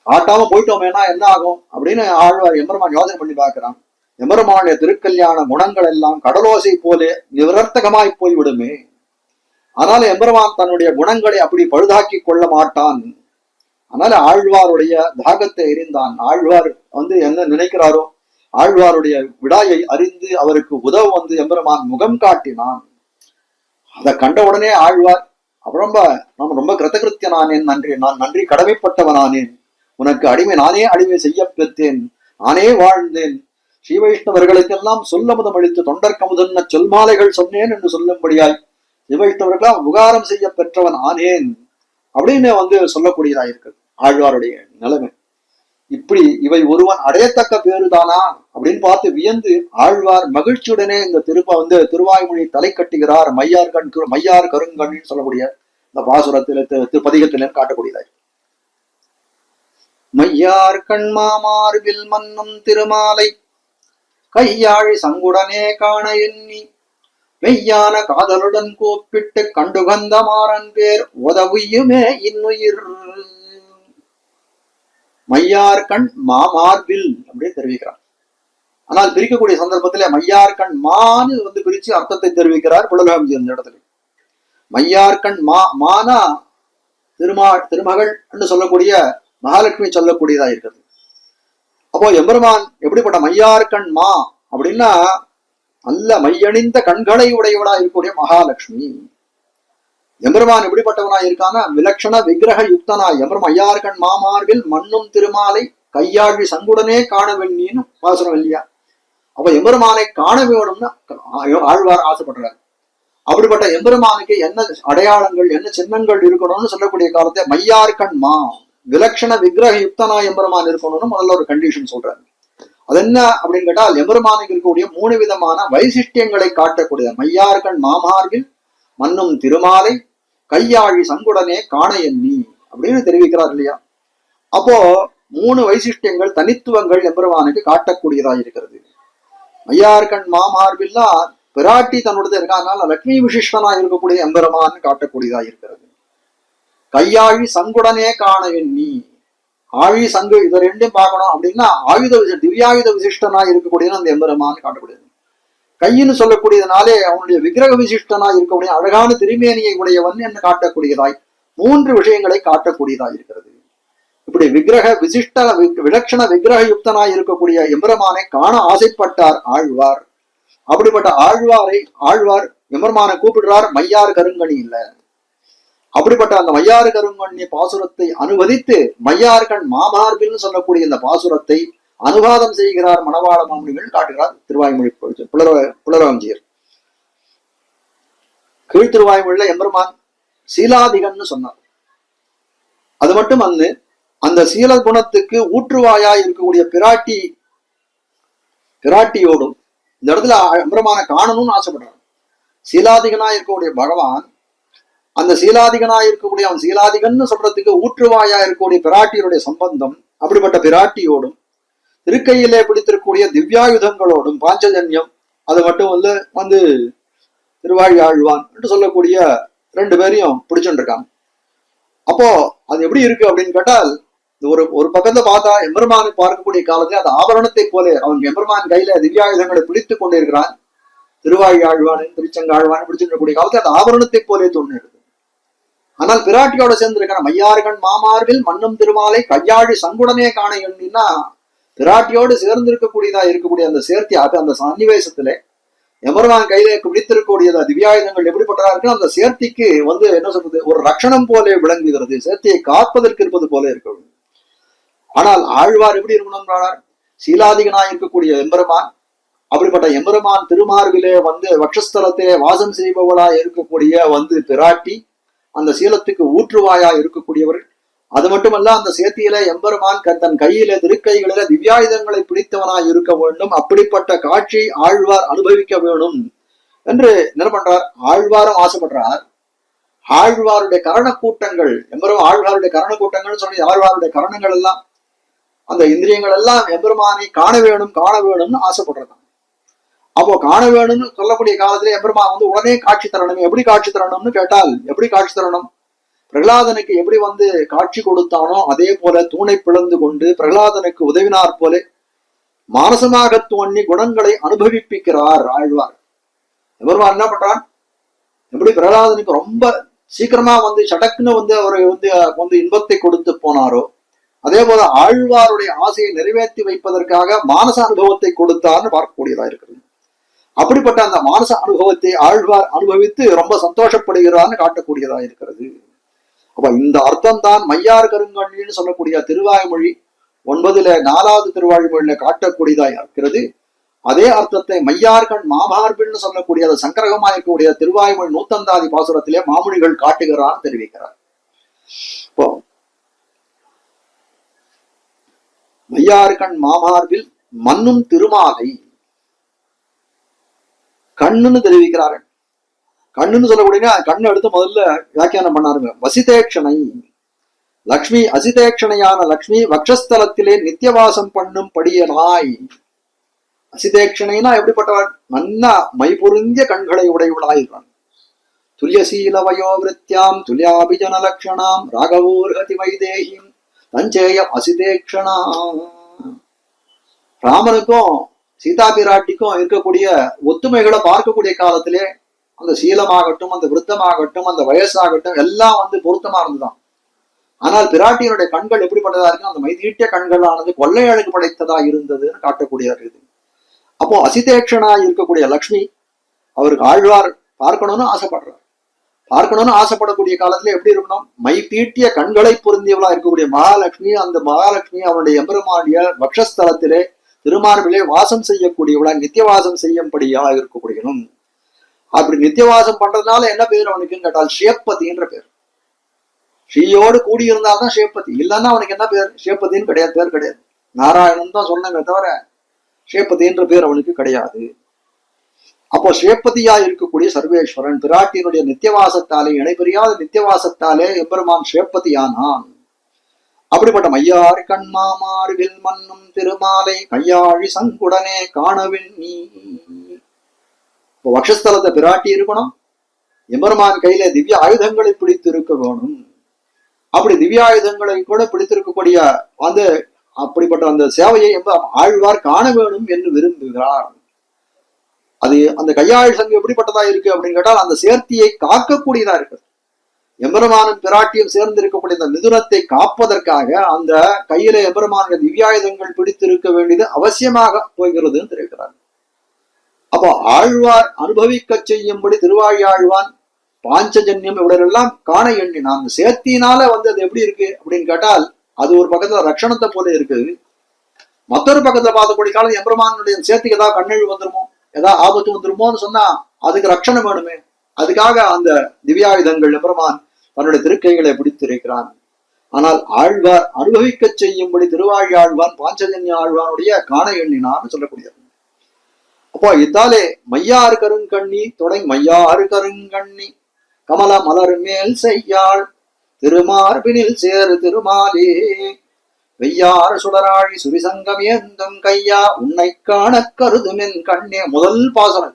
காட்டாம போயிட்டோமேனா என்ன ஆகும் அப்படின்னு ஆழ்வார் எம்பெருமான் யோசனை பண்ணி பார்க்கிறான். எம்பெருமானுடைய திருக்கல்யாண குணங்கள் எல்லாம் கடலோசை போலே நிவர்த்தகமாய் போய்விடுமே. அதனால எம்பெருமான் தன்னுடைய குணங்களை அப்படி பழுதாக்கி கொள்ள மாட்டான். அதனால ஆழ்வாருடைய தாகத்தை எறிந்தான். ஆழ்வார் என்ன நினைக்கிறாரோ ஆழ்வாருடைய விடாயை அறிந்து அவருக்கு உதவ எம்பெருமான் முகம் காட்டினான். அதை கண்ட உடனே ஆழ்வார் நான் ரொம்ப கிருத்தகிருத்தியனானேன், நான் நன்றி கடமைப்பட்டவனானேன், உனக்கு நானே அடிமை செய்ய பெற்றேன், நானே வாழ்ந்தேன், ஸ்ரீ வைஷ்ணவர்களுக்கெல்லாம் சொல்லமுதம் அளித்து தொண்டர்கமுதன்ன சொல்மாலைகள் சொன்னேன் என்று சொல்லும்படியாய் ஸ்ரீ வைஷ்ணவர்களாம் உபகாரம் செய்ய பெற்றவன் ஆனேன் அப்படின்னு சொல்லக்கூடியதா இருக்குது ஆழ்வாருடைய நிலைமை. இப்படி இவை ஒருவன் அடையத்தக்க பேருதானா அப்படின்னு பார்த்து வியந்து ஆழ்வார் மகிழ்ச்சியுடனே இந்த திருவாய்மொழி தலை கட்டுகிறார். மையார் கருங்கண் சொல்லக்கூடிய இந்த பாசுரத்தில பதிகத்தில காட்டக்கூடியதாய். மையார் கண்மாமார்பில் மன்னும் திருமாலை கையாழி சங்குடனே காண எண்ணி மெய்யான காதலுடன் கூப்பிட்டு கண்டுகந்த மாறன் பேர் உதவியுமே இன்னுயிர். மையார் கண் மாமார்பில் அப்படின்னு தெரிவிக்கிறார். ஆனால் பிரிக்கக்கூடிய சந்தர்ப்பத்திலே மையார் கண் மான்னு பிரிச்சு அர்த்தத்தை தெரிவிக்கிறார் புலகாமிஜி அந்த இடத்துல. மையார் கண் மானா திருமகள் என்று சொல்லக்கூடிய மகாலட்சுமி சொல்லக்கூடியதா இருக்கிறது. அப்போ எம்பெருமான் எப்படிப்பட்ட மையார் கண் மா அப்படின்னா நல்ல மையணிந்த கண்களை உடையவளா இருக்கக்கூடிய மகாலட்சுமி. எம்பெருமான் எப்படிப்பட்டவனா இருக்கானா விலட்சண விக்கிரக யுக்தனாய் மையார் கண் மாமார்பில் மண்ணும் திருமாலை கையாழி சங்குடனே காண வெண்ணின்னு பாசுரம் இல்லையா? அப்ப எம்பெருமானை காண வேணும்னு ஆழ்வார் ஆசைப்படுறாரு. அப்படிப்பட்ட எம்பெருமானுக்கு என்ன அடையாளங்கள் என்ன சின்னங்கள் இருக்கணும்னு சொல்லக்கூடிய காலத்தை மையார் கண் மா விலட்சண விக்கிரக யுக்தனா எம்பெருமான் இருக்கணும்னு முதல்ல ஒரு கண்டிஷன் சொல்றாரு. அது என்ன அப்படின்னு கேட்டால் எம்பெருமானுக்கு இருக்கக்கூடிய 3 விதமான வைசிஷ்டியங்களை காட்டக்கூடிய மையார் கண் மாமார்பில் மன்னும் திருமாலை கையாழி சங்குடனே காண எண்ணி அப்படின்னு தெரிவிக்கிறார் இல்லையா? அப்போ மூணு வைசிஷ்டியங்கள் தனித்துவங்கள் எம்பெருமானுக்கு காட்டக்கூடியதாக இருக்கிறது. மையார்கண் மாமார்பில்லாம் பிராட்டி தன்னுடைய இருக்கா, அதனால லட்சுமி விசிஷ்டனா இருக்கக்கூடிய எம்பெருமான் காட்டக்கூடியதா இருக்கிறது. கையாழி சங்குடனே காண எண்ணி, ஆழி சங்கு இதை ரெண்டும் பார்க்கணும் அப்படின்னா திவ்யாயுத விசிஷ்டனா இருக்கக்கூடிய அந்த எம்பெருமான் காட்டக்கூடியது. கையின்னு சொல்லக்கூடியதுனாலே அவனுடைய விக்கிரக விசிஷ்டனா இருக்கக்கூடிய அழகான திருமேனியை உடையவன் என்று காட்டக்கூடியதாய் மூன்று விஷயங்களை காட்டக்கூடியதாய் இருக்கிறது. இப்படி விக்கிரக விசிஷ்ட விலட்சண விக்கிரக யுக்தனாய் இருக்கக்கூடிய எம்பெருமானை காண ஆசைப்பட்டார் ஆழ்வார். அப்படிப்பட்ட ஆழ்வார் எம்பெருமானை கூப்பிடுறார். மையார் கருங்கணி இல்ல, அப்படிப்பட்ட அந்த மையாறு கருங்கண்ணி பாசுரத்தை அனுவதித்து மையார்கண் மாமார்பில் சொல்லக்கூடிய இந்த பாசுரத்தை அனுவாதம் செய்கிறார் மணவாள மாமுனிகள் காட்டுகிறார் திருவாய்மொழி புலரவஞ்சியர். கீழ் திருவாய்மொழியில எம்பெருமான் சீலாதிகன்னு சொன்னார். அது மட்டும் அந்த சீல குணத்துக்கு ஊற்றுவாயாய் இருக்கக்கூடிய பிராட்டியோடும் இந்த இடத்துல எம்பெருமான காணணும்னு ஆசைப்படுறார். சீலாதிகனா இருக்கக்கூடிய பகவான் அந்த சீலாதிகனா இருக்கக்கூடிய அவன் சீலாதிகன்னு சொல்றதுக்கு ஊற்றுவாயா இருக்கக்கூடிய பிராட்டியருடைய சம்பந்தம். அப்படிப்பட்ட பிராட்டியோடும் திருக்கையிலே பிடித்திருக்கக்கூடிய திவ்யாயுதங்களோடும் பாஞ்சஜன்யம் அது மட்டும் திருவாழி ஆழ்வான் என்று சொல்லக்கூடிய ரெண்டு பேரையும் பிடிச்சுட்டு இருக்காங்க. அப்போ அது எப்படி இருக்கு அப்படின்னு கேட்டால், ஒரு பக்கத்தை பார்த்தா எம்பெருமானை பார்க்கக்கூடிய காலத்துல அந்த ஆபரணத்தை போல அவன் எம்பெருமான் கையில திவ்யாயுதங்களை பிடித்துக் கொண்டிருக்கிறான். திருவாழி ஆழ்வான் திருச்செங்காழ்வான் பிடிச்சுட்டு இருக்கக்கூடிய காலத்துல அந்த ஆபரணத்தை போலே தோன்றுகிறது. ஆனால் பிராட்டியோட சேர்ந்து இருக்கிற மையார்கண் மாமார்பில் மன்னும் திருமாலை கையாழி சங்குடனே காண எண்ணினா பிராட்டியோடு சேர்ந்து இருக்கக்கூடிய அந்த சேர்த்தியாக அந்த சன்னிவேசத்துல எம்பெருமான் கையில பிடித்திருக்கக்கூடிய திவ்யாயுதங்கள் எப்படிப்பட்டதா இருக்கு, அந்த சேர்த்திக்கு என்ன சொல்றது, ஒரு ரட்சணம் போல விளங்குகிறது, சேர்த்தியை காப்பதற்கு இருப்பது போல இருக்கிறது. ஆனால் ஆழ்வார் எப்படி இருக்கணும், சீலாதிகனாய் இருக்கக்கூடிய எம்பெருமான், அப்படிப்பட்ட எம்பெருமான் திருமார்பிலே வக்ஷஸ்தலத்திலே வாசம் செய்பவளா இருக்கக்கூடிய பிராட்டி, அந்த சீலத்துக்கு ஊற்றுவாயா இருக்கக்கூடியவர். அது மட்டுமல்ல அந்த சேர்த்தியில எம்பெருமான் தன் கையில திருக்கைகளில திவ்யாயுதங்களை பிடித்தவனாய் இருக்க வேண்டும். அப்படிப்பட்ட காட்சி ஆழ்வார் அனுபவிக்க வேணும் என்று என்ன பண்றார், ஆழ்வாரும் ஆசைப்படுறார். ஆழ்வாருடைய கரண கூட்டங்கள் ஆழ்வாருடைய கரண கூட்டங்கள் சொல்லி ஆழ்வாருடைய கரணங்கள் எல்லாம் அந்த இந்திரியங்கள் எல்லாம் எம்பெருமானை காண வேணும்னு ஆசைப்படுறதான். அப்போ காண வேணும்னு சொல்லக்கூடிய காலத்துல எம்பெருமான் உடனே காட்சி தரணும். எப்படி காட்சி தரணும்னு கேட்டால், எப்படி காட்சி தரணும், பிரகலாதனுக்கு எப்படி காட்சி கொடுத்தானோ அதே போல தூணை பிளந்து கொண்டு பிரகலாதனுக்கு உதவினார் போல மானசமாக தோன்றி குணங்களை அனுபவிப்பிக்கிறார் ஆழ்வார். எம்பெருமான் என்ன பண்றான், எப்படி பிரகலாதனுக்கு ரொம்ப சீக்கிரமா சடக்குன்னு அவரை இன்பத்தை கொடுத்து போனாரோ அதே போல ஆழ்வாருடைய ஆசையை நிறைவேற்றி வைப்பதற்காக மானச அனுபவத்தை கொடுத்தார்னு பார்க்கக்கூடியதா இருக்கிறது. அப்படிப்பட்ட அந்த மானச அனுபவத்தை ஆழ்வார் அனுபவித்து ரொம்ப சந்தோஷப்படுகிறார்னு காட்டக்கூடியதா இருக்கிறது. அப்ப இந்த அர்த்தம் தான் மையார் கருங்கண்ணின்னு சொல்லக்கூடிய திருவாய்மொழி 9 4வது திருவாய்மொழியில காட்டக்கூடியதா இருக்கிறது. அதே அர்த்தத்தை மையார்கண் மாமார்பின்னு சொல்லக்கூடிய சங்கரகமா இருக்கக்கூடிய திருவாய்மொழி 105 பாசுரத்திலே மாமுனிகள் காட்டுகிறார் தெரிவிக்கிறார். இப்போ மையார்கண் மாமார்பில் மன்னும் திருமாலை கண்ணுன்னு தெரிவிக்கிறார்கள். கண்ணுன்னு சொல்லக்கூடிய கண்ணு எடுத்து முதல்ல வியாக்கியானம் பண்ணாருங்க. வசிதேக்ஷனை லக்ஷ்மி, அசிதேக்ஷணையான லக்ஷ்மி வக்ஷஸ்தலத்திலே நித்தியவாசம் பண்ணும் படியனாய். அசிதேக்ஷணைனா எப்படிப்பட்டவள், நன்னா மைபுரிந்திய கண்களை உடையவளாயிருக்கான். துல்யசீல வயோவிருத்தியாம் துல்யாபிஜன லக்ஷணாம் ராகவோர்ஹதி வைதேகிம் தஞ்சேய அசிதேக்ஷணா. ராமனுக்கும் சீதா பிராட்டிக்கும் இருக்கக்கூடிய ஒத்துமைகளை பார்க்கக்கூடிய காலத்திலே அந்த சீலமாகட்டும் அந்த விருத்தமாகட்டும் அந்த வயசாகட்டும் எல்லாம் பொருத்தமா இருந்துதான். ஆனால் பிராட்டியனுடைய கண்கள் எப்படிப்பட்டதா இருக்கு, அந்த மைதீட்டிய கண்களானது கொள்ளை அழகு படைத்ததா இருந்ததுன்னு காட்டக்கூடியதா இருக்குது. அப்போ அசிதேக்ஷனா இருக்கக்கூடிய லக்ஷ்மி அவருக்கு ஆழ்வார் பார்க்கணும்னு ஆசைப்படுறார். பார்க்கணும்னு ஆசைப்படக்கூடிய காலத்துல எப்படி இருக்கணும், மை தீட்டிய கண்களை பொருந்தியவளா இருக்கக்கூடிய மகாலட்சுமி, அந்த மகாலட்சுமி அவனுடைய எம்பெருமானிய வக்ஷஸ்தலத்திலே திருமார்பிலே வாசம் செய்யக்கூடியவளா நித்தியவாசம் செய்யும்படியா இருக்கக்கூடியனும். அப்படி நித்தியவாசம் பண்றதுனால என்ன பேர் அவனுக்குன்னு கேட்டால் ஷேப்பதின்ற பேர். ஸ்ரீயோடு கூடியிருந்தால்தான் ஷேப்பதி, இல்லைன்னா அவனுக்கு என்ன பேர், ஷேப்பதின்னு கிடையாது, பேர் கிடையாது. நாராயணன் தான் சொன்னமே தவிர ஷேப்பதின்ற பேர் அவனுக்கு கிடையாது. அப்போ ஷேப்பதியா இருக்கக்கூடிய சர்வேஸ்வரன் பிராட்டியினுடைய நித்தியவாசத்தாலே, இணைபெரியாத நித்தியவாசத்தாலே எம்பெருமான் ஷேப்பதியானான். அப்படிப்பட்ட மையாறு கண்மாமாறு வில் மன்னும் திருமாலை கையாழி சங்குடனே காணவின் நீ. வக்ஷஸ்தலத்தை பிராட்டி இருக்கணும், எம்பெருமான் கையில திவ்ய ஆயுதங்களை பிடித்து இருக்க வேணும். அப்படி திவ்ய ஆயுதங்களை கூட பிடித்திருக்கக்கூடிய அந்த அப்படிப்பட்ட அந்த சேவையை ஆழ்வார் காண வேணும் என்று விரும்புகிறார். அது அந்த கையாழ் சங்கு எப்படிப்பட்டதா இருக்கு அப்படின்னு கேட்டால் அந்த சேர்த்தியை காக்கக்கூடியதா இருக்கு. எம்பெருமானும் பிராட்டியும் சேர்ந்து இருக்கக்கூடிய அந்த மிதுனத்தை காப்பதற்காக அந்த கையில எம்பெருமான திவ்யாயுதங்கள் பிடித்திருக்க வேண்டியது அவசியமாக போகிறதுன்னு தெரிவிக்கிறார். அப்போ ஆழ்வார் அனுபவிக்க செய்யும்படி திருவாழியாழ்வான் பாஞ்சஜன்யம் இவரெல்லாம் காண எண்ணினான். அந்த சேர்த்தினால அது எப்படி இருக்கு அப்படின்னு கேட்டால் அது ஒரு பக்கத்துல ரட்சணத்தை போல இருக்கு. மற்றொரு பக்கத்துல பார்த்தக்கூடிய காலம் எம்பெருமானுடைய சேர்த்திக்கு ஏதாவது கண்ணழிவு வந்துருமோ, ஏதாவது ஆபத்து வந்துருமோன்னு சொன்னா அதுக்கு ரட்சணம் வேணுமே. அதுக்காக அந்த திவ்யாயுதங்கள் எம்பெருமான் தன்னுடைய திருக்கைகளை பிடித்திருக்கிறான். ஆனால் ஆழ்வார் அனுபவிக்க செய்யும்படி திருவாழியாழ்வான் பாஞ்சஜன்ய ஆழ்வானுடைய காண எண்ணினான்னு சொல்லக்கூடியது. அப்போ இத்தாலே மையாறு கருங்கண்ணி தொடங்கி மையாறு கருங்கண்ணி கமல மலர் மேல் செய்யாள் திருமார்பினில் சேரு திருமாலே வெய்யாறு சுடராழி சுரிசங்கம் ஏந்தும் கையா உன்னை காண கருதுமென் கண்ணே. முதல் பாசனம்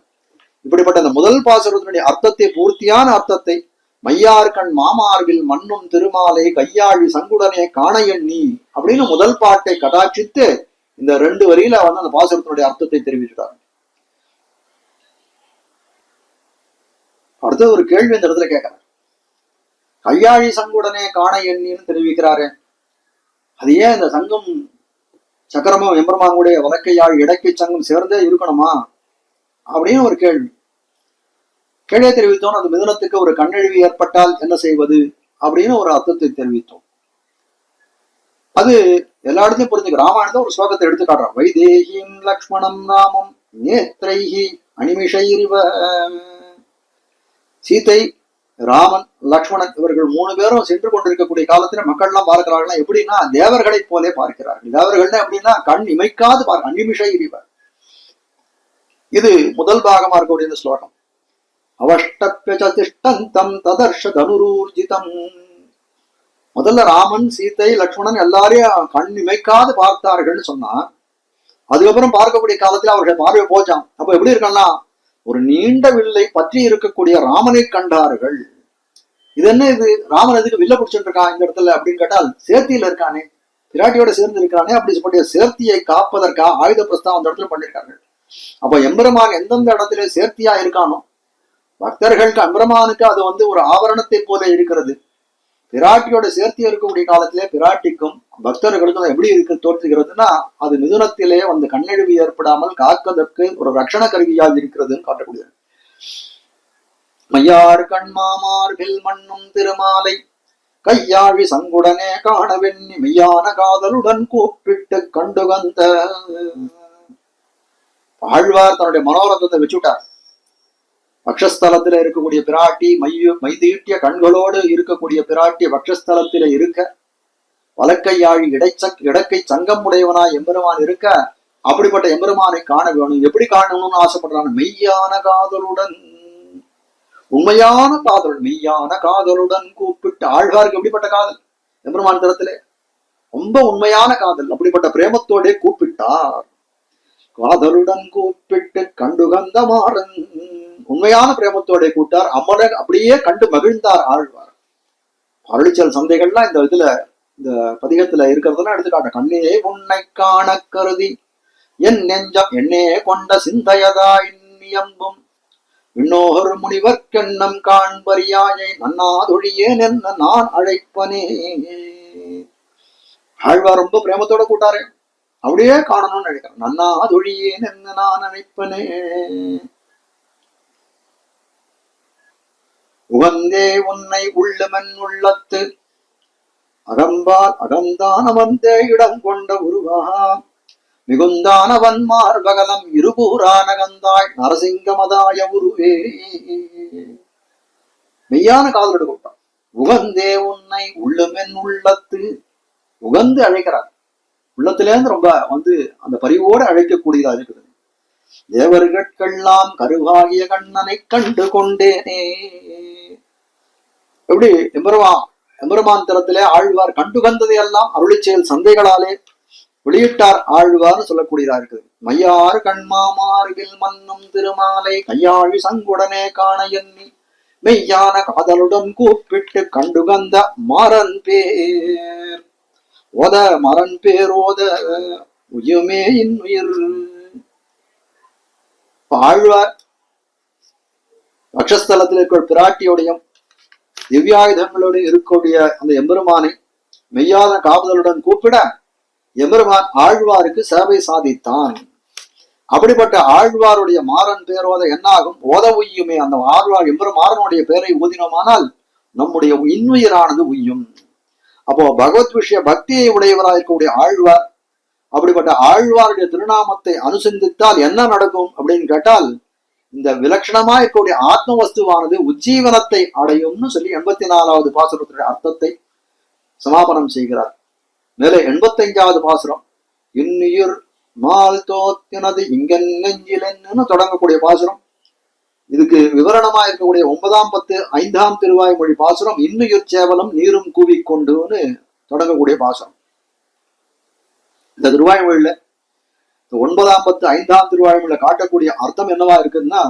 இப்படிப்பட்ட அந்த முதல் பாசனத்தினுடைய அர்த்தத்தை, பூர்த்தியான அர்த்தத்தை மையார் கண் மாமார்பில் மண்ணும் திருமாலை கையாழி சங்குடனே காண எண்ணி அப்படின்னு முதல் பாட்டை கடாட்சித்து இந்த 2 வரியில அந்த பாசுரத்தினுடைய அர்த்தத்தை தெரிவிச்சுட்டார். அடுத்தது ஒரு கேள்வி இந்த இடத்துல கேட்கிறார். கையாழி சங்குடனே காண எண்ணின்னு தெரிவிக்கிறாரு, அது ஏன் இந்த சங்கம் சக்கரமும் எம்பெருமானுடைய வலக்கையாழ் இடக்கை சங்கம் சேர்ந்தே இருக்கணுமா அப்படின்னு ஒரு கேள்வி. கேள்வியை தெரிவித்தோம். அந்த மிதுனத்துக்கு ஒரு கண்ணழிவு ஏற்பட்டால் என்ன செய்வது அப்படின்னு ஒரு அர்த்தத்தை தெரிவித்தோம். அது எல்லா இடத்தையும் புரிஞ்சுக்க ராமாயணத்தை ஒரு ஸ்லோகத்தை எடுத்து காட்டுறோம். வைதேகிம் லக்ஷ்மணம் ராமம் நேத்ரைஹி அனிமிஷைரிவ. சீதை, ராமன், லக்ஷ்மணன் இவர்கள் 3 பேரும் சென்று கொண்டிருக்கக்கூடிய காலத்துல மக்கள் எல்லாம் பார்க்கிறார்கள். எப்படின்னா தேவர்களை போலே பார்க்கிறார்கள். தேவர்கள்னா எப்படின்னா கண் இமைக்காது அனிமிஷைரிவ. இது முதல் பாகமா இருக்கக்கூடிய இந்த ஸ்லோகம். அவஷ்டப்யதிஷ்டந்தம் ததர்ஷ தனுரூர்ஜிதம். முதல்ல ராமன், சீதை, லக்ஷ்மணன் எல்லாரையும் கண் இமைக்காது பார்த்தார்கள்னு சொன்னா, அதுக்கப்புறம் பார்க்கக்கூடிய காலத்துல அவர்கள் பார்வை போச்சான். அப்ப எப்படி இருக்கன்னா ஒரு நீண்ட வில்லை பற்றி இருக்கக்கூடிய ராமனை கண்டார்கள். இது என்ன, இது ராமன் எதுக்கு வில்ல பிடிச்சிட்டு இருக்கான் இந்த இடத்துல அப்படின்னு கேட்டால் சேர்த்தியில இருக்கானே, பிராட்டியோட சேர்ந்து இருக்கிறானே, அப்படி சொல்லக்கூடிய சேர்த்தியை காப்பதற்காக ஆயுத பிரஸ்தாவம் அந்த இடத்துல பண்ணியிருக்கார்கள். அப்ப எம்பெருமான் எந்தெந்த இடத்துல சேர்த்தியா இருக்கானோ பக்தர்களுக்கு எம்பெருமானுக்கு அது ஒரு ஆவரணத்தை போல இருக்கிறது. பிராட்டியோட சேர்த்தி இருக்கக்கூடிய காலத்திலே பிராட்டிக்கும் பக்தர்களுக்கும் எப்படி இருக்கு தோற்றுகிறதுனா அது மிதுனத்திலே கண்ணழிவு ஏற்படாமல் காப்பதற்கு ஒரு ரட்சண கருவியாக இருக்கிறதுன்னு காட்டக்கூடியது. மையார் கண்மாமார் வில் மண்ணும் திருமாலை கையாழி சங்குடனே காணவெண்ணி மெய்யான காதலுடன் கூப்பிட்டு கண்டுகந்த. ஆழ்வார் தன்னுடைய மனோரதத்தை வச்சுட்டார். பக்ஷஸ்தலத்துல இருக்கக்கூடிய பிராட்டி மைதீட்டிய கண்களோடு இருக்கக்கூடிய பிராட்டி பக்ஷஸ்தலத்தில இருக்க, வலக்கையாழி இடக்கை சங்கம் உடையவனாய் எம்பெருமான் இருக்க, அப்படிப்பட்ட எம்பெருமானை காண வேணும். எப்படி காணணும்னு ஆசைப்படுறான்? மெய்யான காதலுடன், உண்மையான காதல், மெய்யான காதலுடன் கூப்பிட்டு. ஆழ்வாருக்கு எப்படிப்பட்ட காதல் எம்பெருமான் தரத்திலே? ரொம்ப உண்மையான காதல். அப்படிப்பட்ட பிரேமத்தோட கூப்பிட்டார். காதலுடன் கூப்பிட்டு கண்டுகந்த மாறன், உண்மையான பிரேமத்தோட கூட்டார். அம்மனை அப்படியே கண்டு மகிழ்ந்தார் ஆழ்வார். அருளிச்சல் சந்தைகள்லாம் இந்த இதுல இந்த பதிகத்துல இருக்கிறதெல்லாம் எடுத்துக்காட்ட. கண்ணே உன்னை காண கருதி என் நெஞ்சம் என்னே கொண்ட சிந்தையதா இன்னியம்பும் விண்ணோகர் முனிவர்க்கெண்ணம் காண்பரியாயை நன்னாதொழியேன் என்ன நான் அழைப்பனே. ஆழ்வார் ரொம்ப பிரேமத்தோட கூட்டாரே, அப்படியே காணணும்னு நினைக்கிறேன். நன்னாதொழியேன் என்ன நான் அழைப்பனே. உகந்தே உன்னை உள்ளமன் உள்ளத்து அகம்பால் அகந்தானவந்தே இடம் கொண்ட உருவா மிகுந்தானவன் மார்பகலம் இருபூரானகந்தாய் நரசிங்கமதாய உருவே. மெய்யான காதலோடு கூட்டம். உகந்தே உன்னை உள்ளமென் உள்ளத்து, உகந்து அழைக்கிறார். உள்ளத்திலேருந்து ரொம்ப அந்த பரிவோடு அழைக்கக்கூடியதா இருக்கிறது. தேவர்கட்கெல்லாம் கருவாகிய கண்ணனை கண்டு கொண்டேனே. எப்படி எம்பெருமான் எம்பெருமான் தலத்திலே ஆழ்வார் கண்டுகந்ததை எல்லாம் அருளிச்செயல் சந்தைகளாலே வெளியிட்டார் ஆழ்வார்னு சொல்லக்கூடியதா இருக்குது. மையாறு கண்மாமார்பில் மன்னும் திருமாலை கையாழி சங்குடனே காண எண்ணி மெய்யான காதலுடன் கூப்பிட்டு கண்டுகந்த மாறன் பேர் ஓத மரன் பேர் ஓத உயுமே இன்னுயிர். ஆழ்வார் வக்ஷஸ்தலத்தில் இருக்கிற பிராட்டியோடையும் திவ்யாயுதங்களோடு இருக்கக்கூடிய அந்த எம்பெருமானை மெய்யான காதலுடன் கூப்பிட எம்பெருமான் ஆழ்வாருக்கு சேவை சாதித்தான். அப்படிப்பட்ட ஆழ்வாருடைய மாறன் பேரோத என்னாகும்? ஓத உய்யுமே. அந்த ஆழ்வார் எம்பெருமாறனுடைய பேரை ஊதினோமானால் நம்முடைய இன்னுயிரானது உய்யும். அப்போ பகவத் விஷய பக்தியை உடையவராக இருக்கக்கூடிய ஆழ்வார், அப்படிப்பட்ட ஆழ்வாருடைய திருநாமத்தை அனுசந்தித்தால் என்ன நடக்கும் அப்படின்னு கேட்டால், இந்த விலட்சணமா இருக்கக்கூடிய ஆத்ம வஸ்துவானது உஜ்ஜீவனத்தை அடையும்னு சொல்லி 84வது பாசுரத்துடைய அர்த்தத்தை சமாபனம் செய்கிறார். மேலே 85வது பாசுரம் இன்னுயிர் மால் தோத்தினது இங்கன் நெஞ்சிலன்னு தொடங்கக்கூடிய பாசுரம். இதுக்கு விவரணமா இருக்கக்கூடிய 9ஆம் 10 5ஆம் திருவாய்மொழி பாசுரம் இன்னுயிர் சேவலம் நீரும் கூவிக்கொண்டுன்னு தொடங்கக்கூடிய பாசுரம். இந்த திருவாய்மொழியில 9ஆம் 10 5ஆம் திருவாய்மொழியில காட்டக்கூடிய அர்த்தம் என்னவா இருக்குன்னா,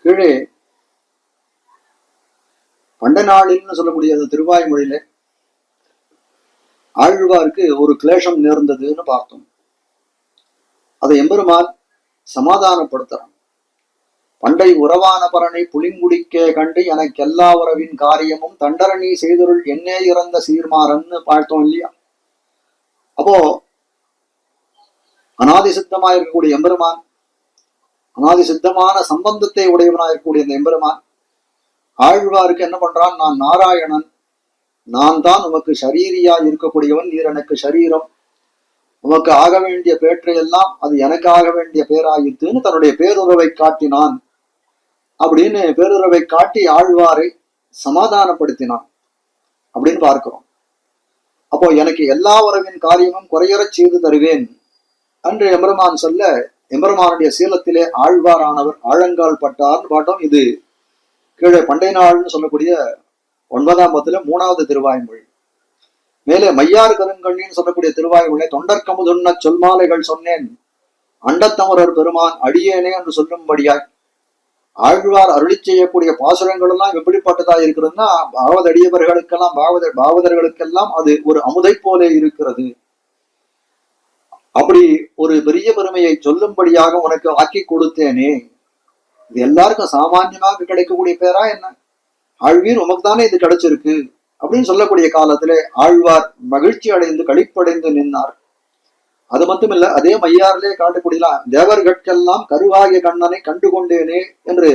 கீழே பண்ட நாளில்னு சொல்லக்கூடிய அந்த திருவாய்மொழியில ஆழ்வாருக்கு ஒரு கிளேஷம் நேர்ந்ததுன்னு பார்த்தோம். அதை எம்பெருமான் சமாதானப்படுத்துறான். பண்டை உறவான பரனை புலிங்குடிக்கே கண்டு எனக்கு எல்லா உறவின் காரியமும் தண்டரணி செய்தொருள் என்னே இறந்த சீர்மாறன்னு பார்த்தோம் இல்லையா? அப்போ அனாதி சித்தமா இருக்கக்கூடிய எம்பெருமான், அனாதி சித்தமான சம்பந்தத்தை உடையவனா இருக்கக்கூடிய இந்த எம்பெருமான் ஆழ்வாருக்கு என்ன பண்றான்? நான் நாராயணன், நான் தான் உமக்கு ஷரீரியா இருக்கக்கூடியவன், நீர் எனக்கு ஷரீரம், உமக்கு ஆக வேண்டிய பேற்றையெல்லாம் அது எனக்கு ஆக வேண்டிய பேராயித்துன்னு தன்னுடைய பேருறவை காட்டினான். அப்படின்னு பேருறவை காட்டி ஆழ்வாரை சமாதானப்படுத்தினான் அப்படின்னு பார்க்கிறோம். அப்போ எனக்கு எல்லா உறவின் காரியமும் குறையறச் செய்து தருவேன் என்று எம்பெருமான் சொல்ல, எம்பெருமானுடைய சீலத்திலே ஆழ்வாரானவர் ஆழங்கால் பட்டார்னு பாட்டோம். இது கீழே பண்டை நாள்னு சொல்லக்கூடிய 9ஆம் 10 3வது திருவாய்மொழி. மேலே மையார் கருங்கண்ணின்னு சொல்லக்கூடிய திருவாய்மொழி தொண்டர்கமுதுன்ன சொல்மாலைகள் சொன்னேன் அண்டத்தமரர் பெருமான் அடியேனே என்று சொல்லும்படியாய் ஆழ்வார் அருளி செய்யக்கூடிய பாசுரங்கள் எல்லாம் எப்படிப்பட்டதா இருக்கிறதுன்னா, பாவதடியவர்களுக்கெல்லாம் பாவதர்களுக்கெல்லாம் அது ஒரு அமுதை போலே இருக்கிறது. அப்படி ஒரு பெரிய பெருமையை சொல்லும்படியாக உனக்கு ஆக்கி கொடுத்தேனே. இது எல்லாருக்கும் சாமான்யமாக கிடைக்கக்கூடிய பேரா என்ன? ஆழ்வீர் உமக்கு தானே இது கிடைச்சிருக்கு அப்படின்னு சொல்லக்கூடிய காலத்திலே ஆழ்வார் மகிழ்ச்சி அடைந்து களிப்படைந்து நின்றார். அது மட்டுமில்ல, அதே மையாரிலே காட்டக்கூடியலாம் தேவர்கட்கெல்லாம் கருவாகிய கண்ணனை கண்டுகொண்டேனே என்று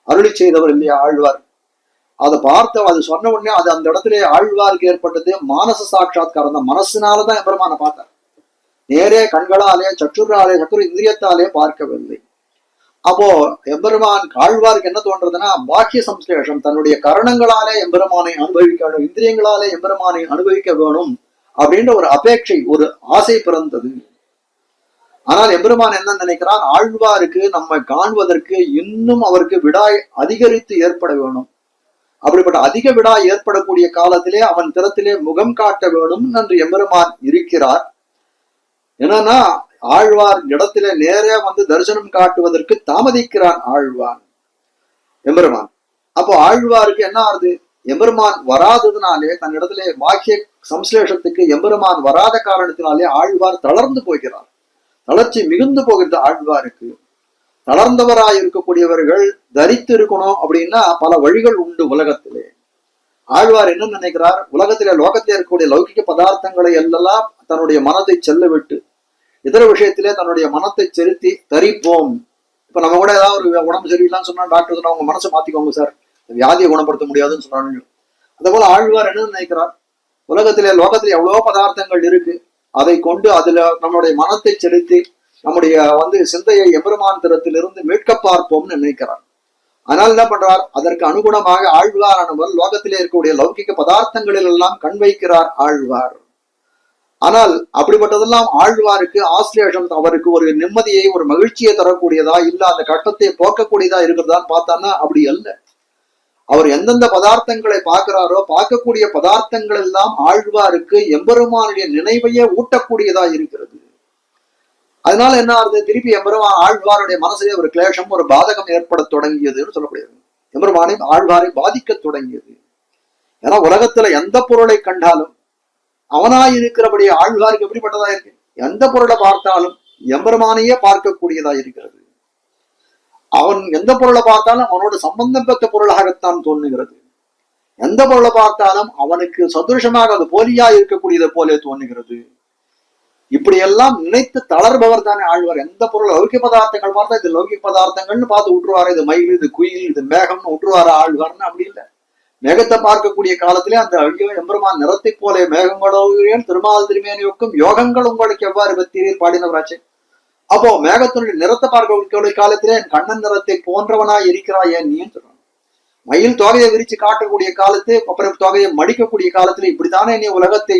அருளி செய்தவர் இல்லையா ஆழ்வார். அதை பார்த்த அது சொன்ன உடனே அது அந்த இடத்திலே ஆழ்வாருக்கு ஏற்பட்டது மானச சாட்சாத்காரம் தான். மனசினாலதான் எம்பெருமானை பார்த்தார். நேரே கண்களாலே சற்றுராலே சற்று இந்திரியத்தாலே பார்க்கவில்லை. அப்போ எம்பெருமான் ஆழ்வாருக்கு என்ன தோன்றதுன்னா, பாக்கிய சம்ஸ்லேஷம், தன்னுடைய கரணங்களாலே எம்பெருமானை அனுபவிக்க வேண்டும், இந்திரியங்களாலே எம்பெருமானை அனுபவிக்க வேணும் அப்படின்ற ஒரு அபேட்சை, ஒரு ஆசை பிறந்தது. ஆனால் எம்பெருமான் என்ன நினைக்கிறான்? ஆழ்வாருக்கு நம்மை காண்பதற்கு இன்னும் அவருக்கு விடாய் அதிகரித்து ஏற்பட வேணும். அப்படிப்பட்ட அதிக விடாய் ஏற்படக்கூடிய காலத்திலே அவன் திறத்திலே முகம் காட்ட வேணும் என்று எம்பெருமான் இருக்கிறார். என்னன்னா, ஆழ்வார் இடத்திலே நேரே வந்து தரிசனம் காட்டுவதற்கு தாமதிக்கிறான் ஆழ்வான் எம்பெருமான். அப்போ ஆழ்வாருக்கு என்ன ஆகுது? எம்பெருமான் வராததுனாலே, தன் இடத்திலே பாக்கிய சம்ஸ்லேஷத்துக்கு எம்பெருமான் வராத காரணத்தினாலே ஆழ்வார் தளர்ந்து போகிறார். தளர்ச்சி மிகுந்து போகிறது ஆழ்வாருக்கு. தளர்ந்தவராய் இருக்கக்கூடியவர்கள் தரித்து இருக்கணும் அப்படின்னா பல வழிகள் உண்டு உலகத்திலே. ஆழ்வார் என்ன நினைக்கிறார்? உலகத்திலே லோகத்திலே இருக்கக்கூடிய லௌகிக பதார்த்தங்களை எல்லாம் தன்னுடைய மனதை செல்ல விட்டு இதர விஷயத்திலே தன்னுடைய மனத்தை செலுத்தி தரிப்போம். இப்ப நம்ம கூட ஏதாவது ஒரு உடம்பு சரியில்லான்னு சொன்னா டாக்டர் சொன்னா உங்க மனசை மாத்திக்கோங்க சார், வியாதியை குணப்படுத்த முடியாதுன்னு சொன்னாங்க. அதே போல ஆழ்வார் என்ன நினைக்கிறார்? உலகத்திலே லோகத்திலே எவ்வளவோ பதார்த்தங்கள் இருக்கு, அதை கொண்டு அதுல நம்மளுடைய மனத்தை செலுத்தி நம்முடைய சிந்தையை எம்பெருமான் திறத்திலிருந்து மீட்க பார்ப்போம்னு நினைக்கிறார். ஆனால் என்ன பண்றார்? அதற்கு அனுகுணமாக ஆழ்வாரானவர் லோகத்திலே இருக்கக்கூடிய லௌகிக பதார்த்தங்களில் எல்லாம் கண் வைக்கிறார் ஆழ்வார். ஆனால் அப்படிப்பட்டதெல்லாம் ஆழ்வாருக்கு ஆஸ்லேஷம், அவருக்கு ஒரு நிம்மதியை, ஒரு மகிழ்ச்சியை தரக்கூடியதா இல்ல அந்த கட்டத்தை போக்கக்கூடியதா இருக்கிறதான்னு பார்த்தான்னா அப்படி அல்ல. அவர் எந்தெந்த பதார்த்தங்களை பார்க்கிறாரோ பார்க்கக்கூடிய பதார்த்தங்கள் எல்லாம் ஆழ்வாருக்கு எம்பெருமானுடைய நினைவையே ஊட்டக்கூடியதா இருக்கிறது. அதனால என்ன ஆகுது, திருப்பி எம்பெருமான் ஆழ்வாருடைய மனசிலே ஒரு கிளேஷம், ஒரு பாதகம் ஏற்பட தொடங்கியதுன்னு சொல்லக்கூடியது. எம்பெருமானை ஆழ்வாரை பாதிக்க தொடங்கியது. ஏன்னா உலகத்துல எந்த பொருளை கண்டாலும் அவனாயிருக்கிறபடி ஆழ்வாருக்கு எப்படிப்பட்டதா இருக்கு, எந்த பொருளை பார்த்தாலும் எம்பெருமானையே பார்க்கக்கூடியதா இருக்கிறது. அவன் எந்த பொருளை பார்த்தாலும் அவனோட சம்பந்தம் பெற்ற பொருளாகத்தான் தோன்றுகிறது. எந்த பொருளை பார்த்தாலும் அவனுக்கு சதுருஷமாக அது போலியா இருக்கக்கூடியதை போலே தோன்றுகிறது. இப்படியெல்லாம் நினைத்து தளர்பவர் தானே ஆழ்வார். எந்த பொருள் லௌகிக பதார்த்தங்கள் பார்த்தா இது லௌகிக பதார்த்தங்கள்னு பார்த்து விட்டுருவாரு, இது மயில், இது குயில், இது மேகம்னு விட்டுருவாரு ஆழ்வார்னு. அப்படி இல்லை. மேகத்தை பார்க்கக்கூடிய காலத்திலே அந்த ஐயோ எம்பெருமான் நிறத்தை போலே மேகங்களோன் திருமால் திருமேனியோக்கும் யோகங்கள் உங்களுக்கு எவ்வாறு பத்தீர் பாடினவராச்சு. அப்போ மேகத்தினுடைய நிறத்தை பார்க்கக்கூடிய காலத்திலே என் கண்ணன் நிறத்தை போன்றவனாய் இருக்கிறாய் ஏன் நீன்னு சொல்றான். மயில் தொகையை விரிச்சு காட்டக்கூடிய காலத்து, அப்புறம் தொகையை மடிக்கக்கூடிய காலத்துல இப்படித்தானே நீ உலகத்தை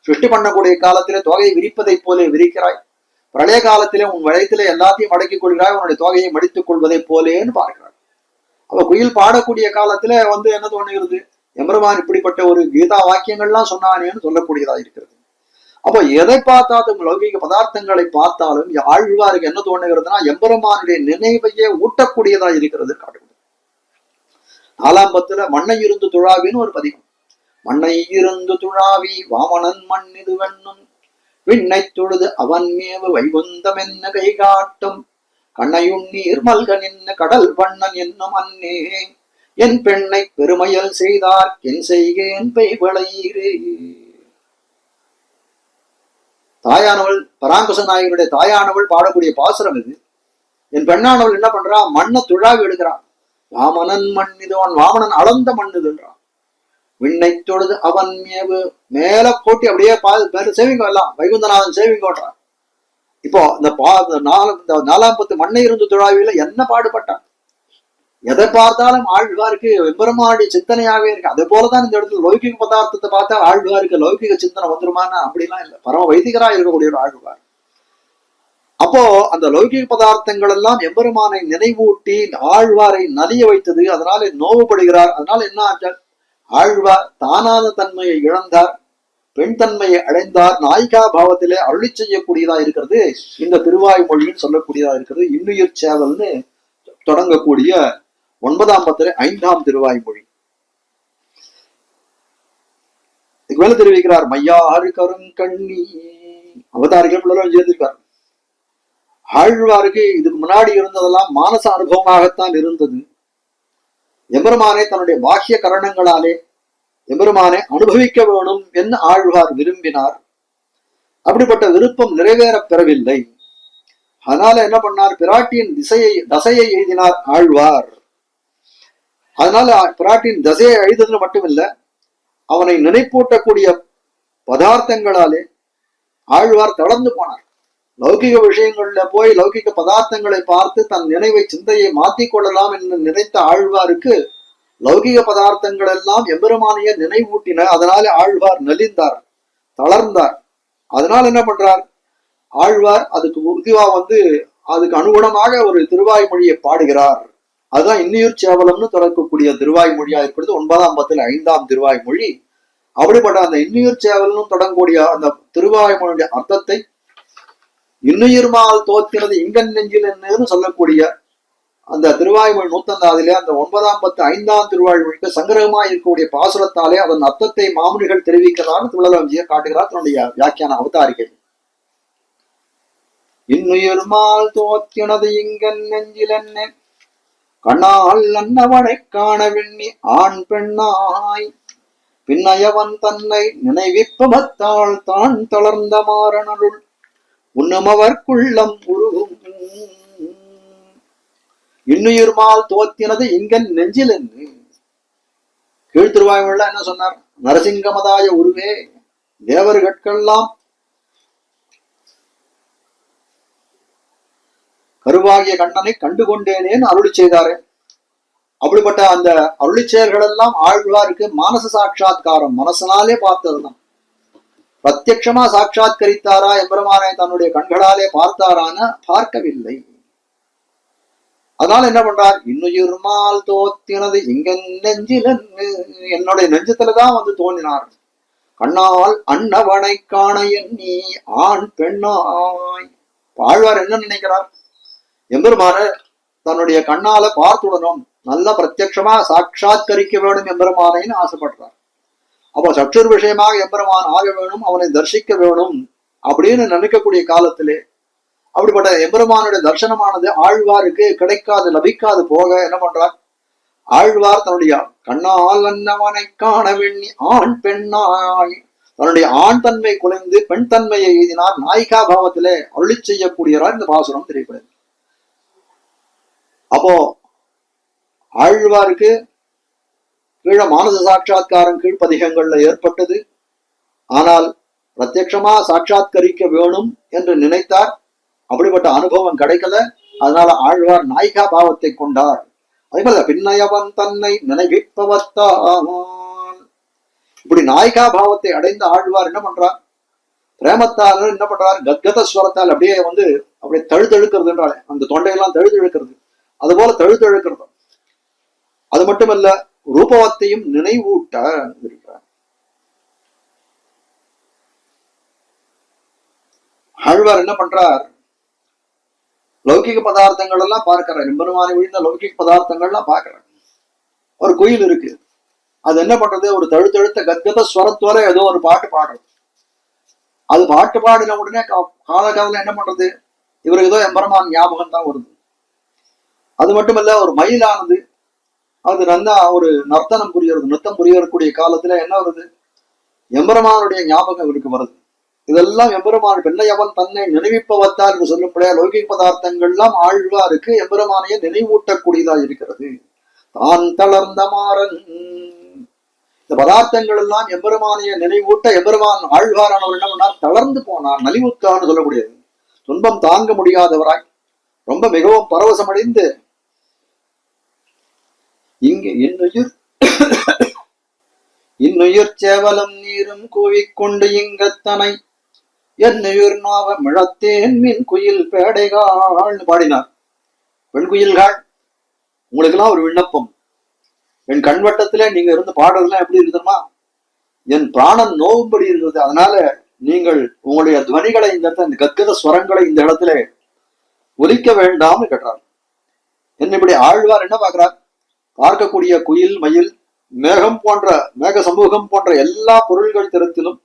சிருஷ்டி பண்ணக்கூடிய காலத்திலே தொகையை விரிப்பதை போலே விரிக்கிறாய். பிரளய காலத்திலே உன் வளையத்திலே எல்லாத்தையும் மடக்கிக் கொள்கிறாய், உன்னுடைய தொகையை மடித்துக் கொள்வதை போலேன்னு பார்க்கிறாய். அப்ப குயில் பாடக்கூடிய காலத்துல என்ன தோணுகிறது, எம்பெருமான் இப்படிப்பட்ட ஒரு கீதா வாக்கியங்கள்லாம் சொன்னானேன்னு சொல்லக்கூடியதா இருக்கிறது. அப்போ எதை பார்த்தாலும் லௌகிக பதார்த்தங்களை பார்த்தாலும் ஆழ்வாருக்கு என்ன தோணுகிறதுனா எம்பெருமானுடைய நினைவையே ஊட்டக்கூடியதா இருக்கிறது காட்டுகிறது. 4ஆம் பத்துல மண்ணை இருந்து துழாவின்னு ஒரு பதிகம். மண்ணை இருந்து துழாவி வாமனன் மண்ணிது வெண்ணும் விண்ணை தொழுது அவன் மேவு வைகுந்தம் என்ன கை காட்டும் கண்ணையுண்ணீர் மல்கன் என்ன கடல் வண்ணன் என்னும் அன்னே என் பெண்ணை பெருமையல் செய்தார் என் செய்கேன் பெய்வளையீரே. தாயானவள், பராங்குச நாயகனுடைய தாயானவள் பாடக்கூடிய பாசுரம் இது. என் பெண்ணானவள் என்ன பண்றா, மண்ணை துழாவி எடுக்கிறான். வாமனன் மண்ணிது, அவன் வாமனன் அளந்த மண்ணுதுன்றான். விண்ணை தொழுது அவன் மேவு, மேல போட்டி அப்படியே சேவிங்க எல்லாம் வைகுந்தநாதன் சேவிங்கோன்றான். இப்போ இந்த 4ஆம் பத்து மண்ணை இருந்து துழாவில என்ன பாடுபட்டான். எதை பார்த்தாலும் ஆழ்வாருக்கு எம்பெருமானுடைய சிந்தனையாவே இருக்கு. அதே போலதான் இந்த இடத்துல லௌகிக பதார்த்தத்தை பார்த்தா ஆழ்வாருக்கு லௌகிக சிந்தனை வந்துருமானா அப்படிலாம் இல்லை. பரம வைதிகரா இருக்கக்கூடிய ஒரு ஆழ்வார். அப்போ அந்த லௌகிக பதார்த்தங்கள் எல்லாம் எம்பெருமானை நினைவூட்டி ஆழ்வாரை நலிய வைத்தது. அதனால நோவுபடுகிறார். அதனால என்ன ஆச்சார், ஆழ்வார் தானான தன்மையை இழந்தார், பெண் தன்மையை அடைந்தார். நாயிகா பாவத்திலே அருளி செய்யக்கூடியதா இருக்கிறது இந்த திருவாய்மொழின்னு சொல்லக்கூடியதா இருக்கிறது. இன்னுயிர் சேவல்னு தொடங்கக்கூடிய 9ஆம் பத்திலே 5ஆம் திருவாய்மொழி. இதுக்கு மேல தெரிவிக்கிறார், மையாறு கருங்கண்ணி அவதாரிகள் சேர்ந்திருக்கார். ஆழ்வாருக்கு இதுக்கு முன்னாடி இருந்ததெல்லாம் மானச அனுபவமாகத்தான் இருந்தது. எம்பெருமானை தன்னுடைய பாக்கிய கரணங்களாலே எம்பெருமானை அனுபவிக்க வேணும் என்று ஆழ்வார் விரும்பினார். அப்படிப்பட்ட விருப்பம் நிறைவேறப் பெறவில்லை. அதனால என்ன பண்ணார், பிராட்டியின் தசையை எழுதினார் ஆழ்வார். அதனால பிராட்டியின் தசையை எழுதுறது மட்டுமில்ல, அவனை நினைப்பூட்டக்கூடிய பதார்த்தங்களாலே ஆழ்வார் தளர்ந்து போனார். லௌகிக விஷயங்கள்ல போய் லௌகிக பதார்த்தங்களை பார்த்து தன் நினைவை சிந்தையை மாற்றிக் கொள்ளலாம் என்று நினைத்த ஆழ்வாருக்கு லௌகிக பதார்த்தங்கள் எல்லாம் எம்பெருமானையே நினைவூட்டின. அதனால ஆழ்வார் நலிந்தார், தளர்ந்தார். அதனால என்ன பண்றார் ஆழ்வார், அதுக்கு உறுதிவா அதுக்கு அனுகுணமாக ஒரு திருவாய்மொழியை பாடுகிறார். அதுதான் இன்னுயிர் சேவலம்னு தொடக்கக்கூடிய திருவாய்மொழியா இருக்கிறது 9ஆம் பத்துல 5ஆம் திருவாய்மொழி. அப்படிப்பட்ட அந்த இன்னுயிர் சேவல்னு தொடங்கக்கூடிய அந்த திருவாய்மொழியுடைய அர்த்தத்தை இன்னுயிர்மால் தோத்தினது இங்கன் நெஞ்சில் என்னன்னு சொல்லக்கூடிய அந்த திருவாய்மொழி 150 அந்த 9ஆம் பத்து 5ஆம் திருவாய்மொழிக்கு சங்கிரகமா இருக்கக்கூடிய பாசுரத்தாலே அதன் அர்த்தத்தை மாமுனிகள் தெரிவிக்கிறார் துளலஞ்சியர் காட்டுகிறார் தன்னுடைய வியாக்கியான அவதாரிகை. இன்னுயிர்மால் தோத்தினது இங்கன் நெஞ்சில் என்ன கண்ணால் அன்னவனை காண விண்ணி ஆண் பெண்ணாய் பின்னயவன் தன்னை நினைவிப்பமத்தால் தான் தளர்ந்த மாறனருள் உன்னமவர்க்குள்ளம் உருகும். இன்னுயிர்மால் தோத்தினது இங்கன் நெஞ்சில் என்று கீழ்த்திருவாய்மொழில என்ன சொன்னார், நரசிங்கமதாய உருவே தேவர்கட்கெல்லாம் கருவாகிய கண்ணனை கண்டுகொண்டேனேன்னு அருளி செய்தாரு. அப்படிப்பட்ட அந்த அருளி செயல்கள் எல்லாம் ஆழ்வாருக்கு மானச சாட்சா்காரம், மனசனாலே பார்த்ததுதான். பிரத்யட்சமா சாட்சாத்கரித்தாரா எம்பெருமானை தன்னுடைய கண்களாலே பார்த்தாரான பார்க்கவில்லை. அதனால என்ன பண்றார், இன்னுயிர் மால் தோத்தினது இங்க நெஞ்சில, என்னுடைய நெஞ்சத்துலதான் வந்து தோன்றினார். கண்ணால் அன்னவனை காண எண்ணி ஆண் பெண்ணாய். ஆழ்வார் என்ன நினைக்கிறார், எம்பெருமான தன்னுடைய கண்ணால பார்த்துடணும், நல்லா பிரத்யட்சமா சாட்சாத்கரிக்க வேணும் எம்பெருமானைன்னு ஆசைப்படுறார். அப்போ சற்றுர் விஷயமாக எம்பெருமான் ஆக வேணும், அவனை தரிசிக்க வேணும் அப்படின்னு நினைக்கக்கூடிய காலத்திலே அப்படிப்பட்ட எம்பெருமானுடைய தர்சனமானது ஆழ்வாருக்கு கிடைக்காது, லபிக்காது போக என்ன பண்றார், ஆழ்வார் தன்னுடைய கண்ணால் அன்னவனை காண வெண்ணி ஆண் பெண்ணாய், தன்னுடைய ஆண் தன்மை குலைந்து பெண் தன்மையை எய்தினார். நாயிகா பாவத்திலே அருளி செய்யக்கூடியவரார் இந்த பாசுரம் தெரியப்படுது. அப்போ ஆழ்வாருக்கு கீழ மானச சாட்சா்காரம் கீழ்ப்பதிகங்கள்ல ஏற்பட்டது. ஆனால் பிரத்யட்சமா சாட்சாத்கரிக்க வேணும் என்று நினைத்தார். அப்படிப்பட்ட அனுபவம் கிடைக்கல. அதனால ஆழ்வார் நாயிகா பாவத்தை கொண்டார். அதே போல பின்னயவன் தன்னை நினைவிப்பவத்தான். இப்படி நாயிகா பாவத்தை அடைந்த ஆழ்வார் என்ன பண்றார், பிரேமத்தால் என்ன பண்றார், கத்கத ஸ்வரத்தால் அப்படியே வந்து அப்படியே தழுத்தழுக்கிறதுன்றாலே அந்த தொண்டையெல்லாம் தழுத்தழுக்கிறது, அது போல தழுத்தழுக்கிறது. அது மட்டுமல்ல, ரூபவத்தையும் நினைவூட்ட இருக்கிறார். ஆழ்வார் என்ன பண்றார், லௌகிக பதார்த்தங்கள் எல்லாம் பார்க்கிறார். எம்பெருமானை விழுந்த லௌகிக பதார்த்தங்கள்லாம் பார்க்கிறார். ஒரு குயில் இருக்கு, அது என்ன பண்றது, ஒரு தழுத்தழுத்த கத்கத ஸ்வரத்தோட ஏதோ ஒரு பாட்டு பாடுறது. அது பாட்டு பாடின உடனே காலகாலம் என்ன பண்றது, இவருக்கு ஏதோ எம்பெருமான் ஞாபகம் தான் வருது. அது மட்டுமல்ல, ஒரு மயிலானது அது நல்லா ஒரு நர்த்தனம் புரியறது, நൃத்தம் புரியக்கூடிய காலத்துல என்ன வருது, எம்பெருமானுடைய ஞாபகம் இவருக்கு வருது. இதெல்லாம் எம்பெருமான் பெண்ணையவன் தன்னை நினைவிப்பவத்தால் என்று சொல்லப்படைய லௌகிக பதார்த்தங்கள்லாம் ஆழ்வாருக்கு எம்பெருமானையே நினைவூட்டக்கூடியதா இருக்கிறது. தான் தளர்ந்த மாறன், இந்த பதார்த்தங்கள் எல்லாம் எம்பெருமானைய நினைவூட்ட எம்பெருமான் ஆழ்வாரானவர் என்ன பண்ணார், தளர்ந்து போனார், நலிவுத்தான்னு சொல்லக்கூடியது. துன்பம் தாங்க முடியாதவராய் ரொம்ப மிகவும் பரவசமடைந்து இங்கு இன்னுயிர் சேவலம் நீரும் கூவிக்கொண்டு இங்கத்தனை என்னுயிர் நாவ மிழத்தேன் மின் குயில் பேடைகாள்னு பாடினார். பெண் குயில்கள், உங்களுக்கெல்லாம் ஒரு விண்ணப்பம். என் கண்வட்டத்திலே நீங்க இருந்து பாடுறதுலாம் எப்படி இருக்குதுமா, என் பிராணன் நோவும்படி இருக்கிறது. அதனால நீங்கள் உங்களுடைய துவனிகளை இந்த கத்கத ஸ்வரங்களை இந்த இடத்துல ஒலிக்க வேண்டாம்னு கேட்டார். என்ன இப்படி ஆழ்வார் என்ன பார்க்கிறார், பார்க்கக்கூடிய குயில் மயில் மேகம் போன்ற மேக சமூகம் போன்ற எல்லா பொருள்கள் திறத்திலும்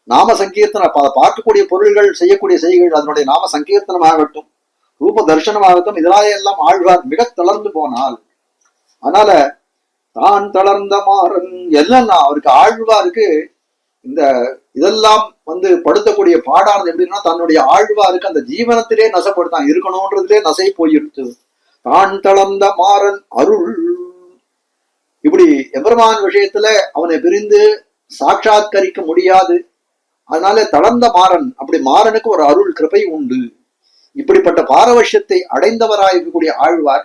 நாம சங்கீர்த்தன பார்க்கக்கூடிய பொருள்கள் செய்யக்கூடிய செய்கைகள் அதனுடைய நாம சங்கீர்த்தனம் ஆகட்டும், ரூப தர்சனமாகட்டும், இதனாலே எல்லாம் ஆழ்வார் மிக தளர்ந்து போனால். அதனால தான் தளர்ந்த மாறன் எல்லாம் அவருக்கு ஆழ்வாருக்கு இந்த இதெல்லாம் வந்து படுத்தக்கூடிய பாடானது எப்படின்னா, தன்னுடைய ஆழ்வாருக்கு அந்த ஜீவனத்திலே நசப்படுத்தான் இருக்கணும்ன்றதுலே நசை போயிடுத்து. தான் தளர்ந்த மாறன் அருள், இப்படி எம்பெருமான் விஷயத்துல அவனை பிரிந்து சாட்சாத்கரிக்க முடியாது. அதனால தளர்ந்த மாறன், அப்படி மாறனுக்கு ஒரு அருள் கிருபை உண்டு. இப்படிப்பட்ட பாரவஷ்யத்தை அடைந்தவராயிருக்கக்கூடிய ஆழ்வார்,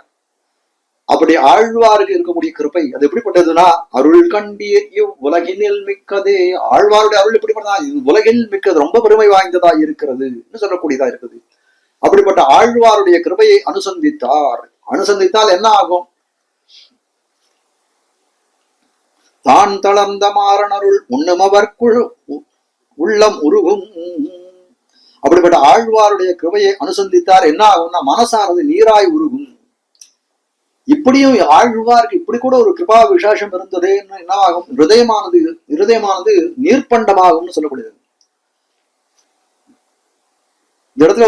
அப்படி ஆழ்வாருக்கு இருக்கக்கூடிய கிருபை அது எப்படிப்பட்டதுன்னா, அருள் கண்டீர் இவ் உலகினில் மிக்கதே. ஆழ்வாருடைய அருள் எப்படிப்பட்டதா, உலகில் மிக்கது, ரொம்ப பெருமை வாய்ந்ததா இருக்கிறது சொல்லக்கூடியதா இருக்குது. அப்படிப்பட்ட ஆழ்வாருடைய கிருபையை அனுசந்தித்தார். அனுசந்தித்தால் என்ன ஆகும், தான் தளர்ந்த மாறனருள் உண்ணுமவர்க்குள் உள்ளம் உருகும். அப்படிப்பட்ட ஆழ்வாருடைய கிருபையை அனுசந்தித்தார் என்ன ஆகும்னா, மனசானது நீராய் உருகும். இப்படியும் ஆழ்வாருக்கு இப்படி கூட ஒரு கிருபா விசேஷம் இருந்தது. என்ன ஆகும், இருதயமானது நீர்ப்பண்டமாகும்னு சொல்லக்கூடியது. இந்த இடத்துல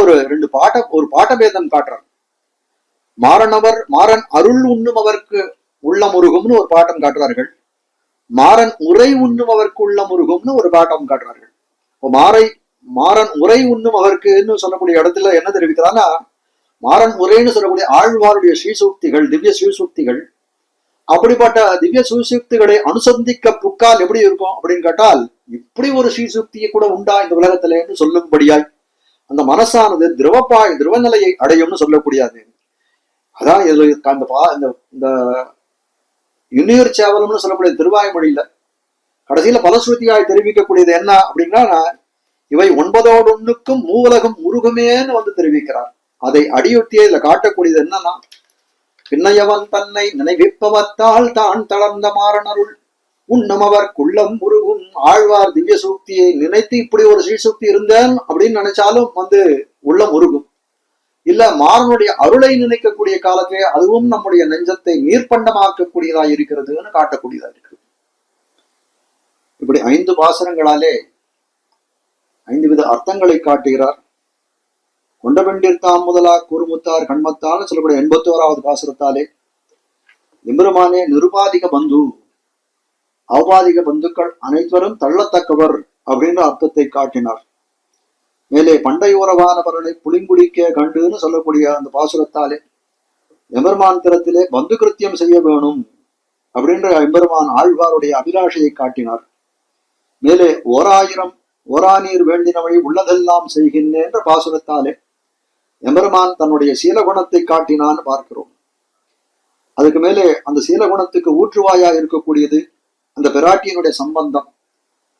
ஒரு பாட்டபேதம் காட்டுறார். மாறன் அருள் உண்ணும் அவருக்கு உள்ளம் உருகும்னு ஒரு பாட்டம் காட்டுறார்கள். மாறன் உரை உண்ணும் அவருக்கு உள்ளம் உருகும்னு ஒரு பாட்டம் காட்டுறார்கள். மாறன் உரை உண்ணும் அவருக்குன்னு சொல்லக்கூடிய இடத்துல என்ன தெரிவிக்கிறான்னா, மாறன் உரைன்னு சொல்லக்கூடிய ஆழ்வாருடைய ஸ்ரீசூக்திகள், திவ்ய ஸ்ரீசூக்திகள், அப்படிப்பட்ட திவ்ய ஸ்ரீசூக்திகளை அனுசந்திக்க புக்கால் எப்படி இருக்கும் அப்படின்னு கேட்டால், இப்படி ஒரு ஸ்ரீசூக்தியை கூட உண்டா இந்த உலகத்திலேன்னு சொல்லும்படியாய் அந்த மனசானது திரவ நிலையை அடையும்னு சொல்லக்கூடியது. அதான் இந்த இன்னுயிர் சேவலம்னு சொல்லக்கூடிய திருவாய்மொழியில கடைசியில பலஸ்ருதியாய் தெரிவிக்கக்கூடியது என்ன அப்படின்னா, இவை 9 மூவுலகம் உருகுமேன்னு வந்து தெரிவிக்கிறார். அதை அடியொட்டியே இதுல காட்டக்கூடியது என்னன்னா, பின்னையவன் தன்னை நினைவிப்பவத்தால் தான் தளர்ந்த மாறனருள் உண்ணும் அவர் குள்ளம் உருகும். ஆழ்வார் திவ்ய சூக்தியை நினைத்து இப்படி ஒரு ஸ்ரீசூக்தி இருந்தேன் அப்படின்னு நினைச்சாலும் உள்ளம் உருகும். இல்ல மாறனுடைய அருளை நினைக்கக்கூடிய காலத்திலே அதுவும் நம்முடைய நெஞ்சத்தை நீர்ப்பண்டமாக்கக்கூடியதா இருக்கிறதுன்னு காட்டக்கூடியதா இருக்கு. இப்படி 5 பாசனங்களாலே 5 வித அர்த்தங்களை காட்டுகிறார். கொண்டவெண்டிர்த்தாம் முதலா கூறுமுத்தார் கண்மத்தால் சொல்லக்கூடிய 81வது பாசுரத்தாலே எம்பெருமானே நிருபாதிக பந்து, ஔபாதிக பந்துக்கள் அனைவரும் தள்ளத்தக்கவர் அப்படின்ற அர்த்தத்தை காட்டினார். மேலே பண்டை உறவானவர்களை புளிங்குடிக்க கண்டுன்னு சொல்லக்கூடிய அந்த பாசுரத்தாலே எம்பெருமான் திறத்திலே பந்து கிருத்தியம் செய்ய வேணும் அப்படின்ற எம்பெருமான் ஆழ்வாருடைய அபிலாஷையை காட்டினார். மேலே ஓராநீர் வேண்டினவழி உள்ளதெல்லாம் செய்கின்றேன் என்ற பாசுரத்தாலே எம்பெருமான் தன்னுடைய சீலகுணத்தை காட்டினான்னு பார்க்கிறோம். அதுக்கு மேலே அந்த சீலகுணத்துக்கு ஊற்றுவாயா இருக்கக்கூடியது அந்த பிராட்டியினுடைய சம்பந்தம்.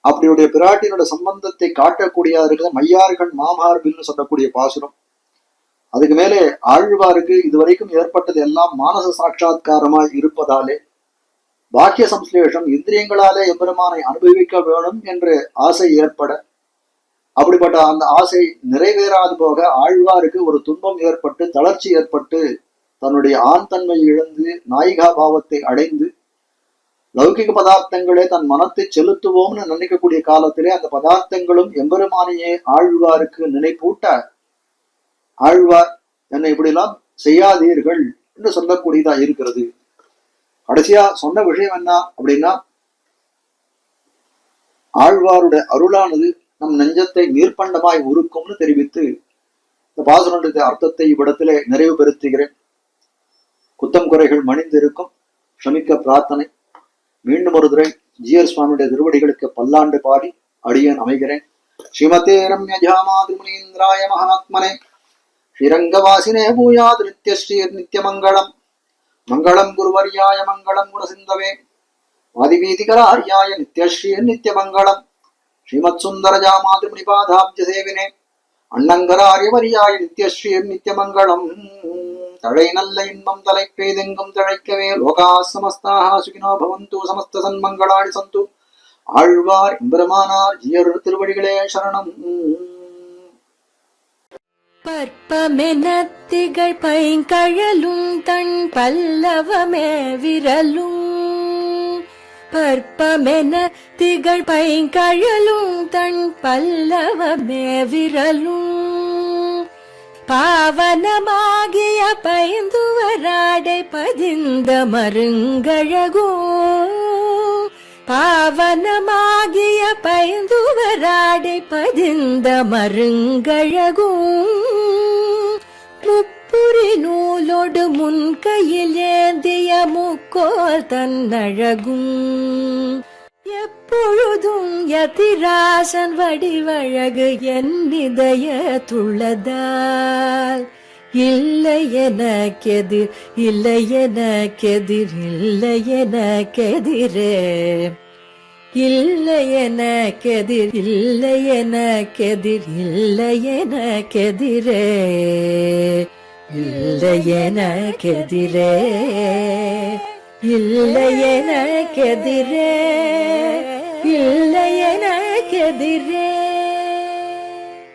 அப்படியுடைய பிராட்டியினுடைய சம்பந்தத்தை காட்டக்கூடியதா இருக்கிற மையார்கள் மாமார்பில்னு சொல்லக்கூடிய பாசுரம். அதுக்கு மேலே ஆழ்வாருக்கு இதுவரைக்கும் ஏற்பட்டது எல்லாம் மானச சாட்சா்காரமாய் இருப்பதாலே பாக்கிய சம்ஸ்லேஷம் இந்திரியங்களாலே எம்பெருமானை அனுபவிக்க வேணும் என்று ஆசை ஏற்பட, அப்படிப்பட்ட அந்த ஆசை நிறைவேறாது போக ஆழ்வாருக்கு ஒரு துன்பம் ஏற்பட்டு தளர்ச்சி ஏற்பட்டு தன்னுடைய ஆண் தன்மை இழந்து நாயிகா பாவத்தை அடைந்து லௌகிக பதார்த்தங்களே தன் மனத்தை செலுத்துவோம்னு நினைக்கக்கூடிய காலத்திலே அந்த பதார்த்தங்களும் எம்பெருமானையே ஆழ்வாருக்கு நினைப்பூட்ட ஆழ்வார் என்னை இப்படிலாம் செய்யாதீர்கள் என்று சொல்லக்கூடியதா இருக்கிறது. கடைசியா சொன்ன விஷயம் என்ன அப்படின்னா, ஆழ்வாருடைய அருளானது நம் நெஞ்சத்தை நீர்ப்பண்டமாய் உருக்கும்னு தெரிவித்து இந்த பாசுரனுடைய அர்த்தத்தை இவ்விடத்திலே நிறைவு பெறுத்துகிறேன். குத்தம் குறைகள் மணிந்திருக்கும் ஷமிக்க பிரார்த்தனை. மீண்டும் ஒரு துறை ஜிஆர் சுவாமியுடைய திருவடிகளுக்கு பல்லாண்டு பாடி அடியேன் அமைகிறேன். ஸ்ரீமதே ரம்யஜாமாதிமுனீந்திராய மகாத்மனே ஸ்ரீரங்கவாசினே பூயாத் நித்யஸ்ரீர் நித்யமங்கலம். மங்களம் குருவர்யாய மங்களம் குணசிந்தவே ஆதிவீதிகரார்யாய நித்யஸ்ரீர் நித்யமங்கலம். ஸ்ரீமத் சுந்தரஜாமாதிமுனிபாதாப்ஜ சேவினே அண்ணங்கராரியவரியாய நித்யஸ்ரீர் நித்யமங்கலம். தழை நல்ல இன்பம் தலை பெய்தெங்கும் தழைக்கவே லோகா சமஸ்தாக சுகினோ பவந்து சமஸ்த சன்மங்களாணி சந்து. ஆழ்வார் எம்பெருமானார் ஜியர் திருவடிகளே சரணம். பற்பமெனத்திகள் பைங்கழலும் தன் பல்லவமே விரலும். பற்பமென திகழ் பைங்கழலும் தன் பல்லவமே விரலும். பாவனமாகிய பைந்துவராடை பதிந்த மருங்கழகோ. பாவனமாகிய பைந்துவராடை பதிந்த மருங்கழகோ. முப்புரி நூலோடு முன் கையில் ஏந்திய முக்கோல் தன்னழகும். எப்பொழுதும் யதிராசன் வடிவழகு என் இதயத்துள்ளதால். இல்லை எனக்கெதிர் இல்லை எனக்கெதிர் இல்லை எனக்கெதிரே. இல்லை எனக்கெதிர் இல்லை எனக்கெதிர் இல்லை எனக்கெதிரே. இல்லை எனக்கெதிரே இல்லை எனக்கெதிரே இல்லை எனக்கெதிரே.